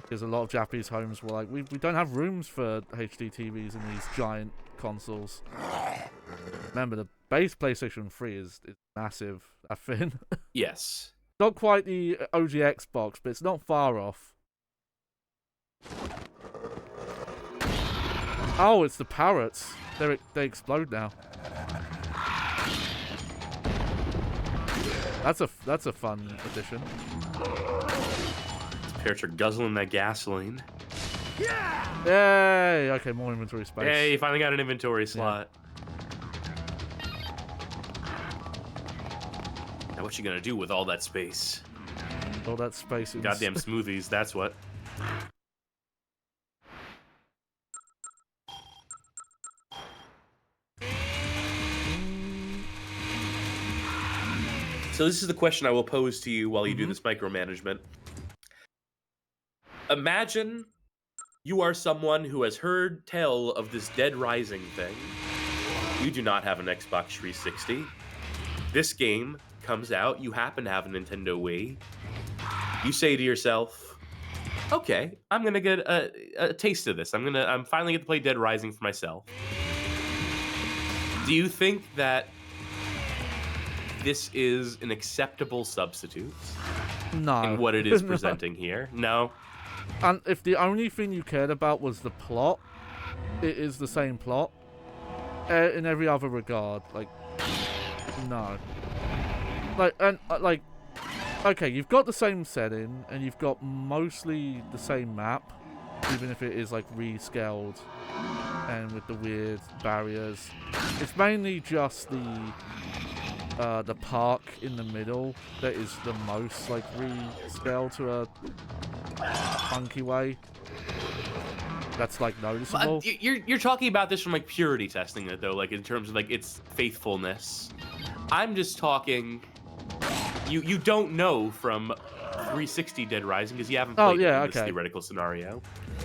Because a lot of Japanese homes were like, we don't have rooms for HD TVs in these giant consoles. Remember, the base PlayStation 3 is massive, that thing. yes. Not quite the OG Xbox, but it's not far off. Oh, it's the parrots. They explode now. That's a fun addition. Parrots are guzzling that gasoline. Yay! Okay, more inventory space. Hey, you finally got an inventory slot. Now what you gonna do with all that space? All that space. Goddamn smoothies, that's what. So this is the question I will pose to you while you do this micromanagement. Imagine you are someone who has heard tell of this Dead Rising thing. You do not have an Xbox 360. This game comes out. You happen to have a Nintendo Wii. You say to yourself, okay, I'm going to get a taste of this. I'm finally going to play Dead Rising for myself. Do you think that this is an acceptable substitute? No. In what it is presenting here? No. And if the only thing you cared about was the plot, it is the same plot. In every other regard, like, no. Okay, you've got the same setting, and you've got mostly the same map, even if it is, like, rescaled and with the weird barriers. It's mainly just the park in the middle that is the most, like, rescaled to a funky way. That's like noticeable. You're talking about this from like purity testing it though, like in terms of like its faithfulness. I'm just talking. You don't know from 360 Dead Rising because you haven't played in this theoretical scenario.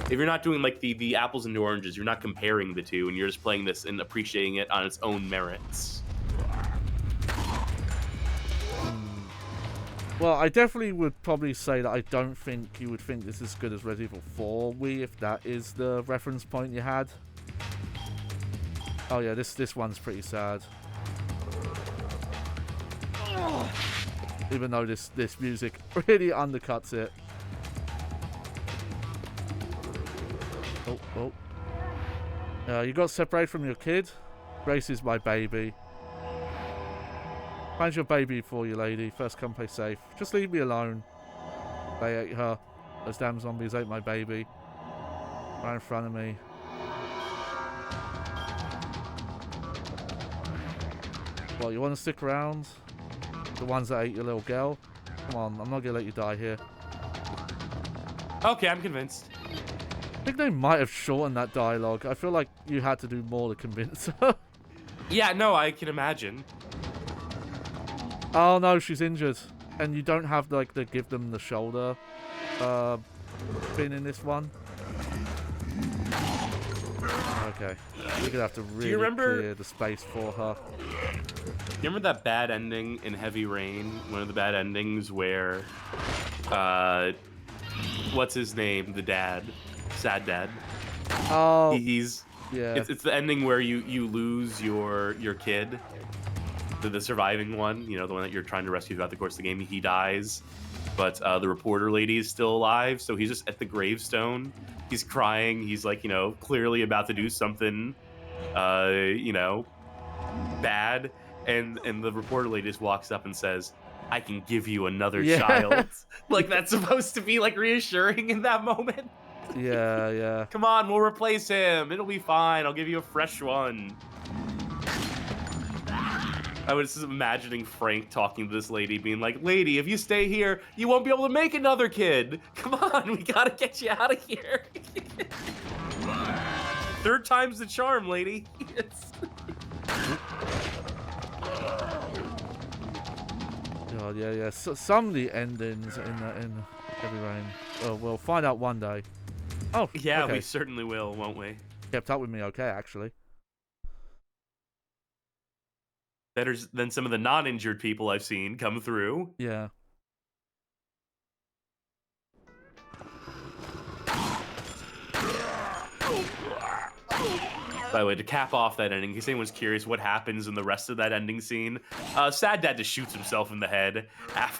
If you're not doing like the apples and oranges, you're not comparing the two, and you're just playing this and appreciating it on its own merits. Well, I definitely would probably say that I don't think you would think this is as good as Resident Evil 4 Wii, if that is the reference point you had. Oh yeah, this one's pretty sad. Even though this music really undercuts it. You got separated from your kid. Grace is my baby. Find your baby for you, lady. First come, play safe. Just leave me alone. They ate her. Those damn zombies ate my baby. Right in front of me. Well, you want to stick around? The ones that ate your little girl? Come on, I'm not gonna let you die here. Okay, I'm convinced. I think they might have shortened that dialogue. I feel like you had to do more to convince her. Yeah, no, I can imagine. Oh no, she's injured. And you don't have like the give them the shoulder thing in this one. Okay. We're gonna have to really clear the space for her. You remember that bad ending in Heavy Rain? One of the bad endings where what's his name? The dad. Sad dad. Oh, he's yeah. It's the ending where you lose your kid, the surviving one. You know, the one that you're trying to rescue throughout the course of the game. He dies, but the reporter lady is still alive. So he's just at the gravestone. He's crying. He's like, you know, clearly about to do something, you know, bad. And the reporter lady just walks up and says, "I can give you another child." Like that's supposed to be like reassuring in that moment. Yeah. Come on, we'll replace him. It'll be fine. I'll give you a fresh one. I was just imagining Frank talking to this lady, being like, "Lady, if you stay here, you won't be able to make another kid. Come on, we gotta get you out of here." Third time's the charm, lady. God, yeah. So, some of the endings in Heavy Rain. We'll find out one day. Oh, yeah, okay. We certainly will, won't we? Kept up with me, okay, actually. Better than some of the non-injured people I've seen come through. Yeah. By the way, to cap off that ending, in case anyone's curious what happens in the rest of that ending scene, Sad Dad just shoots himself in the head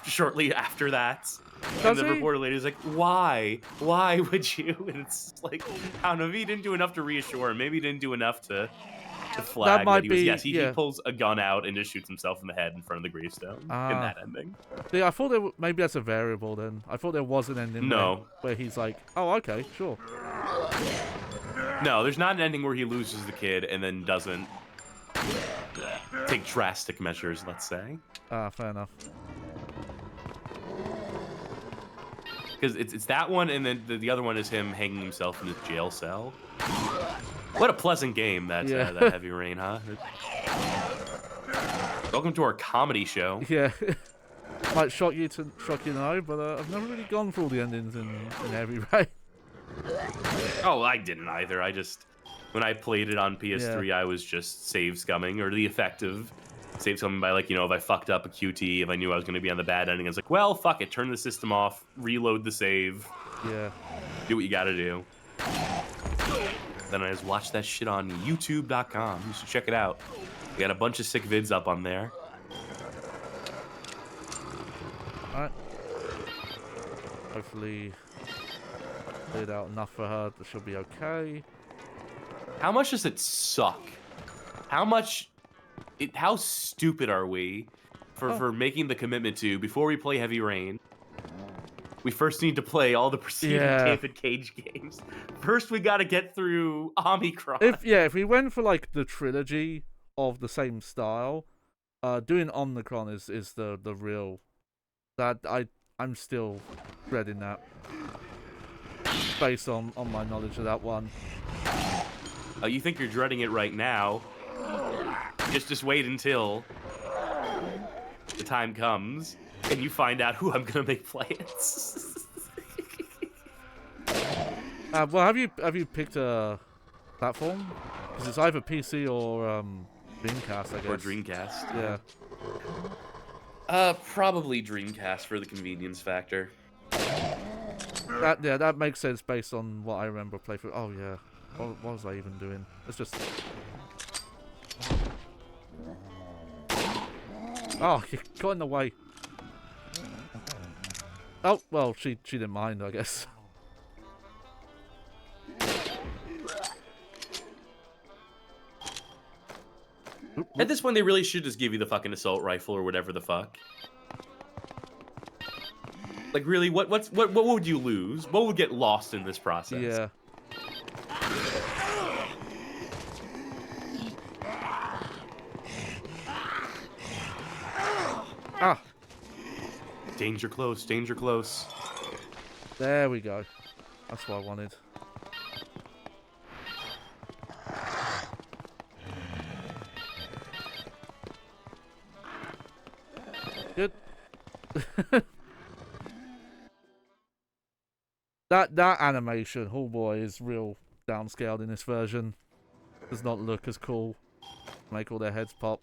shortly after that. And the reporter lady's like, "Why? Why would you?" And it's like, I don't know, maybe he didn't do enough to reassure him. Maybe he didn't do enough to flag that might he was, be, yes, he pulls a gun out and just shoots himself in the head in front of the gravestone in that ending. See, I thought maybe that's a variable then. I thought there was an ending where he's like, "Oh, okay, sure." No, there's not an ending where he loses the kid and then doesn't take drastic measures, let's say. Fair enough. Because it's that one, and then the other one is him hanging himself in his jail cell. What a pleasant game, that Heavy Rain, huh? Welcome to our comedy show. Yeah. Might shock you to know, but I've never really gone through all the endings in Heavy Rain. Oh, I didn't either. When I played it on PS3, I was just save scumming, or the effect of save scumming by, like, you know, if I fucked up a QT, if I knew I was going to be on the bad ending, I was like, well, fuck it, turn the system off, reload the save. Yeah. Do what you gotta do. Then I just watched that shit on YouTube.com. You should check it out. We got a bunch of sick vids up on there. Alright. Hopefully cleared out enough for her that she'll be okay. How much does it suck? How stupid are we for making the commitment to, before we play Heavy Rain, we first need to play all the preceding David Cage games. First, we got to get through Omicron. If we went for like the trilogy of the same style, doing Omicron is the real. That I'm still dreading that, based on my knowledge of that one. You think you're dreading it right now? Just wait until the time comes and you find out who I'm gonna make play it. Well, have you picked a platform? Because it's either PC or Dreamcast, I guess. Or Dreamcast. Yeah. Probably Dreamcast for the convenience factor. That makes sense based on what I remember playthrough. Oh yeah. What was I even doing? Let's just. Oh, you got in the way. Oh, well, she didn't mind, I guess. At this point, they really should just give you the fucking assault rifle or whatever the fuck. Like, really, what would you lose? What would get lost in this process? Yeah. Ah. Danger close, danger close. There we go. That's what I wanted. Good. that animation, oh boy, is real downscaled in this version. Does not look as cool. Make all their heads pop.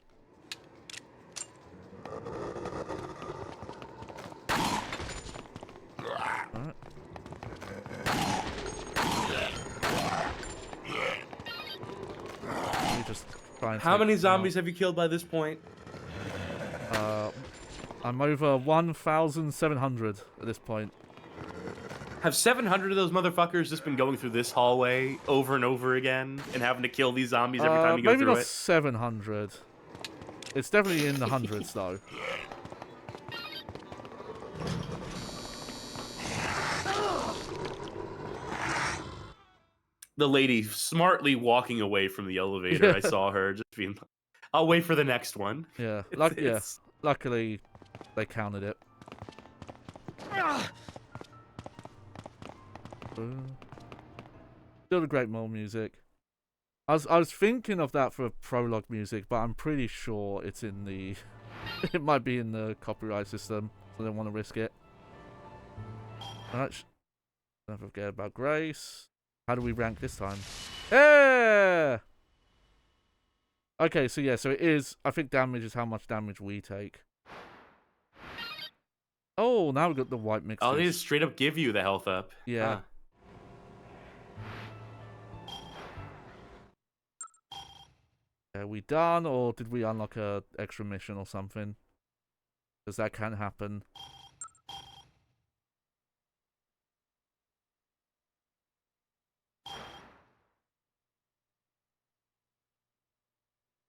Alright. Let me just try and How many zombies have you killed by this point? I'm over 1,700 at this point. Have 700 of those motherfuckers just been going through this hallway over and over again and having to kill these zombies every time you go maybe through not it? 700. It's definitely in the hundreds, though. The lady smartly walking away from the elevator. I saw her just being, I'll wait for the next one. Yeah, It's- luckily they counted it. Still the great mole music. I was thinking of that for prologue music, but I'm pretty sure it's in the it might be in the copyright system, so I don't want to risk it. Alright, don't forget about Grace. How do we rank this time? Yeah. Okay, so yeah, so it is. I think damage is how much damage we take. Oh, now we've got the white mix. Oh, they just straight up give you the health up. Yeah. Huh. Are we done, or did we unlock a extra mission or something? Because that can happen.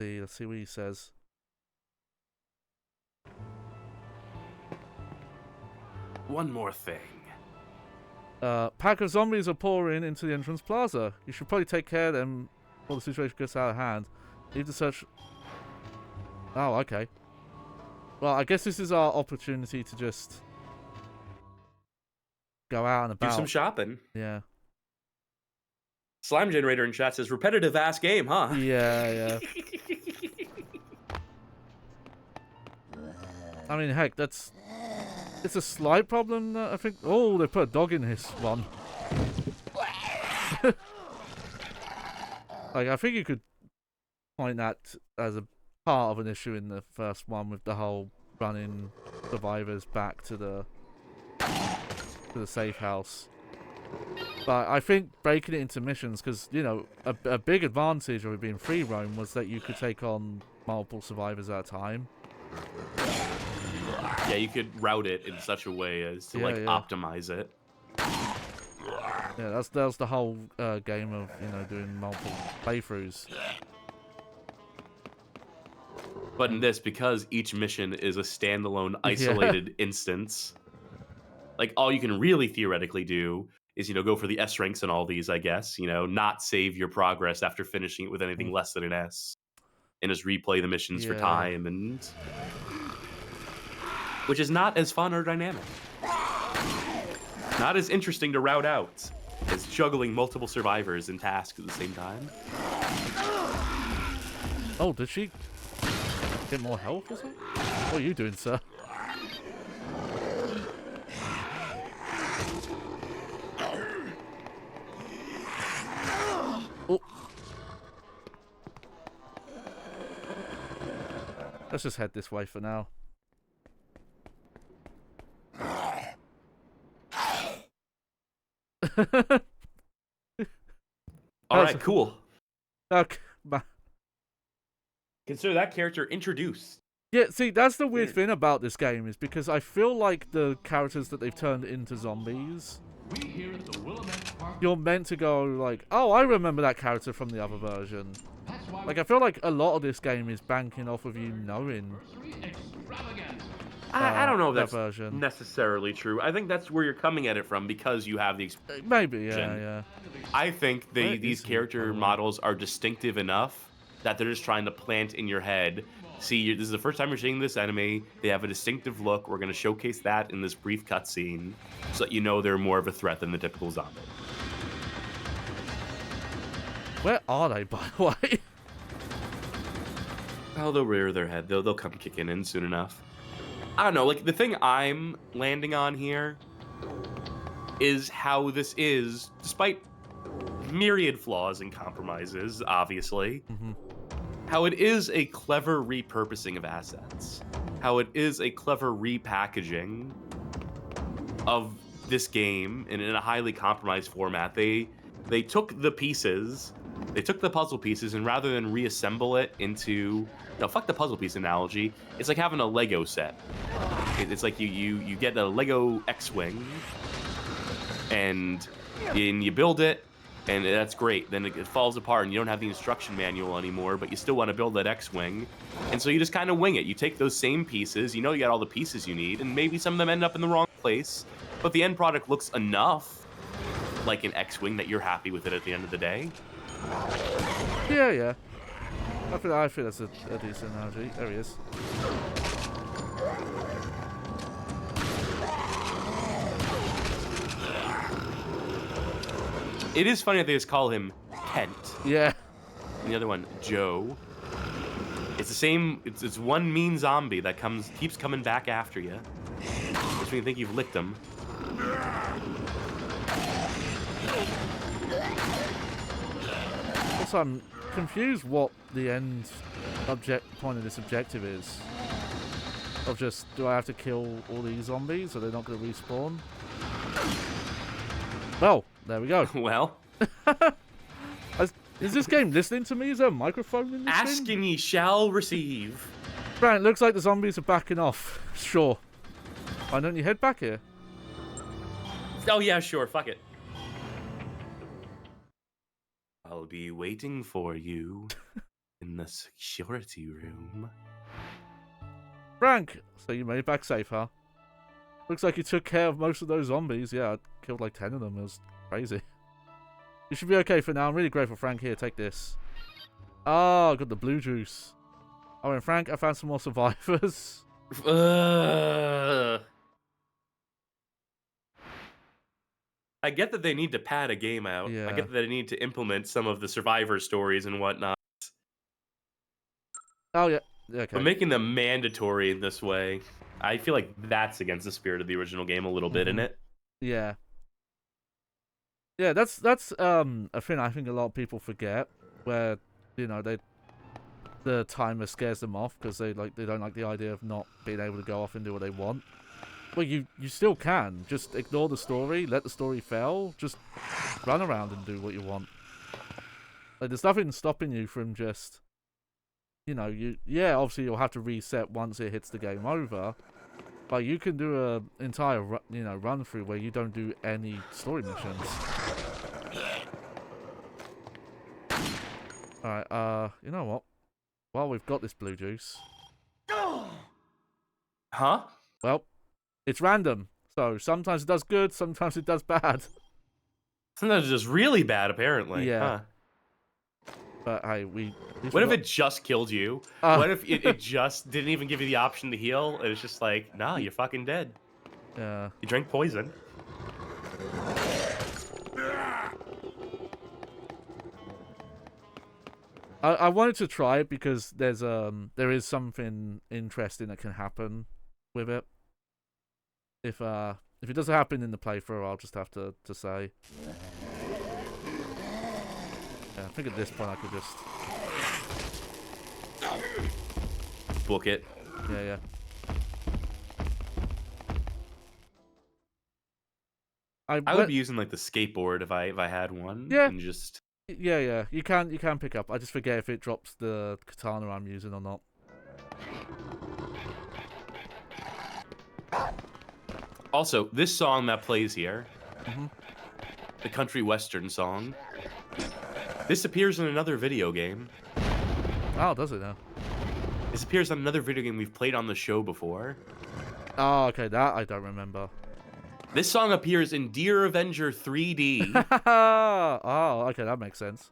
Let's see what he says. One more thing. Pack of zombies are pouring into the entrance plaza. You should probably take care of them before the situation gets out of hand. Need to search. Oh, okay. Well, I guess this is our opportunity to just go out and about. Do some shopping. Yeah. Slime Generator in chat says, repetitive ass game, huh? Yeah, yeah. I mean, heck, it's a slight problem, I think. Oh, they put a dog in this one. Like, I think you could point that as a part of an issue in the first one with the whole running survivors back to the safe house. But I think breaking it into missions, because, you know, a big advantage of it being free roam was that you could take on multiple survivors at a time. Yeah, you could route it in such a way as to, optimize it. Yeah, that was the whole game of, you know, doing multiple playthroughs. But in this, because each mission is a standalone, isolated instance, like, all you can really theoretically do is, you know, go for the S ranks and all these, I guess, you know, not save your progress after finishing it with anything less than an S, and just replay the missions for time, and which is not as fun or dynamic. Not as interesting to route out as juggling multiple survivors and tasks at the same time. Oh, did she get more health or something? What are you doing, sir? Oh. Let's just head this way for now. Alright, cool. Okay. Consider that character introduced. Yeah, see, that's the weird thing about this game, is because I feel like the characters that they've turned into zombies, you're meant to go like, oh, I remember that character from the other version. Like, I feel like a lot of this game is banking off of you knowing I don't know if that that's version. necessarily true. I think that's where you're coming at it from, because you have the experience. Maybe, yeah. I think Where these is he, character by the way? models are distinctive enough that they're just trying to plant in your head. See, this is the first time you're seeing this enemy. They have a distinctive look. We're going to showcase that in this brief cutscene so that you know they're more of a threat than the typical zombie. Where are they, by the way? Oh, they'll rear their head. They'll come kicking in soon enough. I don't know. Like, the thing I'm landing on here is how this is, despite myriad flaws and compromises, obviously, how it is a clever repurposing of assets. How it is a clever repackaging of this game in a highly compromised format. They took the pieces, they took the puzzle pieces, and rather than reassemble it into, no, fuck the puzzle piece analogy, it's like having a Lego set. It's like you get a Lego X-Wing, and you build it, and that's great. Then it falls apart, and you don't have the instruction manual anymore, but you still want to build that X-Wing. And so you just kind of wing it. You take those same pieces, you know you got all the pieces you need, and maybe some of them end up in the wrong place, but the end product looks enough like an X-Wing that you're happy with it at the end of the day. Yeah. I feel that's a decent analogy. There he is. It is funny that they just call him Kent. Yeah. And the other one, Joe. It's the same. It's one mean zombie that keeps coming back after you. Makes me think you've licked him. Also, I'm confused what the end point of this objective is. Of just, do I have to kill all these zombies? Are they not going to respawn? Well, there we go. Well, Is this game listening to me? Is there a microphone in this thing? asking ye shall receive. Right, looks like the zombies are backing off. Sure. Why don't you head back here? Oh yeah, sure. Fuck it. I'll be waiting for you in the security room. Frank! So you made it back safe, huh? Looks like you took care of most of those zombies. Yeah, I killed like 10 of them. It was crazy. You should be okay for now. I'm really grateful, Frank. Here, take this. Oh, got the blue juice. Oh, and Frank, I found some more survivors. I get that they need to pad a game out. Yeah. I get that they need to implement some of the survivor stories and whatnot. Oh, yeah. Okay. But making them mandatory in this way, I feel like that's against the spirit of the original game a little bit, isn't it? Yeah. Yeah, that's a thing I think a lot of people forget, where, you know, the timer scares them off because they don't like the idea of not being able to go off and do what they want. Well, you still can. Just ignore the story, let the story fail, just run around and do what you want. Like, there's nothing stopping you from just, you know, obviously you'll have to reset once it hits the game over, but you can do a entire, run through where you don't do any story missions. Alright, you know what? Well, we've got this blue juice. Huh? Well, it's random. So sometimes it does good, sometimes it does bad. Sometimes it's just really bad, apparently. Yeah. Huh. But hey, What if it just killed you? What if it just didn't even give you the option to heal? And it's just like, nah, you're fucking dead. Yeah. You drank poison. I wanted to try it because there is something interesting that can happen with it. If it doesn't happen in the playthrough, I'll just have to say. Yeah, I think at this point I could just Book it. yeah. I would be using like the skateboard if I had one. Yeah. And just Yeah. You can pick up. I just forget if it drops the katana I'm using or not. Also, this song that plays here, the country western song, this appears in another video game. Oh, does it now? This appears on another video game we've played on the show before. Oh, okay, that I don't remember. This song appears in Dear Avenger 3D. Oh, okay, that makes sense.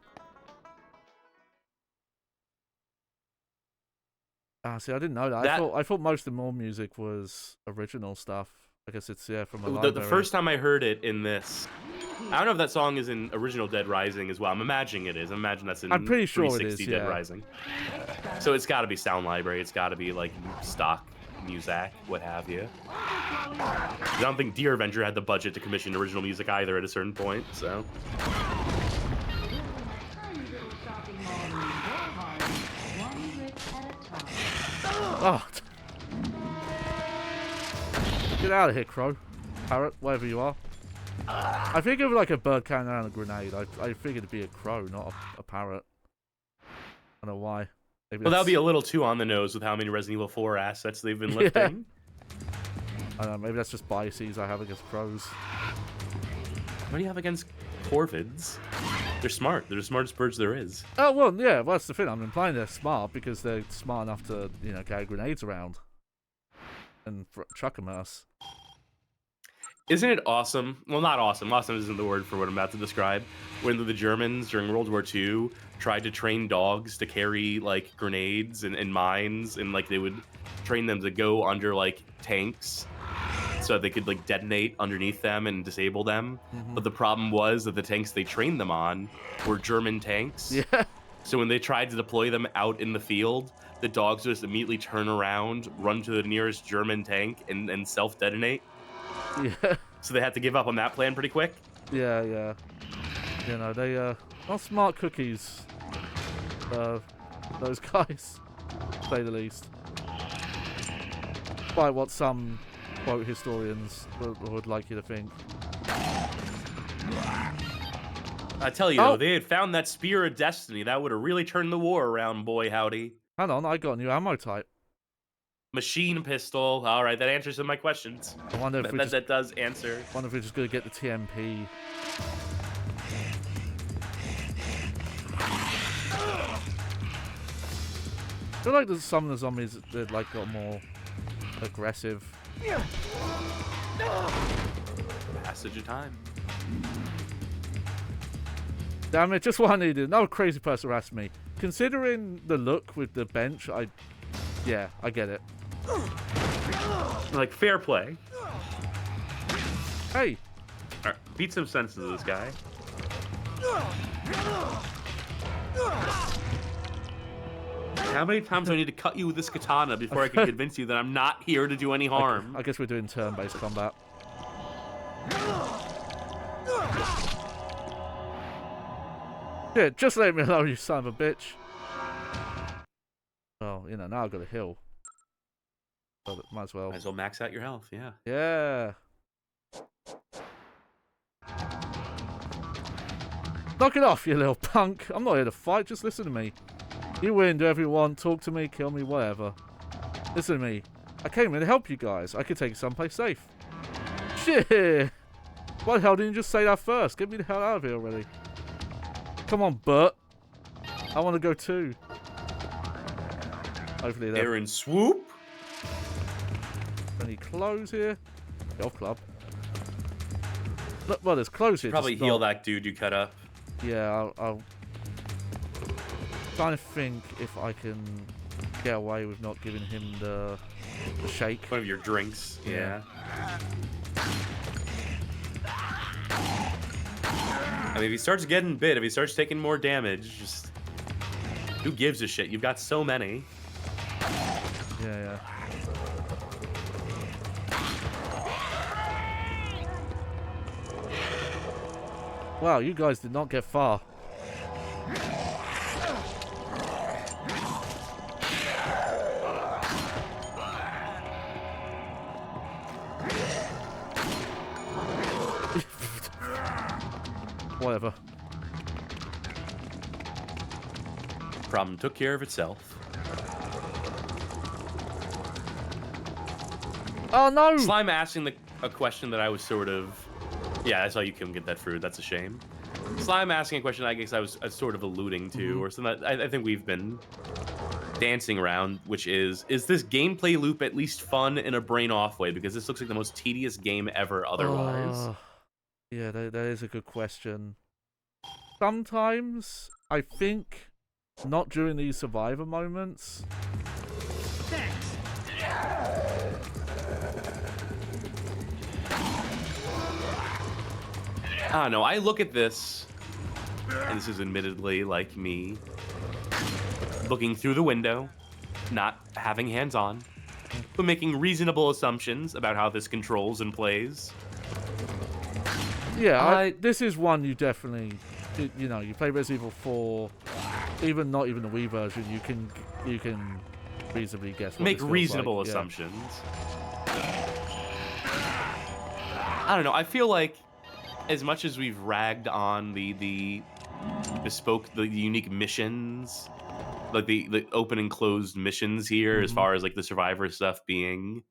Ah, see, I didn't know that. I thought most of the more music was original stuff. I guess it's from a library. The first time I heard it in this, I don't know if that song is in original Dead Rising as well. I'm imagining it is. I imagine that's in I'm pretty sure 360 it is, Dead Rising. So it's got to be Sound Library. It's got to be like stock music, what have you. I don't think Dear Avenger had the budget to commission original music either at a certain point, so. Oh. Get out of here, crow. Parrot, wherever you are. I think of like a bird carrying around a grenade. I figured it'd be a crow, not a parrot. I don't know why. Maybe Well, that would be a little too on the nose with how many Resident Evil 4 assets they've been lifting. I don't know, maybe that's just biases I have against crows. What do you have against corvids? They're smart. They're the smartest birds there is. Oh, well, yeah, well, that's the thing. I'm implying they're smart because they're smart enough to, carry grenades around and chuck them at us. Isn't it awesome? Well, not awesome. Awesome isn't the word for what I'm about to describe. When the Germans during World War II tried to train dogs to carry like grenades and mines, and like they would train them to go under like tanks so they could like detonate underneath them and disable them. But the problem was that the tanks they trained them on were German tanks. Yeah. So when they tried to deploy them out in the field, the dogs would just immediately turn around, run to the nearest German tank, and self-detonate. Yeah. So they had to give up on that plan pretty quick. Yeah. They not smart cookies. Those guys, to say the least. Despite what some quote historians would like you to think. I tell you though, they had found that spear of destiny that would have really turned the war around, boy howdy. Hang on, I got a new ammo type. Machine pistol. All right, that answers some of my questions. I wonder if that does answer. I wonder if we're just gonna get the TMP. I feel like some of the zombies that like got more aggressive. Passage of time. Damn it! Just what I needed. Another crazy person asked me. Considering the look with the bench, I get it. Like fair play. Hey. All right, beat some sense into this guy. How many times do I need to cut you with this katana before I can convince you that I'm not here to do any harm? I guess we're doing turn-based combat. Yeah, just let me alone, you son of a bitch. Well, now I've got a heal. So might as well. Might as well max out your health, yeah. Yeah. Knock it off, you little punk. I'm not here to fight, just listen to me. You win, do whatever you want, talk to me, kill me, whatever. Listen to me. I came here to help you guys. I could take you someplace safe. Shit! Why the hell didn't you just say that first? Get me the hell out of here already. Come on, Bert. I want to go too. Hopefully there. Aaron swoop. Any clothes here? Golf club. Look, well, there's clothes here. Probably heal that dude you cut up. Yeah, I'll trying to think if I can get away with not giving him the shake. One of your drinks. Yeah. I mean, if he starts getting bit, if he starts taking more damage, just who gives a shit? You've got so many. Yeah. Wow, you guys did not get far. Whatever. Problem took care of itself. Oh no! Slime asking the a question that I was sort of... Yeah, I saw you couldn't get that fruit. That's a shame. Slime asking a question I guess I was sort of alluding to, or something that I think we've been dancing around, which is this gameplay loop at least fun in a brain-off way? Because this looks like the most tedious game ever otherwise. Yeah, that is a good question. Sometimes, I think, not during these survivor moments. I don't know, I look at this, and this is admittedly like me looking through the window, not having hands-on, but making reasonable assumptions about how this controls and plays. Yeah, this is one you definitely, you know, you play Resident Evil 4, not even the Wii version, you can reasonably guess what Make this feels reasonable like. assumptions. I don't know, I feel like as much as we've ragged on the bespoke, the unique missions, like the open and closed missions here, as far as like the survivor stuff being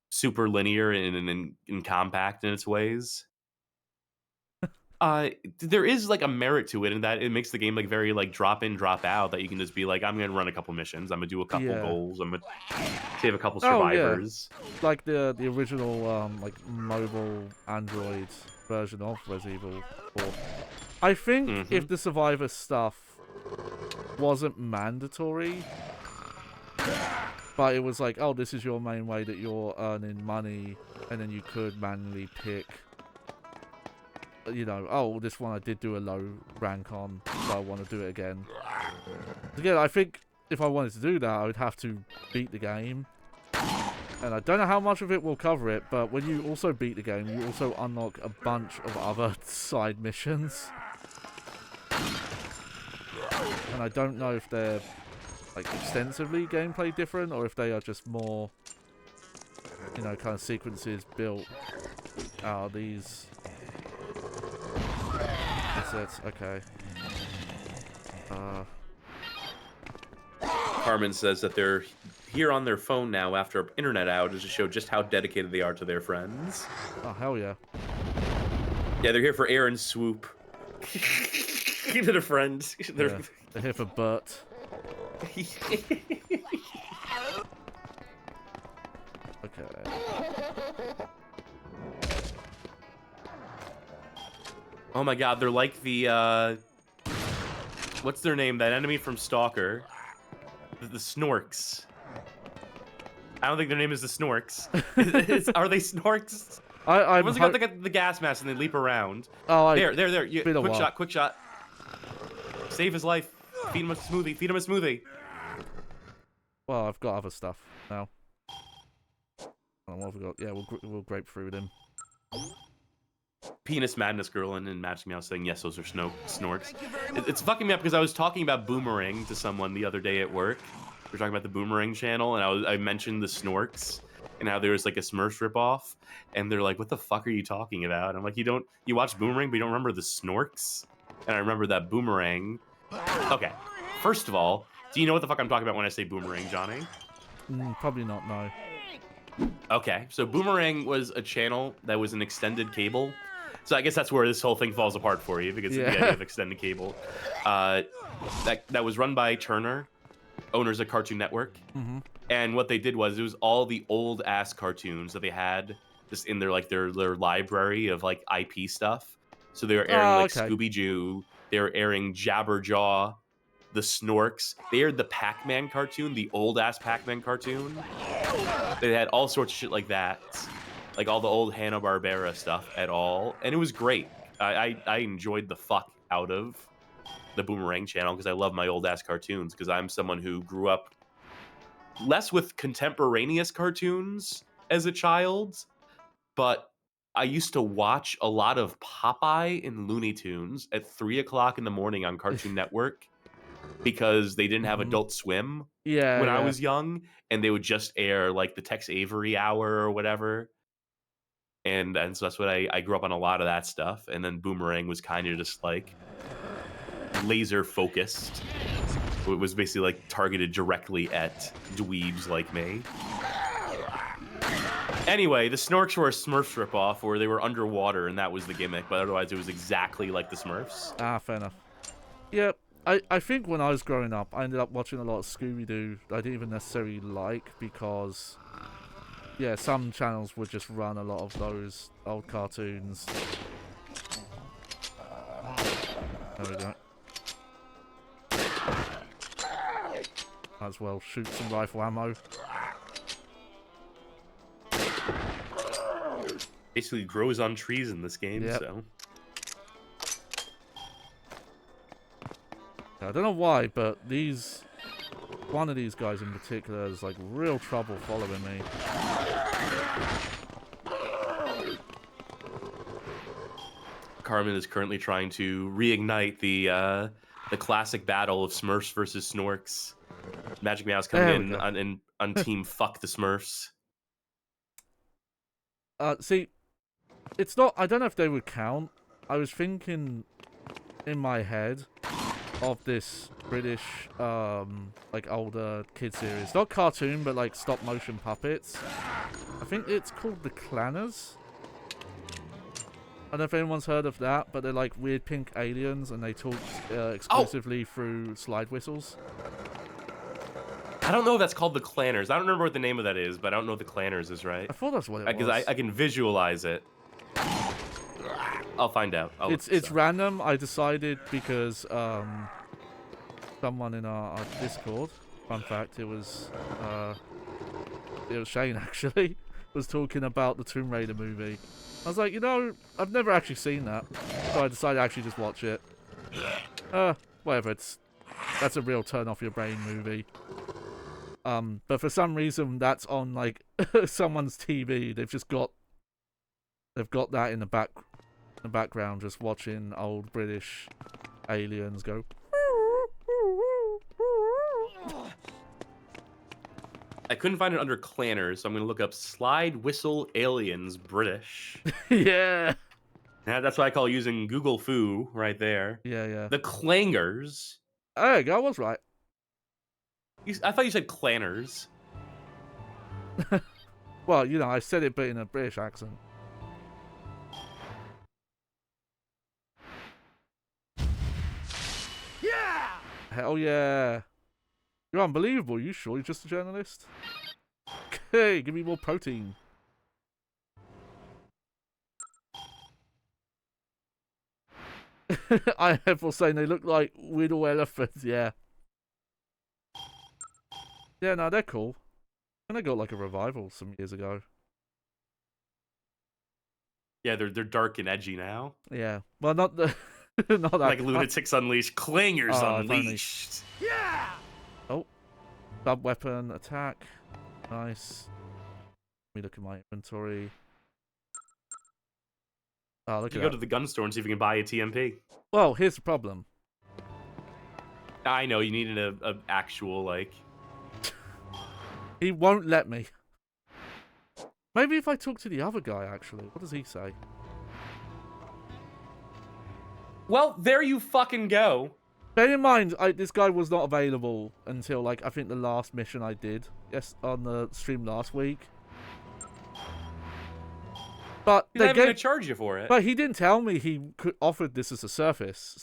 super linear and compact in its ways, there is like a merit to it in that it makes the game like very like drop in, drop out, that you can just be like, I'm gonna run a couple missions, I'm gonna do a couple goals, I'm gonna save a couple survivors. Like the original like mobile Android version of Resident Evil 4. I think if the survivor stuff wasn't mandatory, but it was like, oh, this is your main way that you're earning money, and then you could manually pick, you know, oh, this one I did do a low rank on, so I want to do it again. Again, I think if I wanted to do that, I would have to beat the game. And I don't know how much of it will cover it, but when you also beat the game, you also unlock a bunch of other side missions. And I don't know if they're like extensively gameplay different, or if they are just more, you know, kind of sequences built out of these assets. Okay. Carmen says that they're here on their phone now after an internet outage to show just how dedicated they are to their friends. Oh, hell yeah. Yeah, they're here for Aaron's swoop. To their friends. They're here for Bert. Okay. Oh my god, they're like the, what's their name? That enemy from Stalker. The Snorks. I don't think their name is the Snorks. Are they Snorks? Once they got the gas mask and they leap around. Oh, there. Quick shot. Save his life. Feed him a smoothie. Well, I've got other stuff now. What have we got? Yeah, we'll grapefruit him. Penis Madness Girl and Magic Meow saying, yes, those are Snorks. It's fucking me up because I was talking about Boomerang to someone the other day at work. We were talking about the Boomerang channel, and I mentioned the Snorks and how there was like a Smurfs ripoff, and they're like, what the fuck are you talking about? I'm like, you watch Boomerang, but you don't remember the Snorks? And I remember that Boomerang. Okay, first of all, do you know what the fuck I'm talking about when I say Boomerang, Johnny? Probably not, no. Okay, so Boomerang was a channel that was an extended cable. So I guess that's where this whole thing falls apart for you, because of the idea of extended cable. That was run by Turner, owners of Cartoon Network. And what they did was, it was all the old ass cartoons that they had just in their library of like IP stuff. So they were airing Scooby-Doo, they were airing Jabberjaw, the Snorks. They aired the Pac-Man cartoon, the old ass Pac-Man cartoon. They had all sorts of shit like that. Like all the old Hanna-Barbera stuff at all. And it was great. I enjoyed the fuck out of the Boomerang channel because I love my old ass cartoons, because I'm someone who grew up less with contemporaneous cartoons as a child, but I used to watch a lot of Popeye and Looney Tunes at 3 o'clock in the morning on Cartoon Network because they didn't have Adult Swim when I was young, and they would just air like the Tex Avery hour or whatever. And so that's what I grew up on, a lot of that stuff. And then Boomerang was kind of just like laser focused. It was basically like targeted directly at dweebs like me. Anyway, the Snorks were a Smurfs ripoff where they were underwater and that was the gimmick, but otherwise it was exactly like the Smurfs. Ah, fair enough. Yep. I think when I was growing up, I ended up watching a lot of Scooby-Doo that I didn't even necessarily like because, yeah, some channels would just run a lot of those old cartoons. There we go. Might as well shoot some rifle ammo. Basically grows on trees in this game, Yep. so. I don't know why, but one of these guys in particular is like real trouble following me. Carmen is currently trying to reignite the classic battle of Smurfs versus Snorks. Magic Meow's coming in on team fuck the Smurfs. See, it's not. I don't know if they would count. I was thinking in my head of this British, like older kid series, not cartoon, but like stop motion puppets. I think it's called the Clanners. I don't know if anyone's heard of that, but they're like weird pink aliens, and they talk exclusively through slide whistles. I don't know if that's called the Clanners. I don't remember what the name of that is, but I don't know if the Clanners is right. I thought that's what it was. Because I can visualize it. I'll find out. It's random. I decided because someone in our Discord, fun fact, it was Shane actually, was talking about the Tomb Raider movie. I was like, you know, I've never actually seen that, so I decided to actually just watch it. Whatever. That's a real turn off your brain movie. But for some reason that's on like someone's TV. They've got that in the background, just watching old British aliens go. I couldn't find it under Clanners, so I'm going to look up Slide Whistle Aliens British. Yeah. Yeah, that's what I call using Google Foo right there. Yeah. The Clangers. There you go, I was right. I thought you said Clanners. Well, you know, I said it, but in a British accent. Yeah! Hell yeah. You're unbelievable. You sure you're just a journalist? Okay, give me more protein. I have for saying they look like widow elephants, yeah. Yeah, no, they're cool. And they got like a revival some years ago. Yeah, they're dark and edgy now. Yeah. Well, not the not that Like Lunatics Unleashed, Clangers Unleashed. Yeah! Oh. Sub-weapon attack. Nice. Let me look at my inventory. Oh, look You at go that. to the gun store and see if you can buy a TMP. Well, here's the problem. I know, you needed a actual, like... He won't let me. Maybe if I talk to the other guy, actually. What does he say? Well, there you fucking go. Bear in mind, this guy was not available until, like, I think the last mission I did. Yes, on the stream last week. But He's not even going to charge you for it. But he didn't tell me he offered this as a service.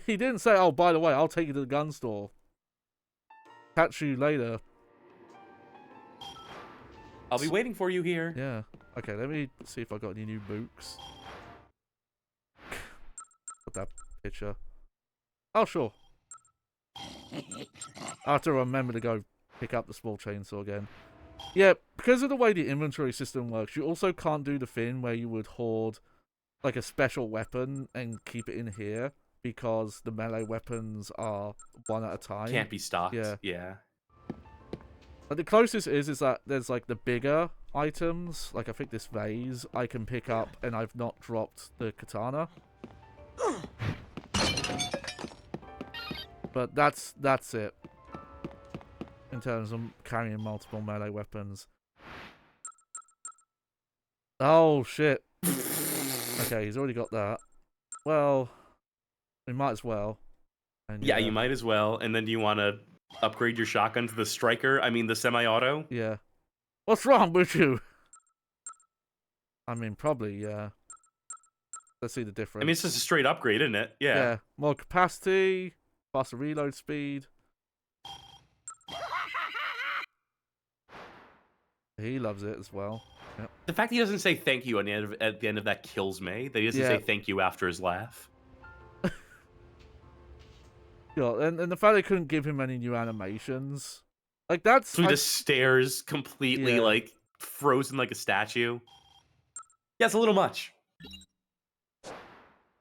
He didn't say, oh, by the way, I'll take you to the gun store. Catch you later. I'll be waiting for you here. Yeah. Okay, let me see if I got any new books. Put that picture. Oh, sure. I have to remember to go pick up the small chainsaw again. Yeah, because of the way the inventory system works, you also can't do the thing where you would hoard like a special weapon and keep it in here because the melee weapons are one at a time. Can't be stocked. Yeah. But the closest is that there's like the bigger items, like I think this vase I can pick up and I've not dropped the katana. But that's it. In terms of carrying multiple melee weapons. Oh, shit. Okay, he's already got that. Well, we might as well. And, yeah, you might as well. And then do you want to upgrade your shotgun to the striker? I mean, the semi-auto? Yeah. What's wrong with you? I mean, probably, yeah. Let's see the difference. I mean, it's just a straight upgrade, isn't it? Yeah. Yeah, more capacity, faster reload speed. He loves it as well. Yep. The fact that he doesn't say thank you at the end of that kills me. That he doesn't say thank you after his laugh. Yeah, and the fact they couldn't give him any new animations. Like, that's... So he just stares completely, like, frozen like a statue. Yeah, it's a little much. I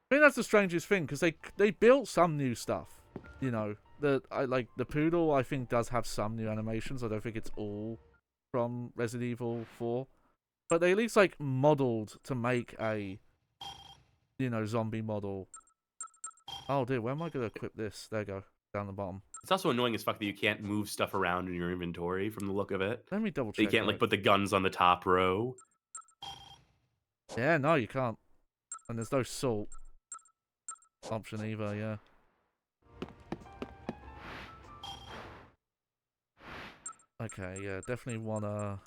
think that's the strangest thing, because they built some new stuff. You know, the Poodle, I think, does have some new animations. I don't think it's all from Resident Evil 4. But they at least, like, modeled to make a, you know, zombie model. Oh, dear, where am I going to equip this? There you go, down the bottom. It's also annoying as fuck that you can't move stuff around in your inventory from the look of it. Let me double check. You can't, like, put the guns on the top row. Yeah, no, you can't. And there's no salt option either, yeah. Okay, yeah, definitely wanna...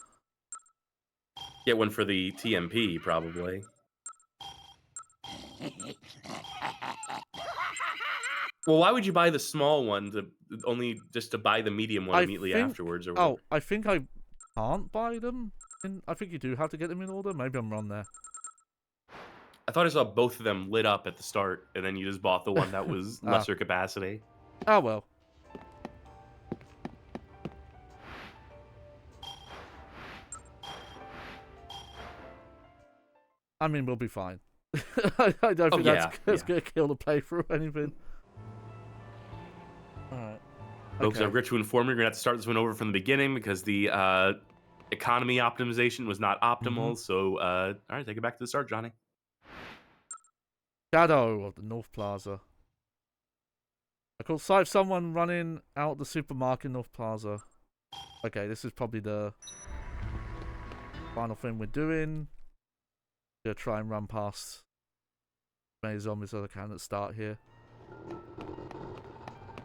Get one for the TMP, probably. Well, why would you buy the small one only just to buy the medium one immediately afterwards? Or whatever? Oh, I think I can't buy them. I think you do have to get them in order. Maybe I'm wrong there. I thought I saw both of them lit up at the start, and then you just bought the one that was lesser capacity. Oh, well. I mean, we'll be fine. I don't think that's going to kill the playthrough or anything. Alright. Folks, I regret to inform you, we're going to have to start this one over from the beginning because the economy optimization was not optimal. So, all right, take it back to the start, Johnny. Shadow of the North Plaza. I caught sight of someone running out the supermarket in North Plaza. Okay, this is probably the final thing we're doing. Gonna try and run past as many zombies as I can at the start here.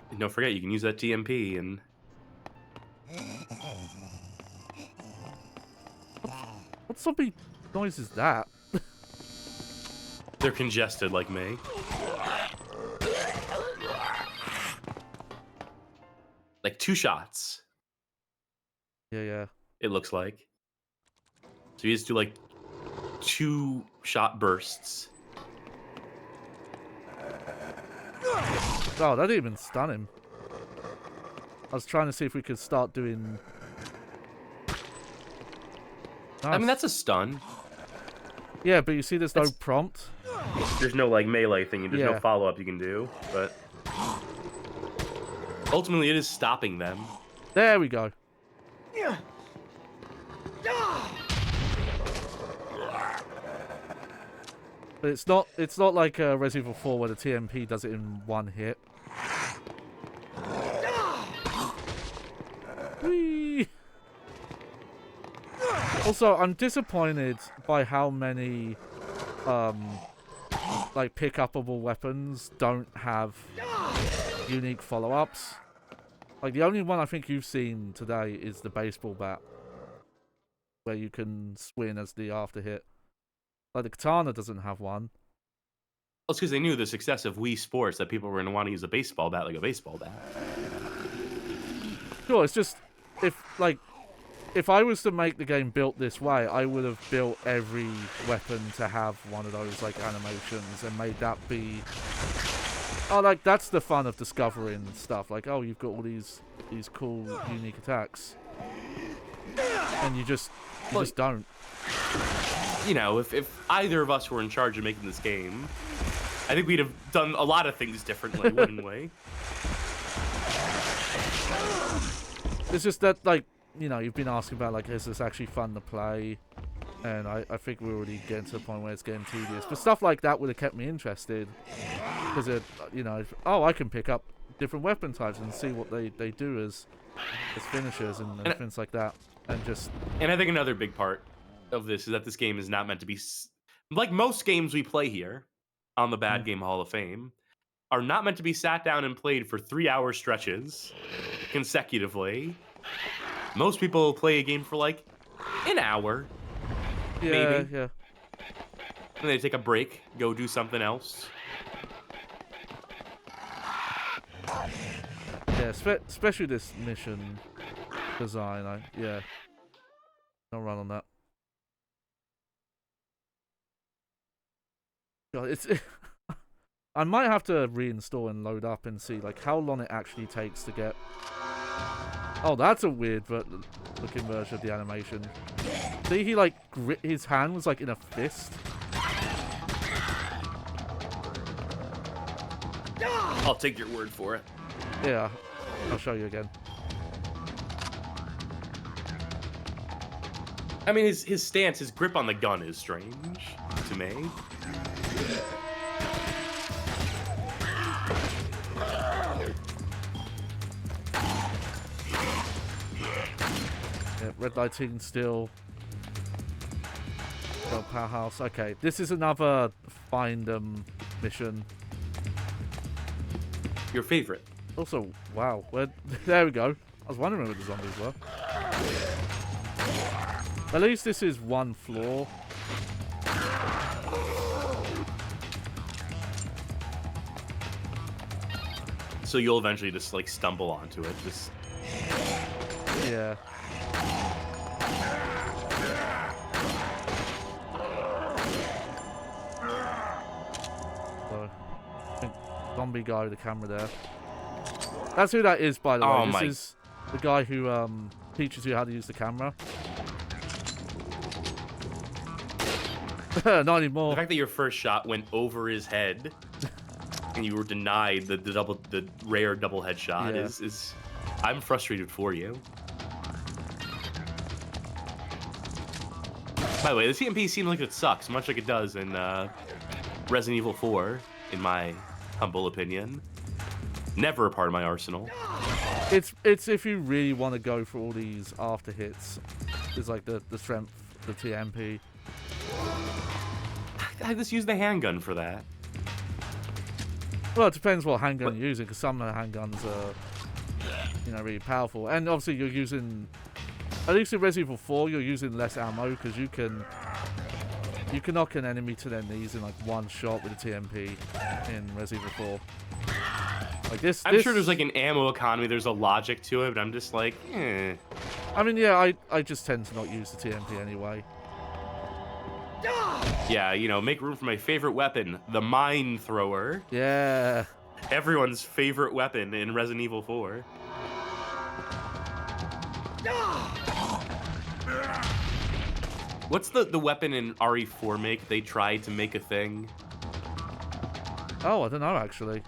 And don't forget, you can use that TMP and... What zombie noise is that? They're congested like me. Like 2 shots. Yeah. It looks like. So you just do like 2 shot bursts. Oh, that didn't even stun him. I was trying to see if we could start doing... Nice. I mean, that's a stun. Yeah, but you see there's no prompt. There's no, like, melee thing. There's no follow-up you can do. But ultimately, it is stopping them. There we go. But it's not like Resident Evil 4 where the TMP does it in one hit. Whee! Also, I'm disappointed by how many like pick-upable weapons don't have unique follow-ups. Like the only one I think you've seen today is the baseball bat, where you can swing as the after hit. Like the katana doesn't have one. Well, it's because they knew the success of Wii Sports that people were going to want to use a baseball bat like a baseball bat. Sure, it's just if I was to make the game built this way, I would have built every weapon to have one of those like animations and made that be. Oh, like that's the fun of discovering stuff. Like, oh, you've got all these cool unique attacks, and you just don't. You know, if either of us were in charge of making this game, I think we'd have done a lot of things differently, wouldn't we? It's just that, like, you know, you've been asking about, like, is this actually fun to play? And I think we're already getting to the point where it's getting tedious. But stuff like that would have kept me interested. Because, you know, I can pick up different weapon types and see what they do as finishers and things like that. And I think another big part of this is that this game is not meant to be... Like most games we play here on the Bad Game Hall of Fame are not meant to be sat down and played for 3-hour stretches consecutively. Most people play a game for like An hour. Yeah, Maybe. yeah. And they take a break, go do something else. Yeah, especially this mission design. Yeah. I'll run on that. God, it's... I might have to reinstall and load up and see like how long it actually takes to get... Oh, that's a weird looking version of the animation. See, he like his hand was like in a fist. I'll take your word for it. Yeah, I'll show you again. I mean, his stance, his grip on the gun is strange to me. Yeah, red lighting still. Oh, powerhouse. Okay, this is another find mission. Your favorite. Also, wow, there we go. I was wondering where the zombies were. At least this is one floor. So you'll eventually just like stumble onto it. Just yeah. So, I think zombie guy with the camera there. That's who that is, by the way. This is the guy who teaches you how to use the camera. Not anymore. The fact that your first shot went over his head and you were denied the rare double headshot is I'm frustrated for you. By the way, the CMP seems like it sucks, much like it does in Resident Evil 4, in my humble opinion. Never a part of my arsenal. It's if you really want to go for all these after hits. It's like the strength, the TMP. I just use the handgun for that. Well, it depends what handgun you're using, because some handguns are, really powerful. And obviously you're using, at least in Resident Evil 4, you're using less ammo, because you can knock an enemy to their knees in like one shot with a TMP in Resident Evil 4. Like I'm sure there's like an ammo economy, there's a logic to it, but I'm just like, eh. I mean, yeah, I just tend to not use the TMP anyway. Yeah, make room for my favorite weapon, the mine thrower. Yeah. Everyone's favorite weapon in Resident Evil 4. What's the weapon in RE4 make? They tried to make a thing. Oh, I don't know actually.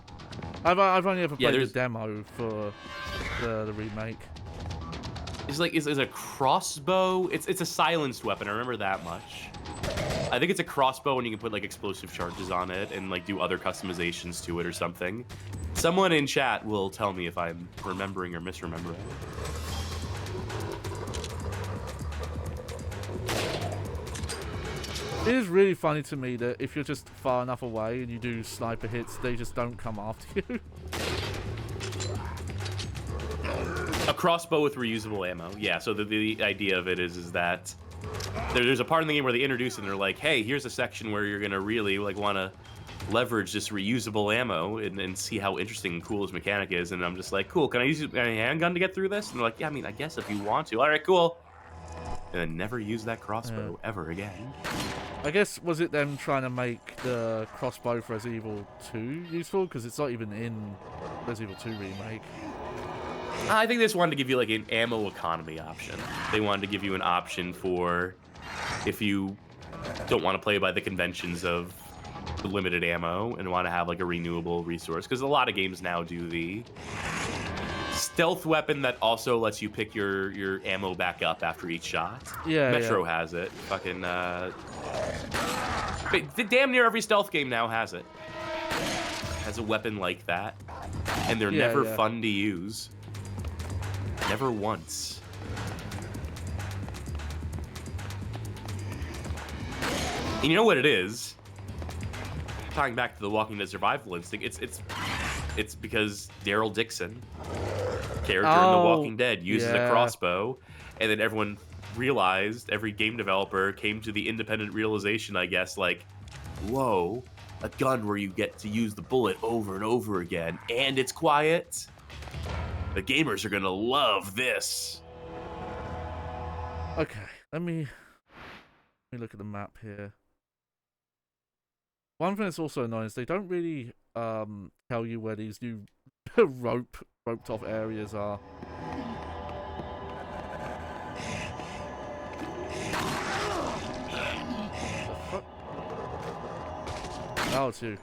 I've only ever played the demo for the remake. Is a crossbow? It's a silenced weapon. I remember that much. I think it's a crossbow and you can put like explosive charges on it and like do other customizations to it or something. Someone in chat will tell me if I'm remembering or misremembering. It is really funny to me that if you're just far enough away and you do sniper hits, they just don't come after you. A crossbow with reusable ammo. Yeah, so the idea of it is that there's a part in the game where they introduce it and they're like, hey, here's a section where you're gonna really like want to leverage this reusable ammo and see how interesting and cool this mechanic is. And I'm just like, cool, can I use a handgun to get through this? And they're like, yeah, I mean, I guess if you want to. All right, cool. And then never use that crossbow ever again. I guess, was it them trying to make the crossbow for Resident Evil 2 useful? Because it's not even in Resident Evil 2 Remake. I think they just wanted to give you like an ammo economy option. They wanted to give you an option for if you don't want to play by the conventions of the limited ammo and want to have like a renewable resource. Because a lot of games now do the stealth weapon that also lets you pick your ammo back up after each shot. Yeah, Metro has it. Fucking damn near every stealth game now has it. Has a weapon like that, and they're never fun to use. Never once. And you know what it is? Tying back to the Walking Dead survival instinct, it's because Daryl Dixon, character in The Walking Dead, uses a crossbow, and then everyone realized, every game developer came to the independent realization, I guess, like, whoa, a gun where you get to use the bullet over and over again, and it's quiet. The gamers are gonna love this. Okay, let me look at the map here. One thing that's also annoying is they don't really tell you where these new roped off areas are. Oh, it's you.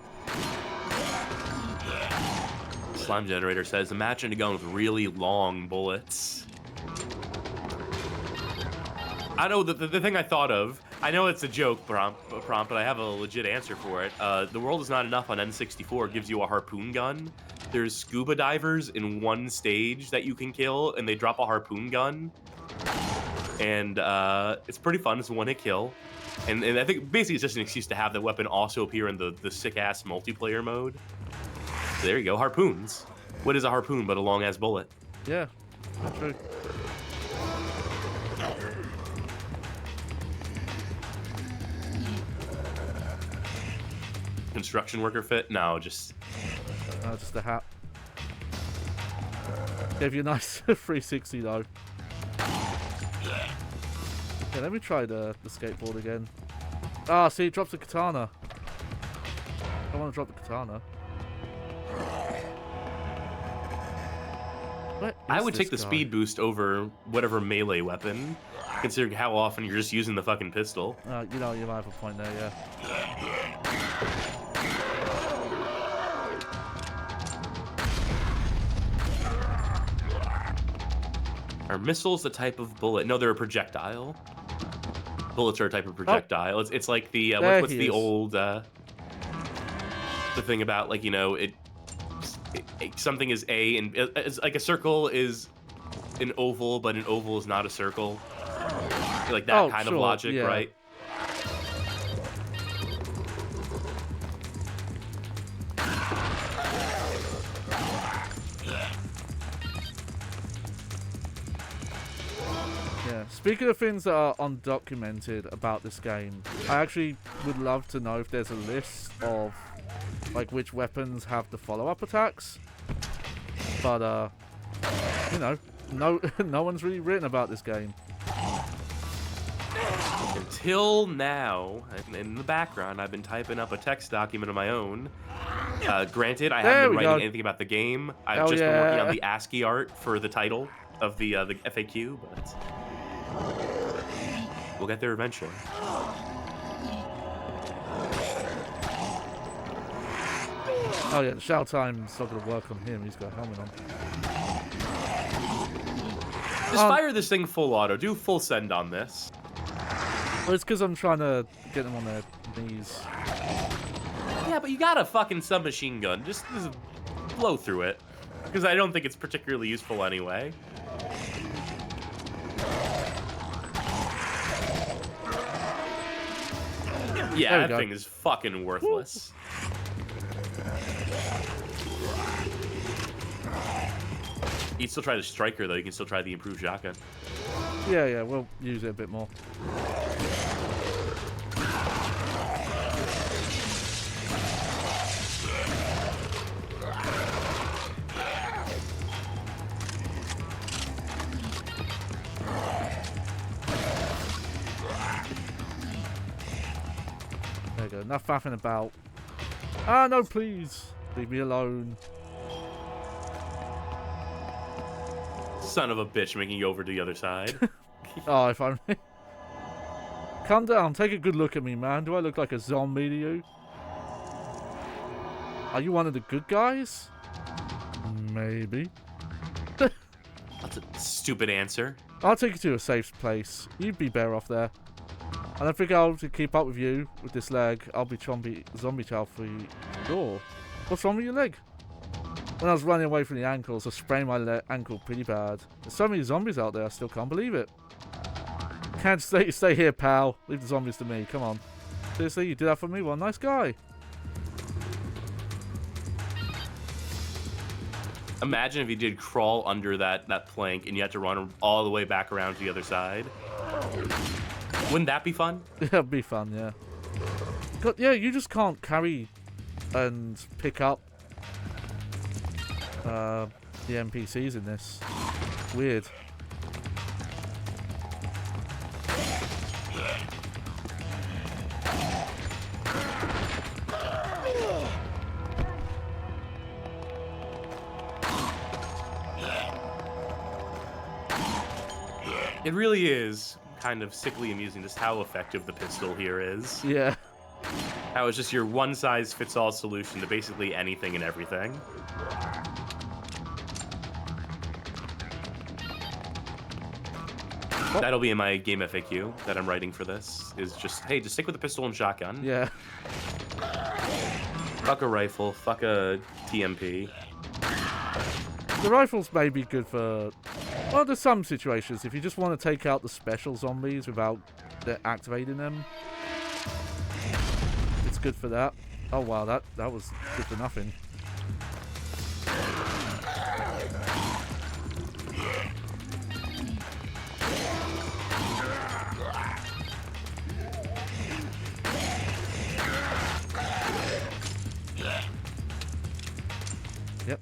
Slime Generator says, imagine a gun with really long bullets. I know the thing I thought of, I know it's a joke prompt, but I have a legit answer for it. The world is not enough on N64 gives you a harpoon gun. There's scuba divers in one stage that you can kill, and they drop a harpoon gun. And it's pretty fun. It's a one-hit kill. And I think basically it's just an excuse to have that weapon also appear in the sick-ass multiplayer mode. So there you go, harpoons. What is a harpoon but a long-ass bullet? Yeah, true. Construction worker fit? No, just a hat. Gave you a nice 360 though. Yeah, let me try the skateboard again. Ah, see, it drops the katana. I want to drop the katana. I would take the speed boost over whatever melee weapon, considering how often you're just using the fucking pistol. You know, you might have a point there, yeah. Are missiles a type of bullet? No, they're a projectile. Bullets are a type of projectile. Oh. It's like the what's the old the thing about, like, you know, something is a, and it's like a circle is an oval, but an oval is not a circle. Like that kind of logic, yeah. Right? Speaking of things that are undocumented about this game, I actually would love to know if there's a list of like which weapons have the follow-up attacks. But you know, no one's really written about this game. Until now, in the background, I've been typing up a text document of my own. Granted, I haven't been writing anything about the game. I've just been working on the ASCII art for the title of the FAQ, but we'll get there eventually. Oh yeah, the shout time's not going to work on him. He's got a helmet on. Just fire this thing full auto. Do full send on this. Well, it's because I'm trying to get them on their knees. Yeah, but you got a fucking submachine gun. Just blow through it. Because I don't think it's particularly useful anyway. Yeah, that thing is fucking worthless. You can still try the striker, though. You can still try the improved shotgun. Yeah, we'll use it a bit more. There you go. Enough faffing about. Ah, no, please. Leave me alone. Son of a bitch, making you over to the other side. Oh, if I'm... Calm down. Take a good look at me, man. Do I look like a zombie to you? Are you one of the good guys? Maybe. That's a stupid answer. I'll take you to a safe place. You'd be better off there. I don't think I'll keep up with you with this leg. I'll be zombie chow for you. Sure. What's wrong with your leg? When I was running away from the ankles, I sprained my ankle pretty bad. There's so many zombies out there, I still can't believe it. Can't stay here, pal. Leave the zombies to me. Come on. Seriously, you did that for me? What a nice guy. Imagine if you did crawl under that plank and you had to run all the way back around to the other side. Wouldn't that be fun? That'd be fun, yeah. God, yeah, you just can't carry and pick up the NPCs in this. Weird. It really is kind of sickly amusing just how effective the pistol here is. Yeah. How it's just your one-size-fits-all solution to basically anything and everything. Oh. That'll be in my game FAQ that I'm writing for this, is just, hey, just stick with the pistol and shotgun. Yeah. Fuck a rifle, fuck a TMP. The rifles may be good for... Well, there's some situations. If you just want to take out the special zombies without activating them, it's good for that. Oh wow, that was good for nothing. Yep.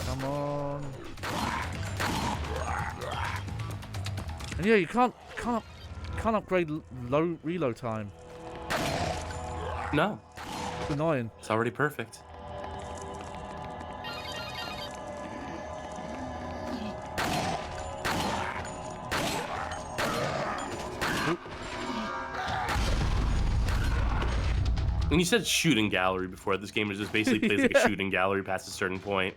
Come on. And yeah, you can't upgrade low reload time. No. It's annoying. It's already perfect. When you said shooting gallery before, this game is just basically plays like a shooting gallery past a certain point.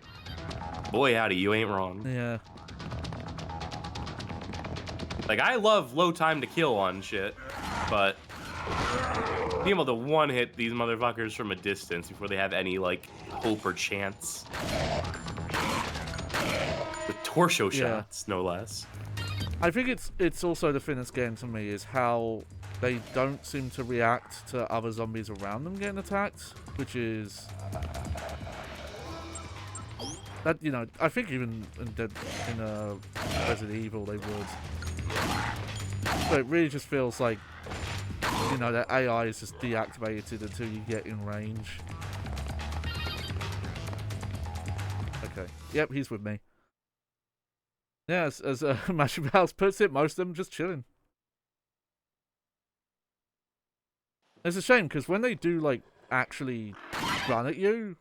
Boy, howdy, you ain't wrong. Yeah. Like, I love low time to kill on shit, but being able to one-hit these motherfuckers from a distance before they have any, like, hope or chance. With torso shots, no less. I think it's also the thing that's getting to me is how they don't seem to react to other zombies around them getting attacked, which is that, you know, I think even in Resident Evil they would, but it really just feels like, you know, that AI is just deactivated until you get in range. Okay, yep, he's with me. Yeah, as Mashy Mouse puts it, most of them just chilling. It's a shame, because when they do, like, actually run at you,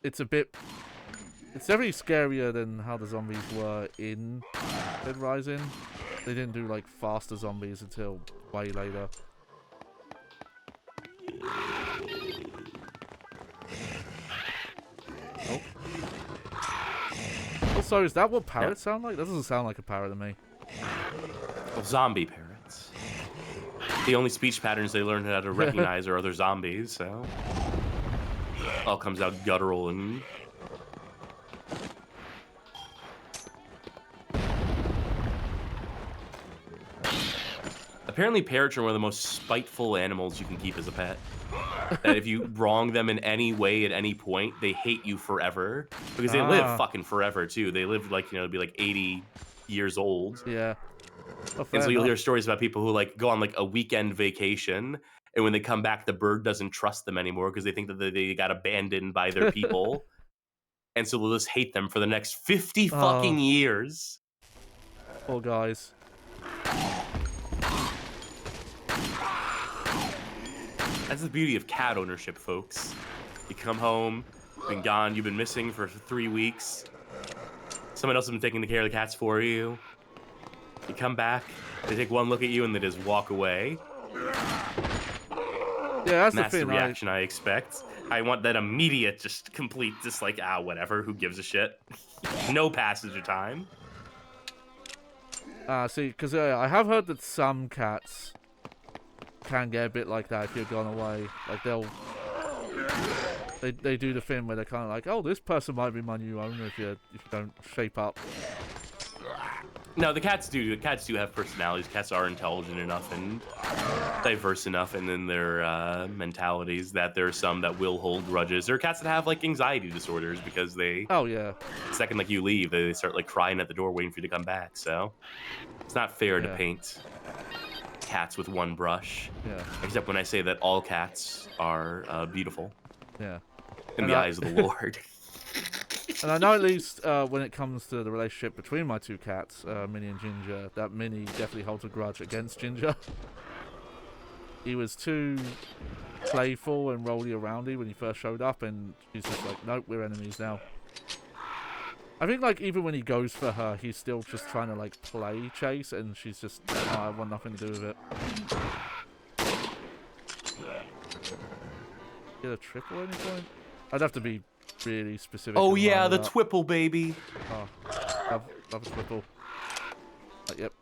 it's definitely scarier than how the zombies were in Dead Rising. They didn't do, like, faster zombies until way later. Oh. Also, is that what parrots sound like? That doesn't sound like a parrot to me. Well, zombie parrots. The only speech patterns they learn how to recognize are other zombies, so... all comes out guttural and... Apparently parrots are one of the most spiteful animals you can keep as a pet. That if you wrong them in any way at any point, they hate you forever. Because they live fucking forever, too. They live, like, you know, to be like 80 years old. Yeah. Oh, and so you'll hear stories about people who, like, go on, like, a weekend vacation, and when they come back, the bird doesn't trust them anymore because they think that they got abandoned by their people. And so they'll just hate them for the next 50 fucking years. Poor guys. That's the beauty of cat ownership, folks. You come home, been gone, you've been missing for 3 weeks. Someone else has been taking care of the cats for you. You come back, they take one look at you, and they just walk away. Yeah, that's the reaction I expect. I want that immediate, just complete, just like, whatever, who gives a shit? No passage of time. See, because I have heard that some cats can get a bit like that if you're gone away. Like, they do the thing where they're kind of like, oh, this person might be my new owner if you don't shape up. No, the cats do. The cats do have personalities. Cats are intelligent enough and diverse enough, and in their mentalities that there are some that will hold grudges. There are cats that have like anxiety disorders because they, Oh yeah. the second like you leave, they start like crying at the door, waiting for you to come back. So it's not fair to Yeah. paint cats with one brush. Yeah. Except when I say that all cats are beautiful Yeah. in And the eyes of the Lord. And I know at least when it comes to the relationship between my two cats, Minnie and Ginger, that Minnie definitely holds a grudge against Ginger. He was too playful and rolly-aroundy when he first showed up, and she's just like, nope, we're enemies now. I think, like, even when he goes for her, he's still just trying to, like, play chase, and she's just, oh, I want nothing to do with it. Get a triple at any point? I'd have to be really specific. Oh and yeah, line the it up. Twipple baby. Oh, love a Twipple. Yep.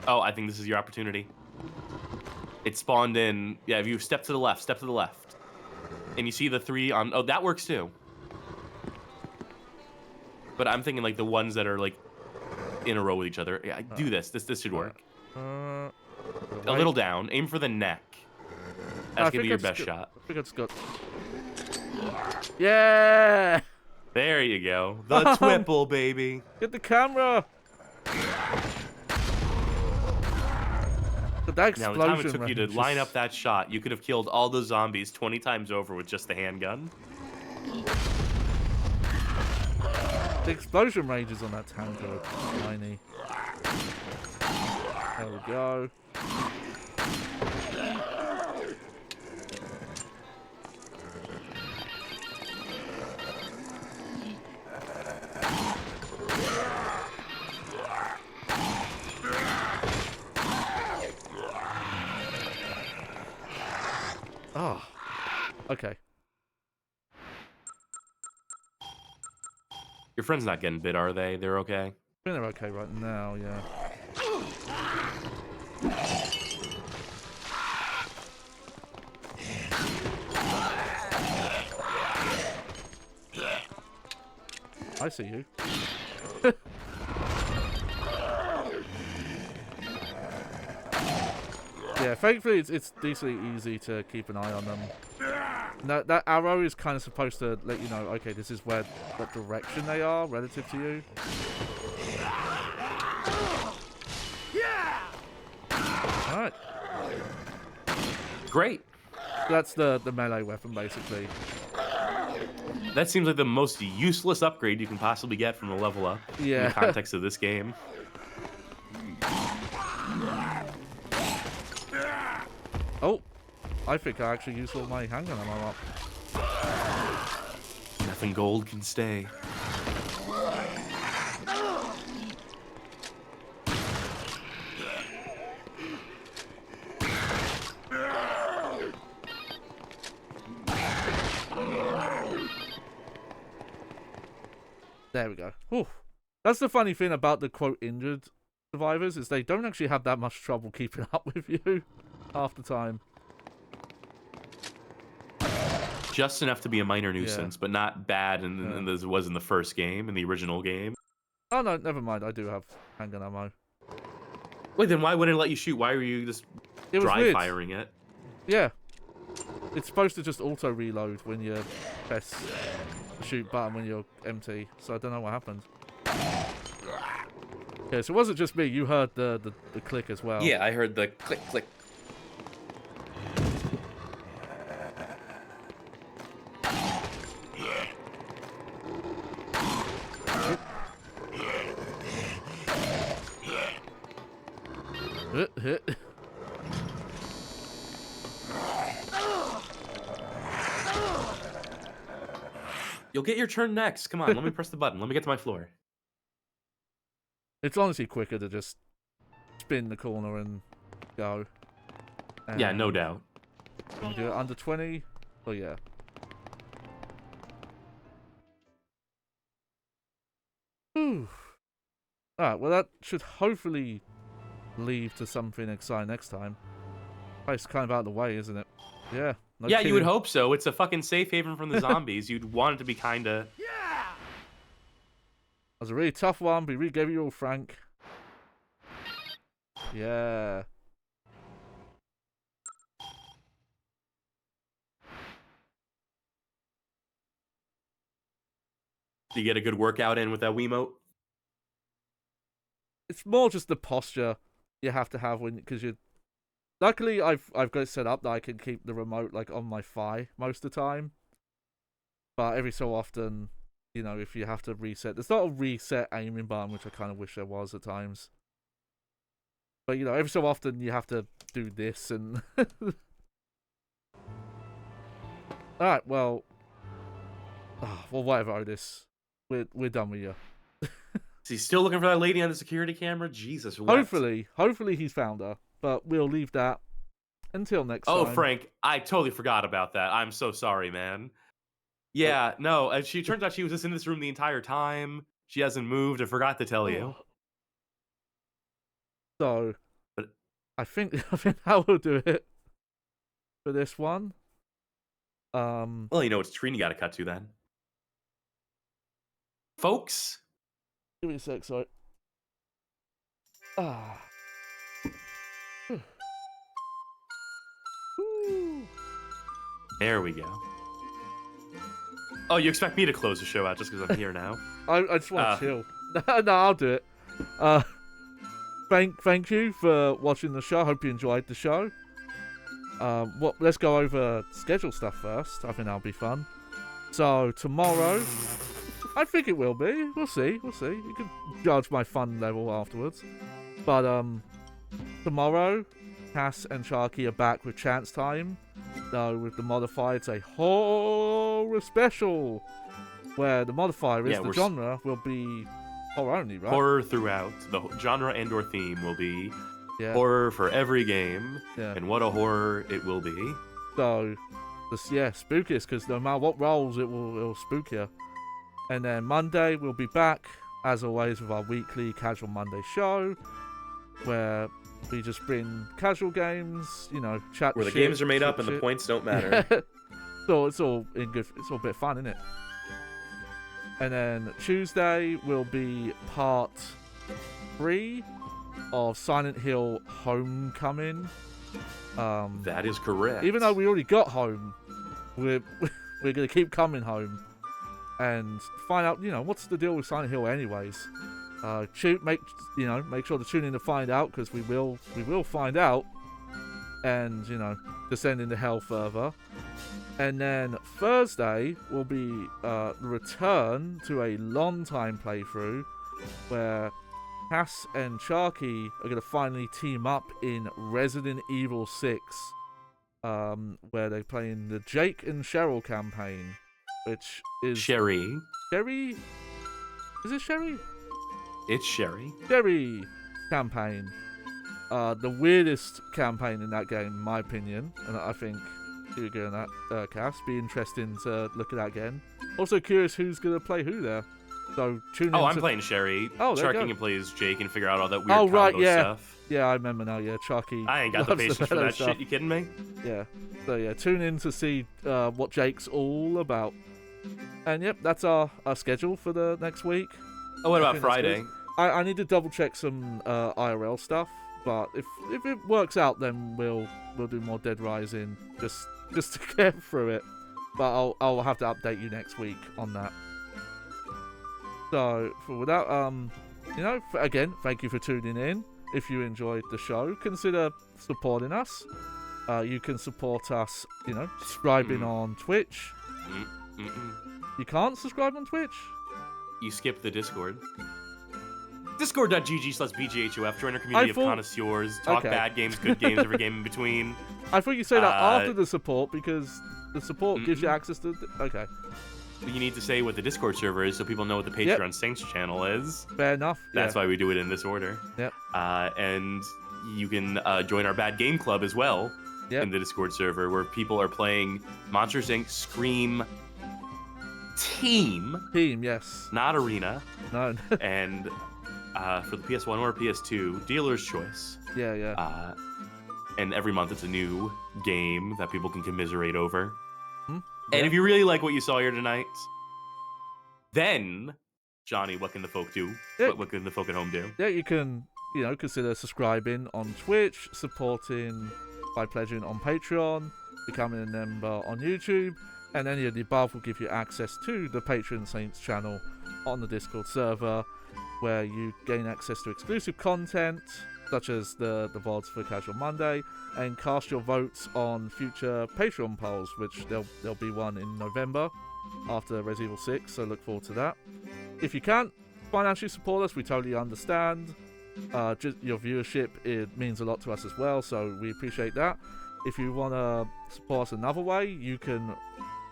Oh, I think this is your opportunity. It spawned in. Yeah, if you step to the left, and you see the 3 on. Oh, that works too. But I'm thinking like the ones that are like in a row with each other. Yeah, do this. This should work. A little down. Aim for the neck. That's gonna be your best shot. I think it's got. Yeah! There you go. The Twipple baby. Get the camera! But that explosion. Now, the time it took you to range line is- up that shot, you could have killed all those zombies 20 times over with just the handgun. The explosion ranges on that tank are tiny. There we go. Oh, okay. Your friend's not getting bit, are they? They're okay? I think they're okay right now, yeah. I see you. Yeah, thankfully it's decently easy to keep an eye on them. That arrow is kind of supposed to let you know, okay, this is what direction they are relative to you. Alright. Great. That's the melee weapon, basically. That seems like the most useless upgrade you can possibly get from a level up in Yeah. the context of this game. Oh, I think I actually used all my handgun ammo up. Nothing gold can stay. There we go. Whew. That's the funny thing about the quote injured survivors is they don't actually have that much trouble keeping up with you half the time. Just enough to be a minor nuisance, but not bad as it was in the first game, in the original game. Oh no, never mind. I do have handgun ammo. Wait, then why wouldn't it let you shoot? Why were you just It was dry weird. firing it? Yeah. It's supposed to just auto reload when you press the shoot button when you're empty. So I don't know what happened. Yeah, so it wasn't just me. You heard the click as well. Yeah, I heard the click, click. You'll get your turn next. Come on, let me press the button. Let me get to my floor. It's honestly quicker to just spin the corner and go. Yeah, no doubt. Can we do it under 20? Oh, yeah. Whew. Alright, well that should hopefully lead to something exciting next time. It's kind of out of the way, isn't it? Yeah. No Yeah, you would kidding. hope so. It's a fucking safe haven from the zombies. You'd want it to be kind of... I was a really tough one, but he really gave you all Frank. Yeah. Do you get a good workout in with that Wiimote? It's more just the posture you have to have when, because you. Luckily, I've got it set up that I can keep the remote like on my thigh most of the time. But every so often, you know, if you have to reset, there's not a reset aiming button, which I kind of wish there was at times. But you know, every so often you have to do this and. All right, well, whatever, Otis. We're done with you. Is he still looking for that lady on the security camera? Jesus. What? Hopefully he's found her. But we'll leave that until next time. Oh, Frank, I totally forgot about that. I'm so sorry, man. Yeah, no, she turns out she was just in this room the entire time. She hasn't moved. I forgot to tell you. So, but I think that will do it for this one. Well, you know it's Trini got to cut to then, folks. Give me a sec, sorry. There we go. Oh, you expect me to close the show out just because I'm here now? I just want to chill. No, I'll do it. Thank you for watching the show. Hope you enjoyed the show. Let's go over schedule stuff first. I think that'll be fun. So tomorrow, I think it will be. We'll see. You can judge my fun level afterwards. But tomorrow, Cass and Sharky are back with Chance Time. So with the modifier, it's a horror special, where the modifier is the genre will be horror only, right? Horror throughout. The genre and/or theme will be horror for every game, and what a horror it will be. So, spookiest, because no matter what rolls, it'll spook you. And then Monday, we'll be back, as always, with our weekly Casual Monday show, where we just bring casual games, you know, chat. Where the games are made up and the points don't matter. So it's all in good. It's all a bit of fun, isn't it? And then Tuesday will be part 3 of Silent Hill Homecoming. That is correct. Even though we already got home, we're gonna keep coming home and find out, you know, what's the deal with Silent Hill, anyways. Make sure to tune in to find out, because we will find out, and you know, descend into hell further. And then Thursday will be the return to a long time playthrough, where Cass and Sharky are going to finally team up in Resident Evil 6, where they're playing the Jake and Cheryl campaign, which is Sherry. Is it Sherry? It's Sherry. Sherry campaign. The weirdest campaign in that game, in my opinion, and I think you're going that, Cass. Be interesting to look at that again. Also curious who's going to play who there. So tune in. I'm playing Sherry. Oh, Charking plays Jake and figure out all that weird combo stuff. Yeah, I remember now. Yeah, Chucky. I ain't got the patience for that shit. You kidding me? Yeah. So yeah, tune in to see what Jake's all about. And yep, that's our schedule for the next week. Oh, what about Friday? I need to double check some IRL stuff, but if it works out, then we'll do more Dead Rising just to get through it. But I'll have to update you next week on that. So without again, thank you for tuning in. If you enjoyed the show, consider supporting us. You can support us, you know, subscribing on Twitch. You can't subscribe on Twitch? You skip the Discord. Discord.gg/BGHOF. Join our community of connoisseurs. Talk bad games, good games, every game in between. I thought you said that after the support, because the support gives you access to... Okay. You need to say what the Discord server is so people know what the Patreon Saints channel is. Fair enough. That's why we do it in this order. Yep. And you can join our Bad Game Club as well in the Discord server, where people are playing Monsters Inc. Scream Team. Yes. Not Arena. No. And for the PS1 or PS2, Dealer's Choice. Yeah. And every month it's a new game that people can commiserate over. Hmm? And if you really like what you saw here tonight, then Johnny, what can the folk do? Yeah. What can the folk at home do? Yeah, you can, consider subscribing on Twitch, supporting by pledging on Patreon, becoming a member on YouTube, and any of the above will give you access to the Patreon Saints channel on the Discord server, where you gain access to exclusive content, such as the VODs for Casual Monday, and cast your votes on future Patreon polls, which there'll be one in November after Resident Evil 6, so look forward to that. If you can't financially support us, we totally understand. Just your viewership, it means a lot to us as well, so we appreciate that. If you want to support us another way, you can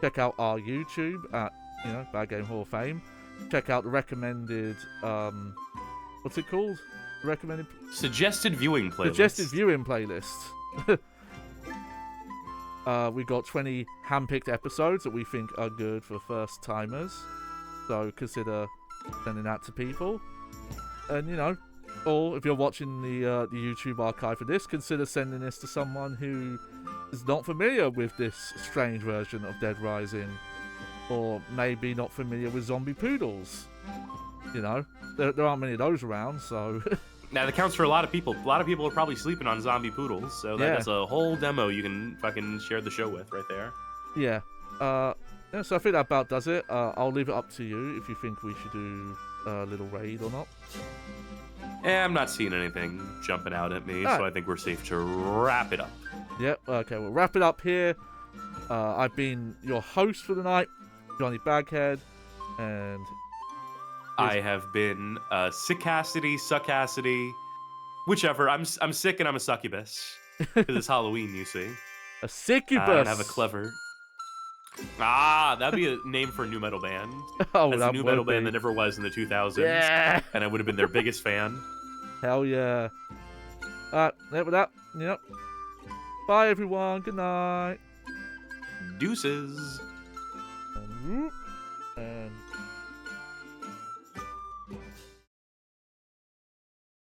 check out our YouTube at, Bad Game Hall of Fame. Check out the recommended, what's it called? Recommended Suggested viewing playlist. Suggested viewing playlist. We got 20 hand-picked episodes that we think are good for first timers, so consider sending that to people. And or if you're watching the YouTube archive for this, consider sending this to someone who is not familiar with this strange version of Dead Rising, or maybe not familiar with zombie poodles. There aren't many of those around, so. Now that counts for a lot of people. A lot of people are probably sleeping on zombie poodles, so that's a whole demo you can fucking share the show with right there. Yeah. So I think that about does it. I'll leave it up to you if you think we should do a little raid or not. I'm not seeing anything jumping out at me, so I think we're safe to wrap it up. Yep. Okay, we'll wrap it up here. I've been your host for the night, Johnny Baghead, and I have been Sick Cassidy, Suck Cassidy, whichever. I'm sick and I'm a succubus because it's Halloween, you see. A succubus. And have a clever. That'd be a name for a new metal band. Oh, that's that a new metal band that never was in the 2000s. Yeah. And I would have been their biggest fan. Hell yeah. Alright, with that, Bye everyone. Good night. Deuces. And